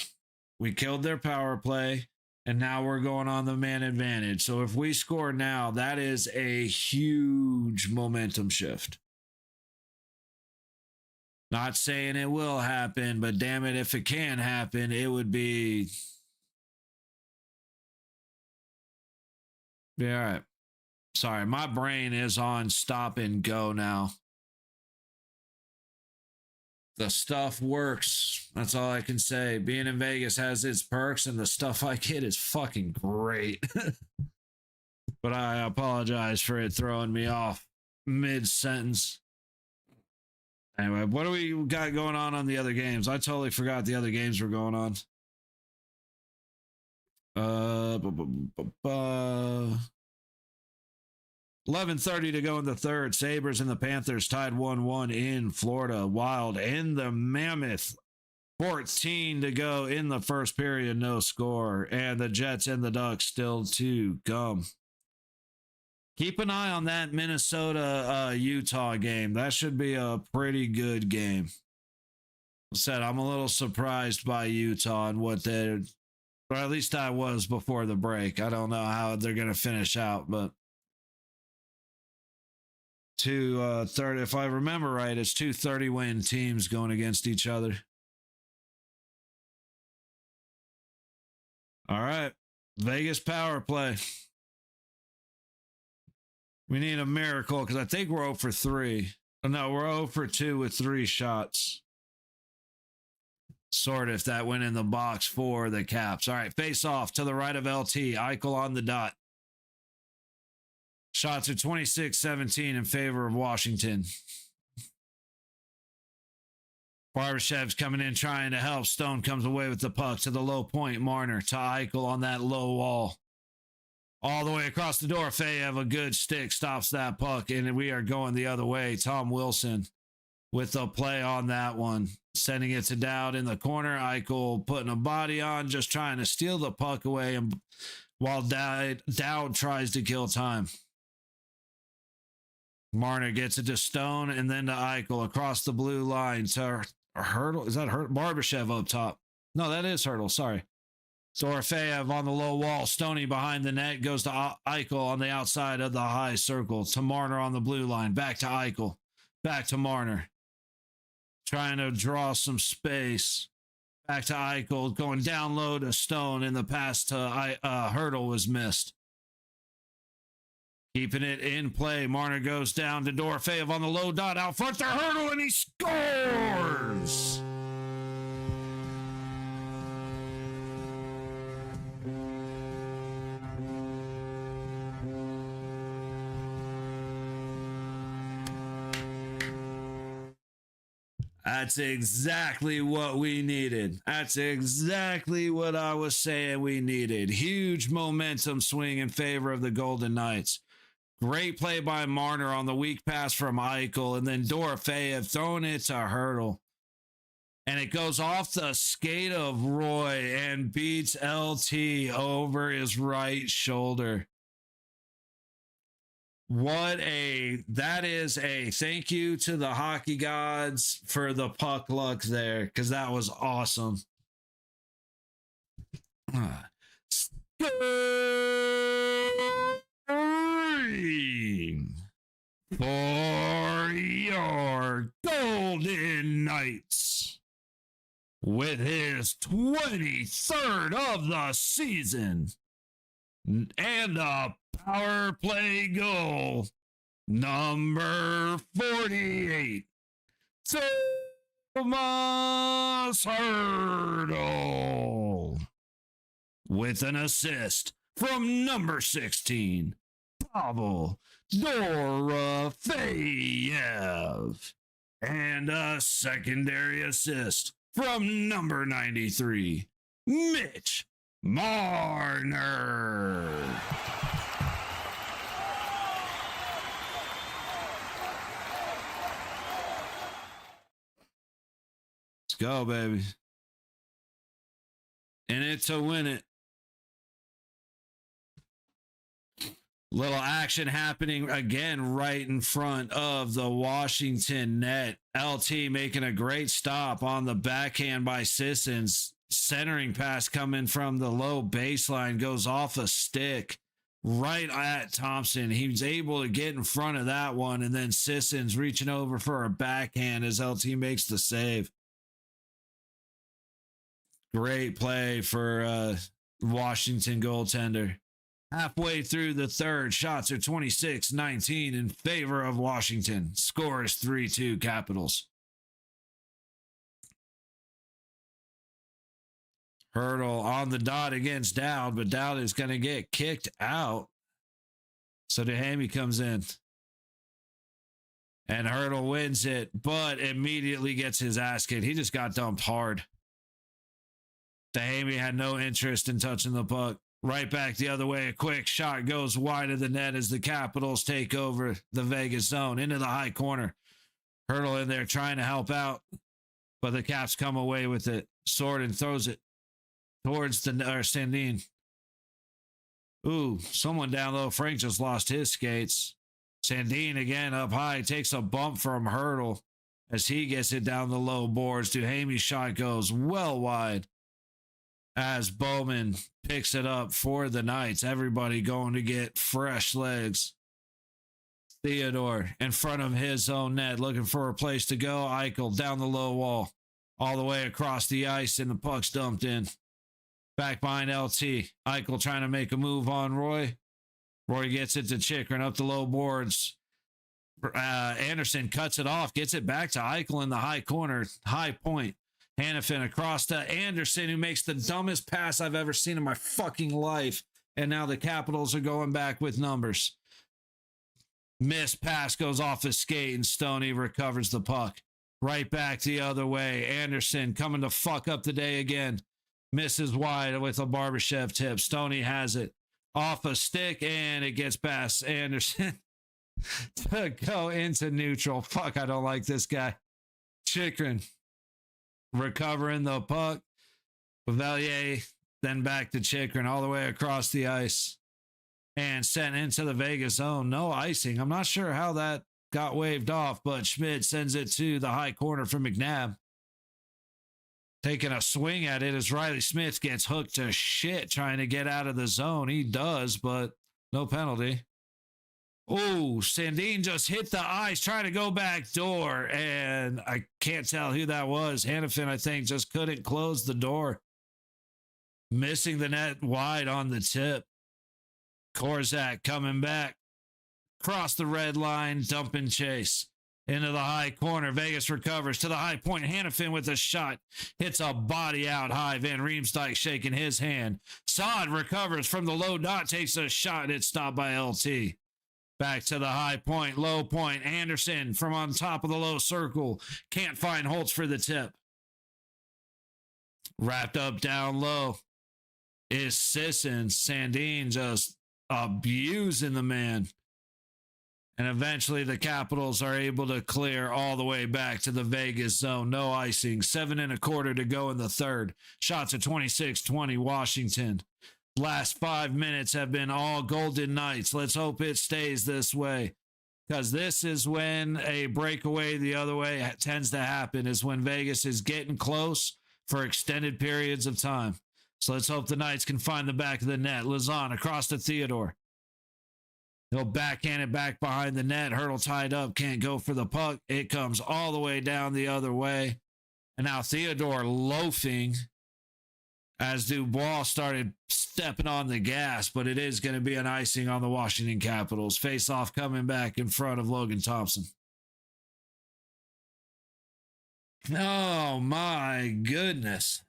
We killed their power play. And now we're going on the man advantage. So if we score now, that is a huge momentum shift. Not saying it will happen, but damn it, if it can happen, it would be... Yeah, all right. Sorry, my brain is on stop and go now. The stuff works. That's all I can say. Being in Vegas has its perks, and the stuff I get is fucking great. But I apologize for it throwing me off mid-sentence. Anyway, what do we got going on the other games? I totally forgot the other games were going on. 11:30 to go in the third. Sabres and the Panthers tied 1-1 in Florida. Wild and the Mammoth. 14 to go in the first period, no score. And the Jets and the Ducks still to come. Keep an eye on that Minnesota-Utah game. That should be a pretty good game. I said, I'm a little surprised by Utah and what they're... Or at least I was before the break. I don't know how they're going to finish out, but... 2-30, if I remember right, it's 2 30-win teams going against each other. All right. Vegas power play. We need a miracle because I think we're 0 for 3. No, we're 0 for 2 with 3 shots. Sort of if that went in the box for the Caps. All right, face off to the right of LT. Eichel on the dot. Shots are 26-17 in favor of Washington. Barbashev's coming in trying to help. Stone comes away with the puck to the low point. Marner to Eichel on that low wall. All the way across the door. Fayev, a good stick, stops that puck, and we are going the other way. Tom Wilson with the play on that one. Sending it to Dowd in the corner. Eichel putting a body on, just trying to steal the puck away, and while Dowd tries to kill time. Marner gets it to Stone and then to Eichel across the blue line to Hurdle. Is that Barbashev up top? No, that is Hurdle. Sorry. Dorofeyev on the low wall. Stoney behind the net. Goes to Eichel on the outside of the high circle. To Marner on the blue line. Back to Eichel. Back to Marner. Trying to draw some space. Back to Eichel. Going down low to Stone. And the pass to Hurdle was missed. Keeping it in play. Marner goes down to Dorofeyev on the low dot. Out front to Hurdle. And he scores! That's exactly what we needed. That's exactly what I was saying we needed. Huge momentum swing in favor of the Golden Knights. Great play by Marner on the weak pass from Eichel, and then Dorofeyev throwing it to Hurdle. And it goes off the skate of Roy and beats LT over his right shoulder. That is a thank you to the hockey gods for the puck luck there, because that was awesome. Scoring for your Golden Knights with his 23rd of the season and a power play goal, number 48, Thomas Hurdle, with an assist from number 16, Pavel Dorofeyev, and a secondary assist from number 93, Mitch Marner. Let's go, baby. In it to win it. Little action happening again right in front of the Washington net. LT making a great stop on the backhand by Sissons. Centering pass coming from the low baseline goes off a stick right at Thompson. He was able to get in front of that one, and then Sissons reaching over for a backhand as LT makes the save. Great play for Washington goaltender. Halfway through the third, shots are 26-19 in favor of Washington. Score is 3-2 Capitals. Hurdle on the dot against Dowd, but Dowd is going to get kicked out. So Duhamel comes in. And Hurdle wins it, but immediately gets his ass kicked. He just got dumped hard. Duhamel had no interest in touching the puck. Right back the other way. A quick shot goes wide of the net as the Capitals take over the Vegas zone into the high corner. Hurdle in there trying to help out, but the Caps come away with it. Sordin throws it towards the Sandin. Ooh, someone down low. Frank just lost his skates. Sandin again up high, takes a bump from Hurdle as he gets it down the low boards. Duhamel's shot goes well wide as Bowman picks it up for the Knights. Everybody going to get fresh legs. Theodore in front of his own net, looking for a place to go. Eichel down the low wall, all the way across the ice, and the puck's dumped in. Back behind LT. Eichel trying to make a move on Roy. Roy gets it to Chikrin up the low boards. Anderson cuts it off, gets it back to Eichel in the high corner, high point. Hannafin across to Anderson, who makes the dumbest pass I've ever seen in my fucking life. And now the Capitals are going back with numbers. Missed pass goes off his skate, and Stoney recovers the puck. Right back the other way. Anderson coming to fuck up the day again. Misses wide with a Barbashev tip. Stoney has it off a stick, and it gets past Anderson to go into neutral. Fuck, I don't like this guy. Chikrin recovering the puck. Valier then back to Chikrin all the way across the ice and sent into the Vegas zone. No icing. I'm not sure how that got waved off, but Schmidt sends it to the high corner for McNabb. Taking a swing at it as Riley Smith gets hooked to shit trying to get out of the zone. He does, but no penalty. Oh, Sandin just hit the ice trying to go back door, and I can't tell who that was. Hannafin, I think, just couldn't close the door. Missing the net wide on the tip. Korzak coming back. Cross the red line, dumping chase. Into the high corner. Vegas recovers to the high point. Hannafin with a shot. Hits a body out high. Van Riemsdyk shaking his hand. Saad recovers from the low dot. Takes a shot. It's stopped by LT. Back to the high point. Low point. Anderson from on top of the low circle. Can't find Holtz for the tip. Wrapped up down low is Sissons. Sandin just abusing the man. And eventually the Capitals are able to clear all the way back to the Vegas zone. No icing. 7 1/4 to go in the third. Shots at 26-20 Washington. Last 5 minutes have been all Golden Knights. Let's hope it stays this way. Because this is when a breakaway the other way tends to happen, is when Vegas is getting close for extended periods of time. So let's hope the Knights can find the back of the net. Lazan across to Theodore. He'll backhand it back behind the net. Hurdle tied up. Can't go for the puck. It comes all the way down the other way. And now Theodore loafing as Dubois started stepping on the gas. But it is going to be an icing on the Washington Capitals. Face-off coming back in front of Logan Thompson. Oh, my goodness.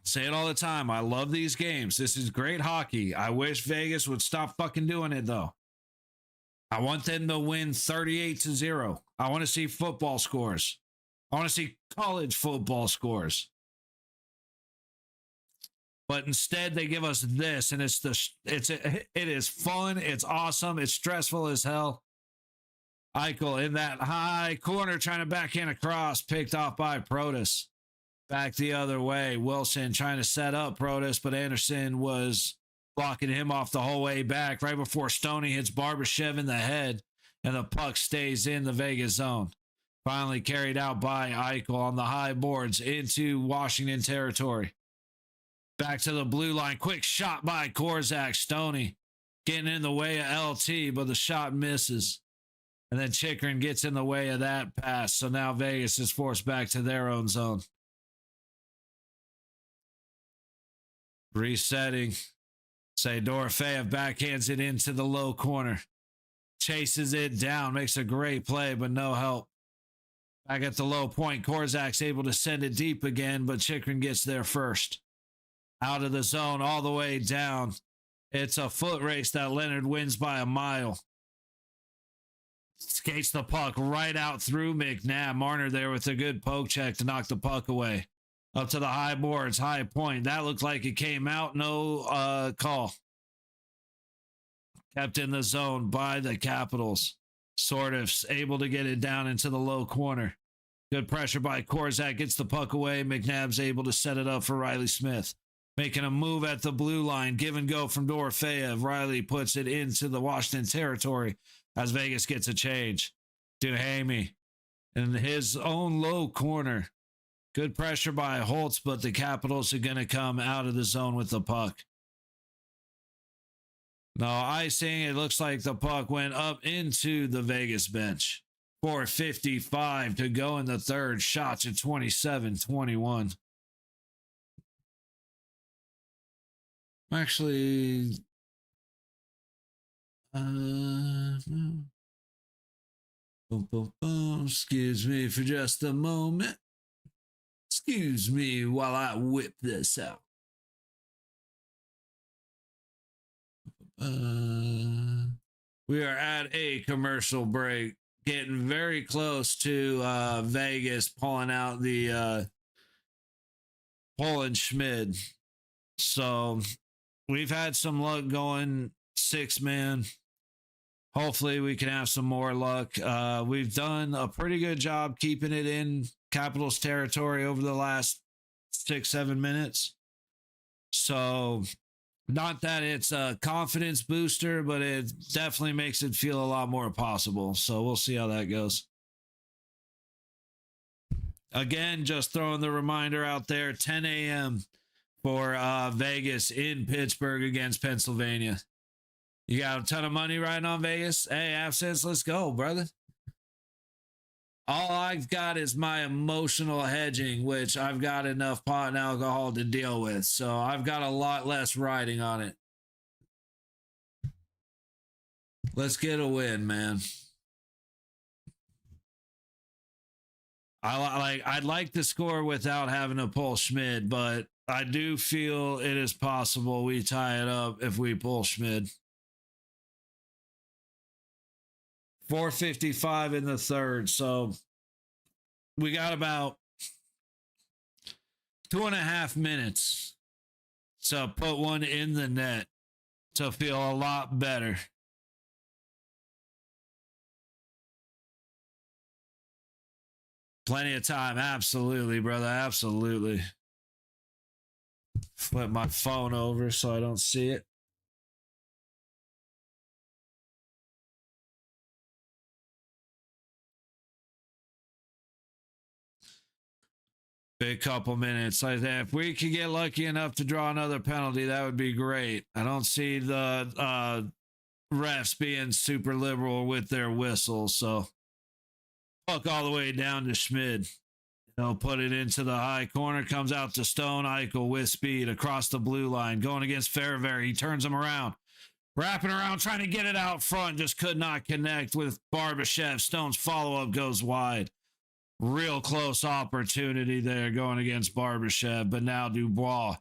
Say it all the time. I love these games. This is great hockey. I wish Vegas would stop fucking doing it, though. I want them to win 38-0. I want to see football scores. I want to see college football scores. But instead, they give us this, and it is fun. It's awesome. It's stressful as hell. Eichel in that high corner trying to backhand across, picked off by Protas. Back the other way. Wilson trying to set up Protas, but Anderson was blocking him off the whole way back right before Stoney hits Barbashev in the head, and the puck stays in the Vegas zone. Finally carried out by Eichel on the high boards into Washington territory. Back to the blue line. Quick shot by Korzak. Stoney getting in the way of LT, but the shot misses. And then Chikrin gets in the way of that pass. So now Vegas is forced back to their own zone. Resetting. Say Dorofeyev backhands it into the low corner. Chases it down. Makes a great play, but no help. Back at the low point. Korzak's able to send it deep again, but Chikrin gets there first. Out of the zone, all the way down. It's a foot race that Leonard wins by a mile. Skates the puck right out through McNabb. Marner there with a good poke check to knock the puck away. Up to the high boards, high point. That looked like it came out. No call. Kept in the zone by the Capitals. Sort of able to get it down into the low corner. Good pressure by Korzak. Gets the puck away. McNabb's able to set it up for Riley Smith. Making a move at the blue line. Give and go from Dorofeyev. Riley puts it into the Washington territory as Vegas gets a change. Duhamel in his own low corner. Good pressure by Holtz, but the Capitals are going to come out of the zone with the puck. No icing. It looks like the puck went up into the Vegas bench. 4:55 to go in the third. Shots at 27-21. Actually, boom, boom, boom. Excuse me for just a moment. Excuse me while I whip this out. We are at a commercial break. Getting very close to Vegas pulling out the Poland Schmid. So we've had some luck going 6-man. Hopefully we can have some more luck. We've done a pretty good job keeping it in Capitals territory over the last 6-7 minutes. So not that it's a confidence booster, but it definitely makes it feel a lot more possible. So we'll see how that goes. Again, just throwing the reminder out there, 10 a.m. for Vegas in Pittsburgh against Pennsylvania. You got a ton of money riding on Vegas? Hey, absence, let's go, brother. All I've got is my emotional hedging, which I've got enough pot and alcohol to deal with. So I've got a lot less riding on it. Let's get a win, man. I'd like to score without having to pull Schmid, but I do feel it is possible we tie it up if we pull Schmid. 4:55 in the third, so we got about 2.5 minutes to put one in the net to feel a lot better. Plenty of time, absolutely, brother, absolutely. Flip my phone over so I don't see it. Big couple minutes. Like that. If we could get lucky enough to draw another penalty, that would be great. I don't see the refs being super liberal with their whistles. So puck all the way down to Schmid. They'll put it into the high corner. Comes out to Stone. Eichel with speed across the blue line. Going against Fairbury. He turns him around. Wrapping around, trying to get it out front. Just could not connect with Barbashev. Stone's follow-up goes wide. Real close opportunity there going against Barbashev, but now Dubois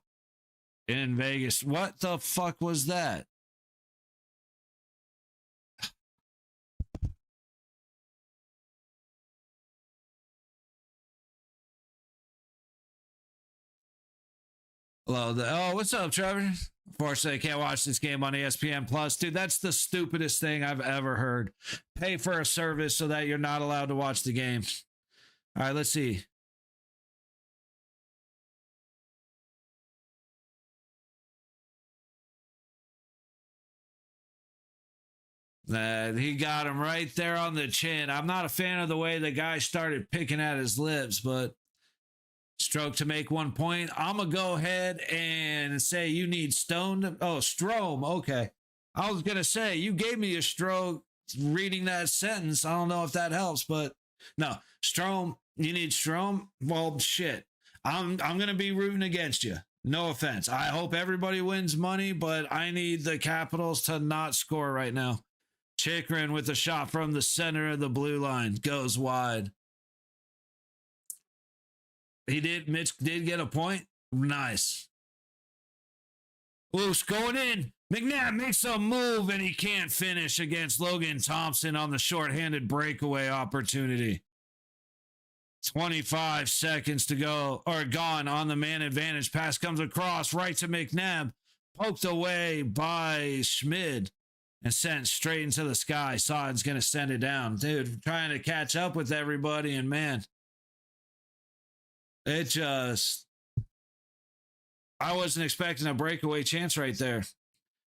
in Vegas. What the fuck was that? Hello. Oh, what's up, Trevor? Unfortunately, I can't watch this game on ESPN Plus. Dude, that's the stupidest thing I've ever heard. Pay for a service so that you're not allowed to watch the game. All right, let's see. He got him right there on the chin. I'm not a fan of the way the guy started picking at his lips, but stroke to make 1 point. I'm going to go ahead and say you need Stone. Oh, Strome. Okay. I was going to say, you gave me a stroke reading that sentence. I don't know if that helps, but no. Strome, you need Strome? Well, shit. I'm going to be rooting against you. No offense. I hope everybody wins money, but I need the Capitals to not score right now. Chikrin with a shot from the center of the blue line goes wide. Mitch did get a point. Nice. Loose going in. McNabb makes a move and he can't finish against Logan Thompson on the shorthanded breakaway opportunity. 25 seconds to go, or gone on the man advantage. Pass comes across right to McNabb. Poked away by Schmid and sent straight into the sky. Sod's going to send it down. Dude, trying to catch up with everybody, and man, it just... I wasn't expecting a breakaway chance right there.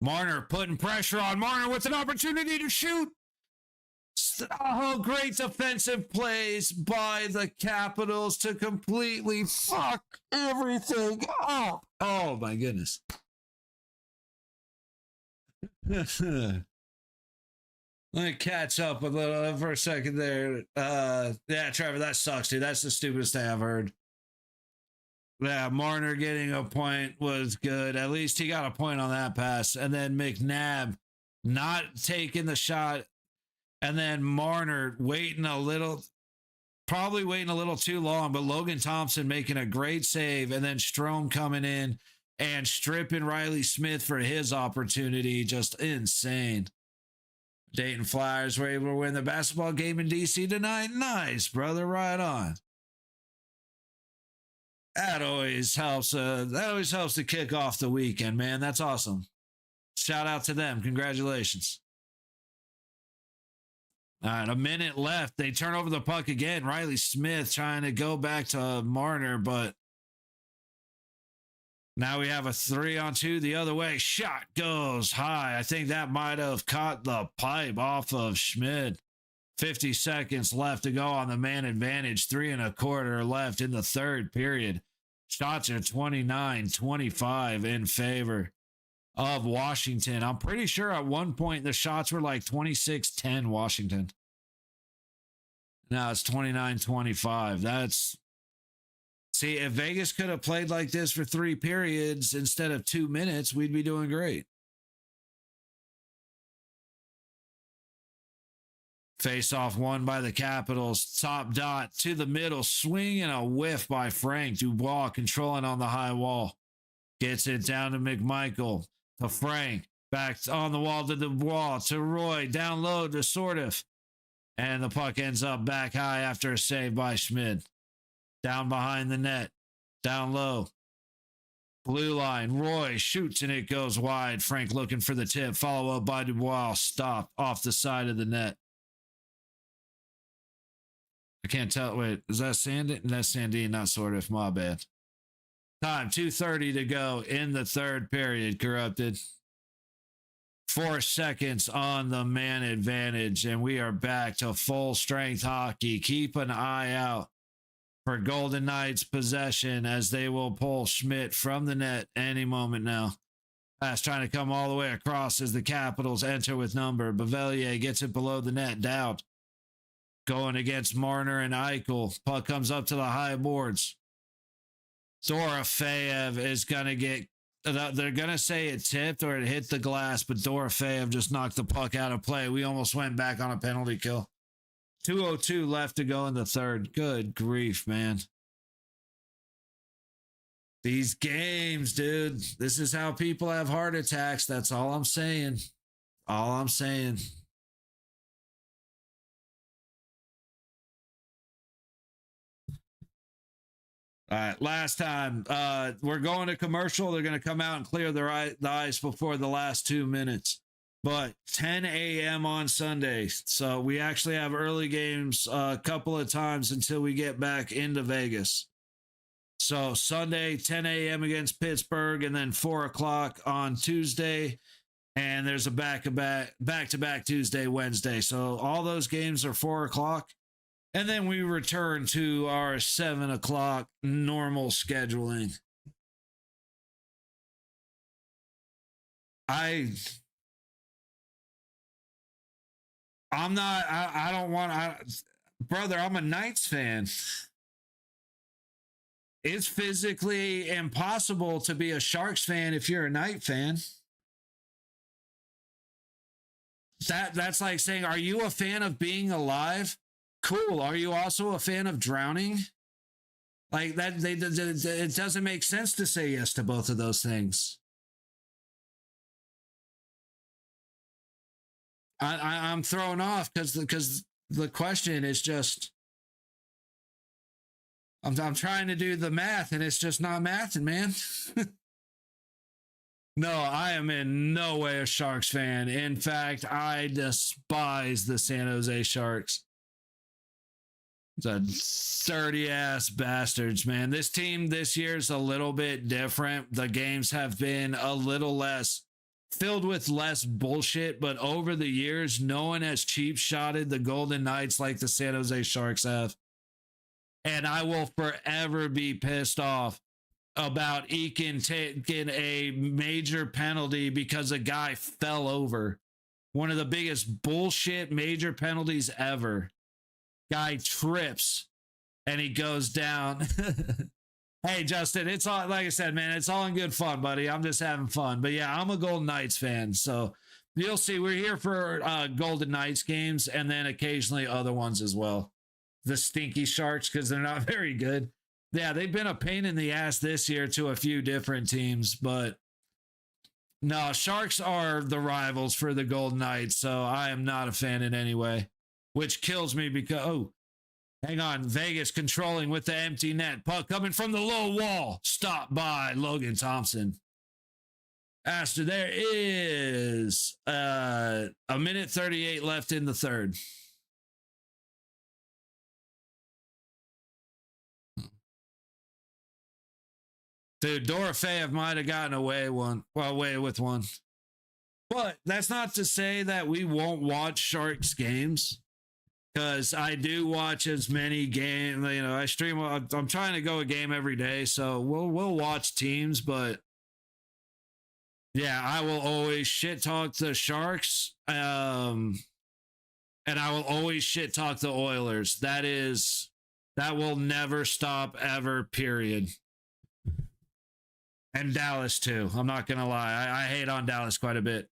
Marner putting pressure on Marner with an opportunity to shoot. Oh, great defensive plays by the Capitals to completely fuck everything up. Oh, my goodness. Let me catch up a little for a second there. Yeah, Trevor, that sucks, dude. That's the stupidest thing I've heard. Yeah, Marner getting a point was good. At least he got a point on that pass. And then McNabb not taking the shot. And then Marner probably waiting a little too long, but Logan Thompson making a great save. And then Strome coming in and stripping Riley Smith for his opportunity. Just insane. Dayton Flyers were able to win the basketball game in DC tonight. Nice, brother. Right on. That always helps. That always helps to kick off the weekend, man. That's awesome. Shout out to them. Congratulations. All right, a minute left. They turn over the puck again. Riley Smith trying to go back to Marner, but now we have a 3-on-2 the other way. Shot goes high. I think that might have caught the pipe off of Schmid. 50 seconds left to go on the man advantage. 3 1/4 left in the third period. Shots are 29-25 in favor of Washington. I'm pretty sure at one point the shots were like 26-10 Washington. Now it's 29-25. That's... See, if Vegas could have played like this for 3 periods instead of 2 minutes, we'd be doing great. Face-off won by the Capitals. Top dot to the middle. Swing and a whiff by Frank. Dubois controlling on the high wall. Gets it down to McMichael. To Frank. Back on the wall to Dubois. To Roy. Down low to Sortif. And the puck ends up back high after a save by Schmid. Down behind the net. Down low. Blue line. Roy shoots and it goes wide. Frank looking for the tip. Follow up by Dubois. Stop off the side of the net. I can't tell. Wait, is that Sandy? That's Sandine, not Sortif. My bad. Time, 2:30 to go in the third period. Corrupted. 4 seconds on the man advantage, and we are back to full strength hockey. Keep an eye out for Golden Knights possession as they will pull Schmidt from the net any moment now. Pass trying to come all the way across as the Capitals enter with number. Bavelier gets it below the net. Dowd going against Marner and Eichel. Puck comes up to the high boards. Dorofeyev is going to get... They're going to say it tipped or it hit the glass, but Dorofeyev just knocked the puck out of play. We almost went back on a penalty kill. 2:02 left to go in the third. Good grief, man. These games, dude. This is how people have heart attacks. That's all I'm saying. All I'm saying. All right, last time. We're going to commercial. They're going to come out and clear the ice before the last 2 minutes. But 10 a.m. on Sunday. So we actually have early games a couple of times until we get back into Vegas. So Sunday, 10 a.m. against Pittsburgh, and then 4 o'clock on Tuesday. And there's a back-to-back Tuesday, Wednesday. So all those games are 4 o'clock. And then we return to our 7 o'clock normal scheduling. I don't want, brother, I'm a Knights fan. It's physically impossible to be a Sharks fan if you're a Knight fan. That's like saying, are you a fan of being alive? Cool. Are you also a fan of drowning? Like that, it doesn't make sense to say yes to both of those things. I'm thrown off because the question is just, I'm trying to do the math and it's just not mathing, man. No, I am in no way a Sharks fan. In fact, I despise the San Jose Sharks. The dirty ass bastards, man. This team this year is a little bit different. The games have been a little less filled with less bullshit, but over the years, no one has cheap shotted the Golden Knights like the San Jose Sharks have. And I will forever be pissed off about Eakin taking a major penalty because a guy fell over. One of the biggest bullshit major penalties ever. Guy trips and he goes down. Hey, Justin, it's all, like I said, man, it's all in good fun, buddy. I'm just having fun. But yeah, I'm a Golden Knights fan. So you'll see, we're here for Golden Knights games and then occasionally other ones as well. The stinky Sharks, because they're not very good. Yeah, they've been a pain in the ass this year to a few different teams, but no, Sharks are the rivals for the Golden Knights, so I am not a fan in any way, which kills me because, oh, hang on, Vegas controlling with the empty net. Puck coming from the low wall. Stopped by Logan Thompson. Astor, there is a minute 38 left in the third. Dude, Dorofeyev might have gotten away with one. But that's not to say that we won't watch Sharks games. Because I do watch as many games. You know, I stream. I'm trying to go a game every day, so we'll watch teams. But yeah, I will always shit talk the Sharks, and I will always shit talk the Oilers. That will never stop ever. Period. And Dallas too. I'm not gonna lie. I hate on Dallas quite a bit.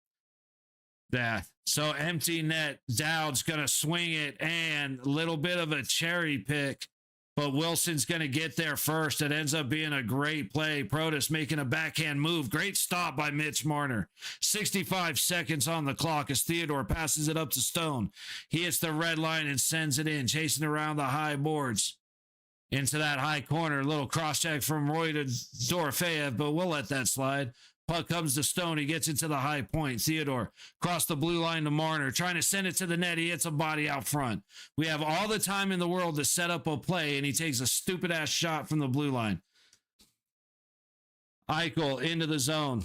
Yeah. So empty net. Dowd's gonna swing it and a little bit of a cherry pick, but Wilson's gonna get there first. It ends up being a great play. Protas making a backhand move. Great stop by Mitch Marner. 65 seconds on the clock as Theodore passes it up to Stone. He hits the red line and sends it in, chasing around the high boards. Into that high corner, little cross check from Roy to Dorofeyev, but we'll let that slide. Puck comes to Stone. He gets into the high point. Theodore cross the blue line to Marner, trying to send it to the net. He hits a body out front. We have all the time in the world to set up a play, and he takes a stupid ass shot from the blue line. Eichel into the zone,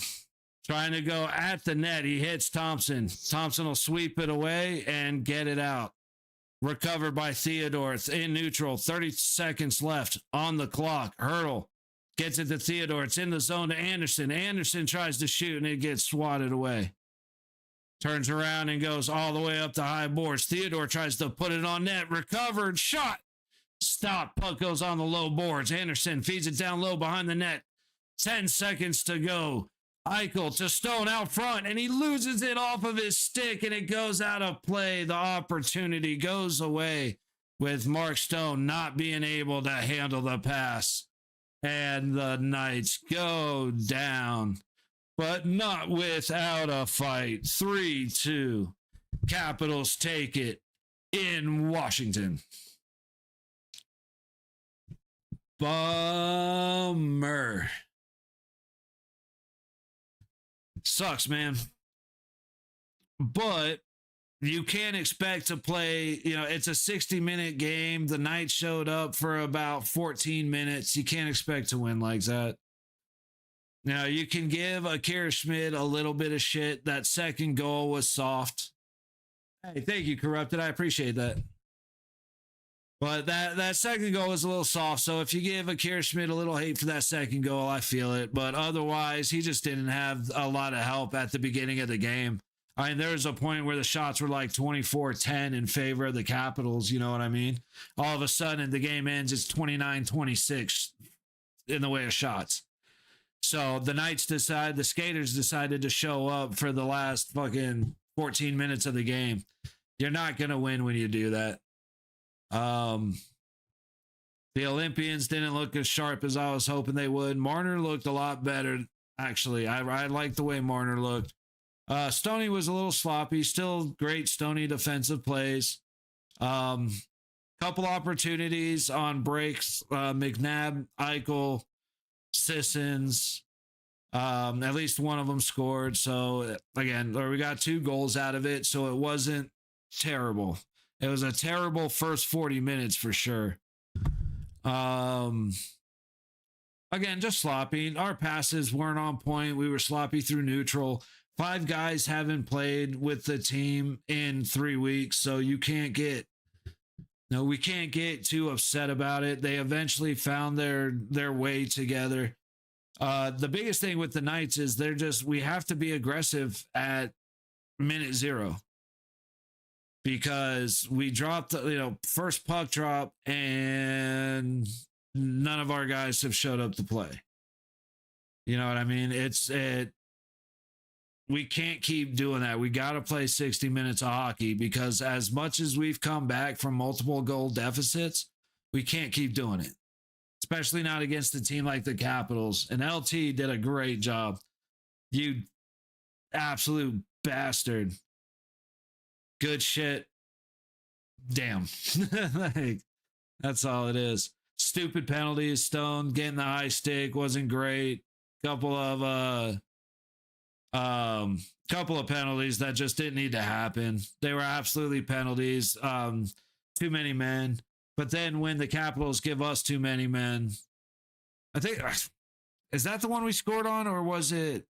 trying to go at the net. He hits Thompson. Thompson will sweep it away and get it out. Recovered by Theodore. It's in neutral. 30 seconds left on the clock. Hurdle gets it to Theodore. It's in the zone to Anderson. Anderson tries to shoot and it gets swatted away. Turns around and goes all the way up the high boards. Theodore tries to put it on net. Recovered. Shot. Stop. Puck goes on the low boards. Anderson feeds it down low behind the net. 10 seconds to go. Eichel to Stone out front, and he loses it off of his stick, and it goes out of play. The opportunity goes away with Mark Stone not being able to handle the pass. And the Knights go down, but not without a fight. 3-2. Capitals take it in Washington. Bummer. Sucks, man. But you can't expect to play, it's a 60-minute game. The Knights showed up for about 14 minutes. You can't expect to win like that. Now, you can give Akira Schmid a little bit of shit. That second goal was soft. Hey, thank you, Corrupted. I appreciate that. But that second goal was a little soft. So if you give Akira Schmid a little hate for that second goal, I feel it. But otherwise, he just didn't have a lot of help at the beginning of the game. I mean, there was a point where the shots were like 24-10 in favor of the Capitals. You know what I mean? All of a sudden, the game ends. It's 29-26 in the way of shots. So the skaters decided to show up for the last fucking 14 minutes of the game. You're not going to win when you do that. The Olympians didn't look as sharp as I was hoping they would. Marner looked a lot better, actually. I liked the way Marner looked. Stoney was a little sloppy. Still great Stoney defensive plays. Couple opportunities on breaks. McNabb, Eichel, Sissons. At least one of them scored. So again, we got 2 goals out of it. So it wasn't terrible. It was a terrible first 40 minutes for sure. Again, just sloppy. Our passes weren't on point. We were sloppy through neutral. 5 guys haven't played with the team in 3 weeks, so we can't get too upset about it. They eventually found their way together. The biggest thing with the Knights is we have to be aggressive at minute 0. Because we dropped, first puck drop and none of our guys have showed up to play. You know what I mean? We can't keep doing that. We got to play 60 minutes of hockey because as much as we've come back from multiple goal deficits, we can't keep doing it, especially not against a team like the Capitals. And LT did a great job. You absolute bastard. Good shit. Damn. That's all it is. Stupid penalties. Stone getting the high stick wasn't great. Couple of penalties that just didn't need to happen. They were absolutely penalties. Too many men. But then when the Capitals give us too many men, I think, is that the one we scored on, or was it?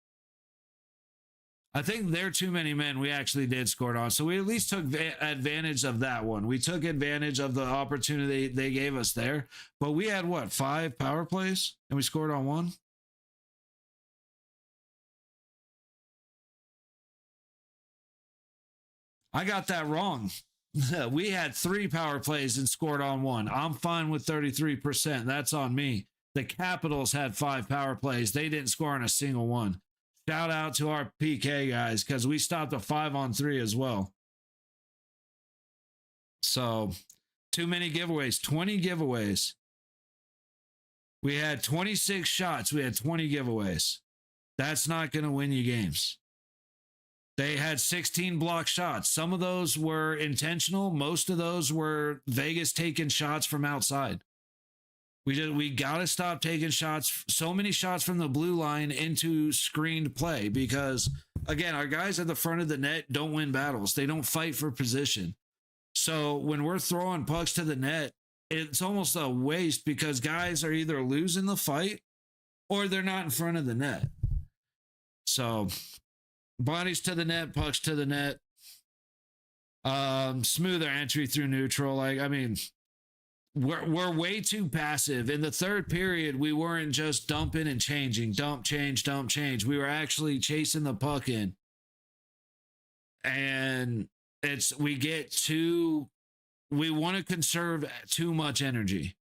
I think they're too many men we actually did score on. So we at least took advantage of that one. We took advantage of the opportunity they gave us there. But we had, 5 power plays? And we scored on 1? I got that wrong. We had 3 power plays and scored on 1. I'm fine with 33%. That's on me. The Capitals had 5 power plays. They didn't score on a single one. Shout out to our PK guys because we stopped a 5-on-3 as well. So, too many giveaways. 20 giveaways. We had 26 shots. We had 20 giveaways. That's not going to win you games. They had 16 block shots. Some of those were intentional. Most of those were Vegas taking shots from outside. We got to stop taking shots, so many shots from the blue line into screened play because, again, our guys at the front of the net don't win battles. They don't fight for position. So when we're throwing pucks to the net, it's almost a waste because guys are either losing the fight or they're not in front of the net. So bodies to the net, pucks to the net, smoother entry through neutral. We're way too passive. In the third period, we weren't just dumping and changing, dump, change. We were actually chasing the puck in. And we want to conserve too much energy.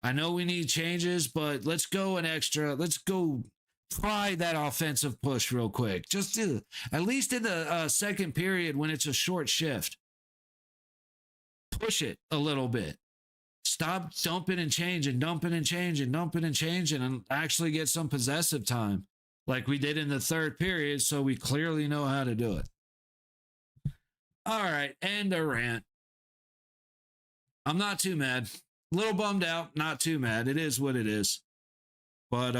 I know we need changes, but let's go try that offensive push real quick. Just do, at least in the second period when it's a short shift. Push it a little bit. Stop dumping and changing, and actually get some possessive time like we did in the third period, so we clearly know how to do it. All right, and a rant. I'm not too mad. little bummed out, not too mad. It is what it is. But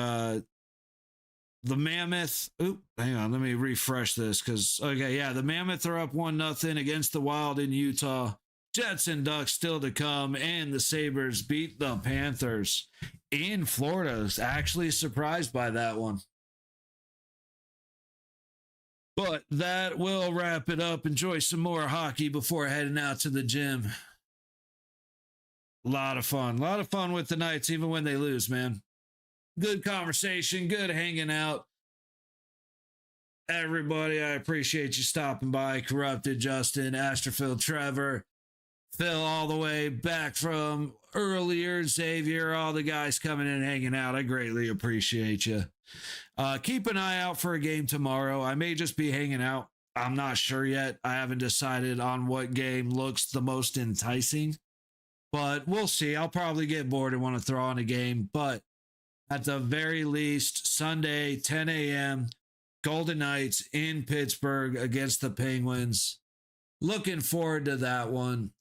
the Mammoth, hang on, let me refresh this because okay, yeah, the Mammoth are up 1-0 against the Wild in Utah. Jets and Ducks still to come, and the Sabres beat the Panthers in Florida. I was actually surprised by that one. But that will wrap it up. Enjoy some more hockey before heading out to the gym. A lot of fun with the Knights, even when they lose, man. Good conversation, good hanging out. Everybody, I appreciate you stopping by. Corrupted, Justin, Astrophil, Trevor, Phil, all the way back from earlier, Xavier, all the guys coming in hanging out. I greatly appreciate you. Keep an eye out for a game tomorrow. I may just be hanging out. I'm not sure yet. I haven't decided on what game looks the most enticing, but we'll see. I'll probably get bored and want to throw on a game, but at the very least, Sunday, 10 a.m., Golden Knights in Pittsburgh against the Penguins. Looking forward to that one.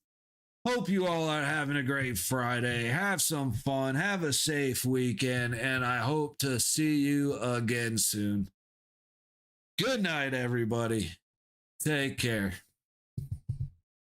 Hope you all are having a great Friday. Have some fun. Have a safe weekend. And I hope to see you again soon. Good night, everybody. Take care.